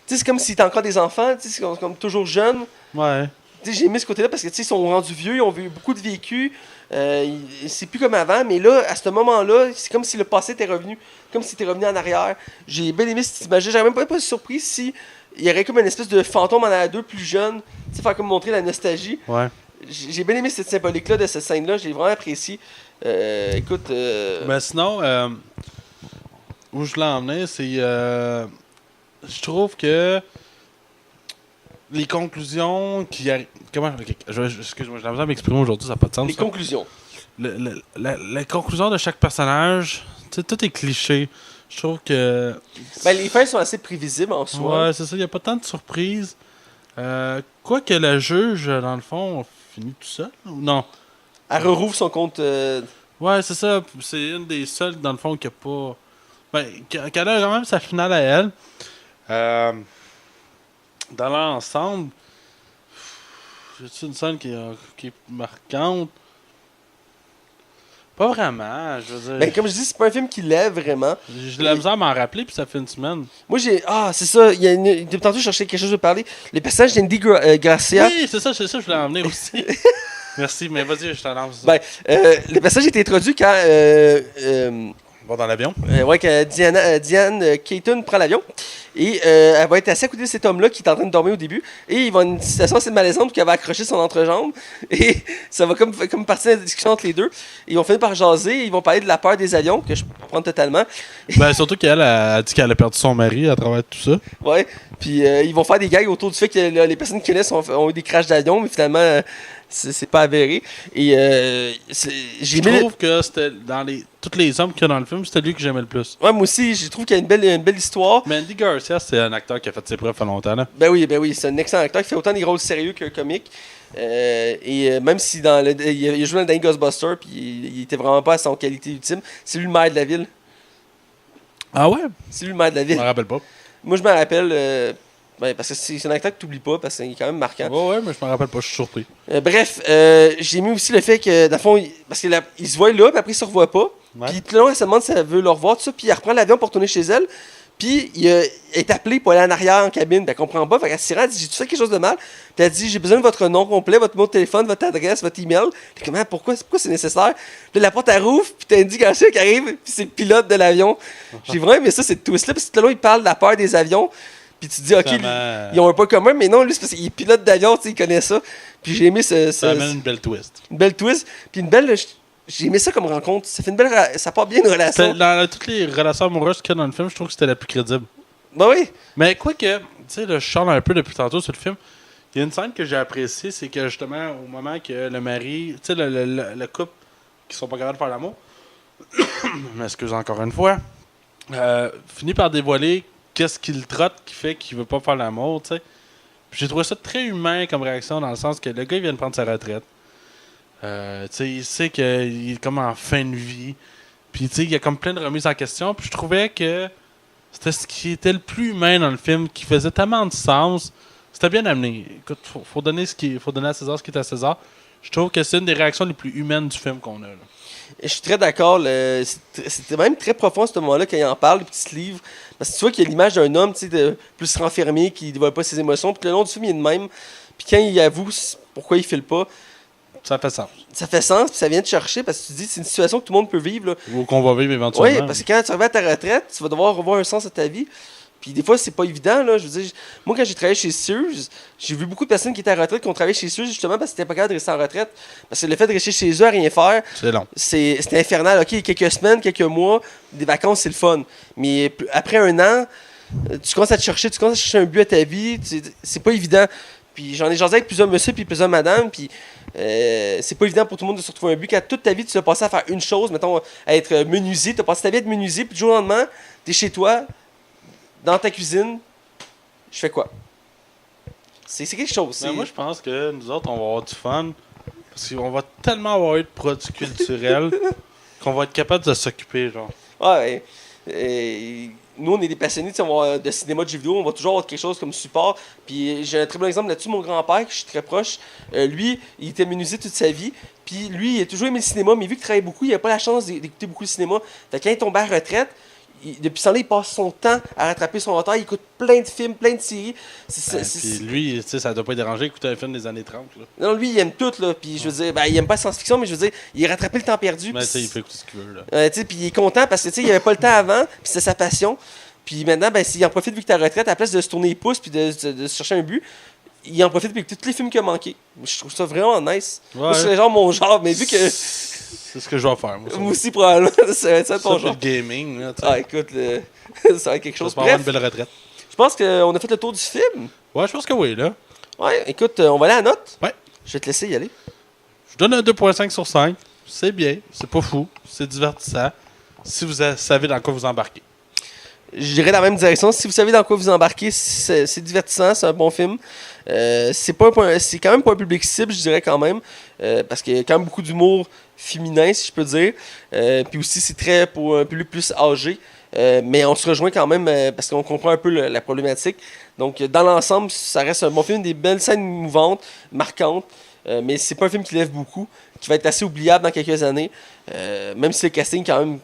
Tu sais, c'est comme si t'as encore des enfants, tu sais, c'est comme toujours jeunes. Ouais. Tu sais, j'ai mis ce côté-là parce que, tu sais, ils sont rendus vieux, ils ont vu beaucoup de vécu. C'est plus comme avant, mais là, à ce moment-là, c'est comme si le passé était revenu, comme si était revenu en arrière. J'ai bien aimé cette image. J'aurais même pas été surpris si il y aurait comme une espèce de fantôme en arrière d'eux plus jeune, tu sais, faire comme montrer la nostalgie. Ouais. J'ai bien aimé cette symbolique-là de cette scène-là, j'ai vraiment apprécié. Écoute. Mais sinon, où je voulais en venir, c'est. Je trouve que les conclusions qui arrivent. Comment. Excuse-moi, j'ai l'impression de m'exprimer aujourd'hui, ça n'a pas de sens. Les conclusions. La conclusion de chaque personnage, tu sais, tout est cliché. Je trouve que. Ben, les fins sont assez prévisibles en soi. Ouais, c'est ça, il n'y a pas tant de surprises. Quoique le juge, dans le fond, finit tout seul, ou non? Elle rouvre son compte. Ouais, c'est ça. C'est une des seules, dans le fond, qui a pas. Ben, qu'elle a quand même sa finale à elle. Dans l'ensemble, j'ai une scène qui est marquante. Pas vraiment, je veux dire. Ben, comme je dis, c'est pas un film qui lève vraiment. J'ai de la misère à m'en rappeler, puis ça fait une semaine. Moi, c'est ça. Depuis tantôt, je cherchais quelque chose de parler. Les personnages d'Andy Garcia. Oui, c'est ça, je voulais en venir aussi. Merci, mais vas-y, je t'en lance. Ben, le personnage a été introduit quand. On va dans l'avion. Ouais, que Diane Keaton prend l'avion. Et elle va être assez à côté de cet homme-là qui est en train de dormir au début. Et il va une situation assez malaisante qu'elle va accrocher son entrejambe. Et ça va comme partir de la discussion entre les deux. Ils vont finir par jaser. Ils vont parler de la peur des avions, que je comprends totalement. Ben, surtout qu'elle a dit qu'elle a perdu son mari à travers tout ça. Ouais. Puis ils vont faire des gags autour du fait que les personnes qui connaissent ont eu des crashs d'avion, mais finalement, c'est pas avéré. Et je trouve que c'était tous les hommes qu'il y a dans le film, c'était lui que j'aimais le plus. Ouais, moi aussi, je trouve qu'il y a une belle histoire. Mais Andy Garcia, c'est un acteur qui a fait ses preuves il y a longtemps. Là. Ben oui, c'est un excellent acteur qui fait autant des rôles sérieux que comiques. Même si il a joué dans le dernier Ghostbusters, puis il était vraiment pas à son qualité ultime, c'est lui le maire de la ville. Ah ouais? C'est lui le maire de la ville. Je me rappelle pas. Moi, je me rappelle. Parce que c'est un acteur que tu n'oublies pas, parce qu'il est quand même marquant. Ouais, mais je me rappelle pas, je suis surpris. Bref, j'ai mis aussi le fait que, dans le fond, parce qu'il se voit là, puis après il se revoit pas. Ouais. Puis tout le long, elle se demande si elle veut le revoir, tout ça, puis elle reprend l'avion pour retourner chez elle. Puis elle est appelée pour aller en arrière en cabine, puis elle comprend pas. Fait qu'elle se rend, elle dit, j'ai-tu fait quelque chose de mal? Puis elle dit, j'ai besoin de votre nom complet, votre numéro de téléphone, votre adresse, votre email. Puis comment, pourquoi c'est nécessaire? Puis la porte elle rouvre, puis t'as Andy Garcia qui arrive, puis c'est le pilote de l'avion. J'ai vraiment aimé ça, cette twist-là, parce que tout le long, il parle de la peur des avions. Puis tu te dis, OK, ils ont un point commun, mais non, lui, c'est parce qu'il est pilote d'avion, tu sais, il connaît ça. Puis j'ai aimé ça amène une belle twist. Une belle twist. Puis j'ai aimé ça comme rencontre. Ça fait ça part bien une relation. Dans toutes les relations amoureuses qu'il y a dans le film, je trouve que c'était la plus crédible. Ben oui. Mais quoi que, tu sais, je charle un peu depuis tantôt sur le film, Il y a une scène que j'ai appréciée, c'est que justement, au moment que le mari, tu sais, le couple qui sont pas capables de faire l'amour, m'excuse encore une fois, finit par dévoiler qu'est-ce qu'il trotte qui fait qu'il veut pas faire l'amour, tu sais. Puis j'ai trouvé ça très humain comme réaction, dans le sens que le gars, il vient de prendre sa retraite. Tu sais, il sait qu'il est comme en fin de vie. Puis, tu sais, il y a comme plein de remises en question. Puis je trouvais que c'était ce qui était le plus humain dans le film, qui faisait tellement de sens. C'était bien amené. Écoute, faut donner à César ce qui est à César. Je trouve que c'est une des réactions les plus humaines du film qu'on a, là. Je suis très d'accord. C'était même très profond à ce moment-là quand il en parle, le petit livre. Parce que tu vois qu'il y a l'image d'un homme, tu sais, plus renfermé, qui ne dévoile pas ses émotions. Puis le long du film, il est de même. Puis quand il avoue pourquoi il file pas, Ça fait sens. ça fait sens, puis ça vient te chercher parce que tu te dis c'est une situation que tout le monde peut vivre. Là. Ou qu'on va vivre éventuellement. Oui, parce que quand tu arrives à ta retraite, tu vas devoir revoir un sens à ta vie. Puis des fois, c'est pas évident. Là. Je veux dire, moi, quand j'ai travaillé chez Sears, j'ai vu beaucoup de personnes qui étaient à la retraite qui ont travaillé chez Sears justement parce qu'ils n'étaient pas capables de rester en retraite. Parce que le fait de rester chez eux à rien faire, c'est long. c'était infernal. OK, quelques semaines, quelques mois, des vacances, c'est le fun. Mais après un an, tu commences à te chercher, un but à ta vie. C'est pas évident. Puis j'en ai jasé avec plusieurs monsieur puis plusieurs madame. Puis c'est pas évident pour tout le monde de se retrouver un but. Quand toute ta vie, tu as passé à faire une chose, mettons, à être menuisier. Tu as passé ta vie à être menuisier, puis du jour au lendemain, tu es chez toi, dans ta cuisine, je fais quoi? C'est quelque chose. Mais moi, je pense que nous autres, on va avoir du fun. Parce qu'on va tellement avoir eu de produits culturels qu'on va être capable de s'occuper, genre. Ouais. Nous, on est des passionnés de cinéma, de jeux vidéo. On va toujours avoir quelque chose comme support. Puis j'ai un très bon exemple là-dessus. Mon grand-père, que je suis très proche, lui, il était menuisier toute sa vie. Puis lui, il a toujours aimé le cinéma, mais vu qu'il travaillait beaucoup, il n'avait pas la chance d'écouter beaucoup le cinéma. Fait que quand il est tombé à la retraite, depuis ce temps-là, il passe son temps à rattraper son retard. Il écoute plein de films, plein de séries. Puis lui, tu sais, ça doit pas déranger d'écouter un film des années 30. Là. Non, lui, il aime tout. Là. Puis je veux dire, il aime pas la science-fiction, mais je veux dire, il a rattrapé le temps perdu. Mais tu sais, il fait écouter ce qu'il veut. Là. Puis il est content parce que il avait pas le temps avant, puis c'était sa passion. Puis maintenant, s'il en profite vu que t'es à la retraite, à la place de se tourner les pouces puis de se chercher un but, il en profite pour écouter tous les films qu'il a manqués. Je trouve ça vraiment nice. Ouais. Moi, c'est mon genre, mais vu que. C'est ce que je vais faire, moi aussi, probablement. C'est ton genre. Le gaming, là, écoute, ça va être quelque chose. Ça va avoir une belle retraite. Je pense qu'on a fait le tour du film. Ouais, je pense que oui, là. Ouais, écoute, on va aller à la note. Ouais. Je vais te laisser y aller. Je donne un 2.5 sur 5. C'est bien, c'est pas fou, c'est divertissant. Si vous savez dans quoi vous embarquez. Je dirais dans la même direction. Si vous savez dans quoi vous embarquez, c'est divertissant, c'est un bon film. C'est quand même pas un public cible, je dirais quand même. Parce qu'il y a quand même beaucoup d'humour féminin, si je peux dire. Puis aussi, c'est très pour un public plus âgé. Mais on se rejoint quand même parce qu'on comprend un peu la problématique. Donc, dans l'ensemble, ça reste un bon film, des belles scènes mouvantes, marquantes. Mais c'est pas un film qui lève beaucoup, qui va être assez oubliable dans quelques années. Même si le casting est quand même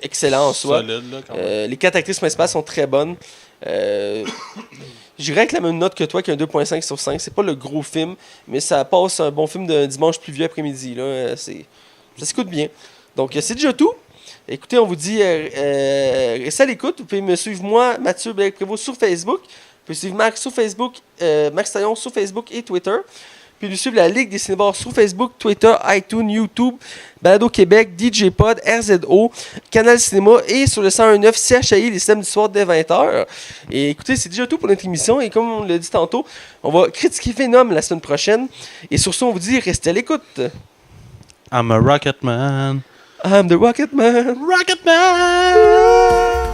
excellent en soi. Solide, là, quand même. Les 4 actrices principales sont très bonnes. J'irais avec la même note que toi, qui est un 2.5 sur 5. C'est pas le gros film, mais ça passe un bon film d'un dimanche pluvieux après-midi. Là. Ça s'écoute bien. Donc, c'est déjà tout. Écoutez, on vous dit, restez à l'écoute. Vous pouvez me suivre, moi, Mathieu Blake-Prévost, sur Facebook. Vous pouvez suivre Max sur Facebook, Max Taillon sur Facebook et Twitter. Puis nous suivre la Ligue des Cinévores sur Facebook, Twitter, iTunes, YouTube, Balado Québec, DJ Pod, RZO, Canal Cinéma et sur le 101.9 CHI les samedis soirs dès 20h. Et écoutez, c'est déjà tout pour notre émission. Et comme on l'a dit tantôt, on va critiquer Venom la semaine prochaine. Et sur ce, on vous dit, restez à l'écoute. I'm a rocket man. I'm the rocket man. Rocket man!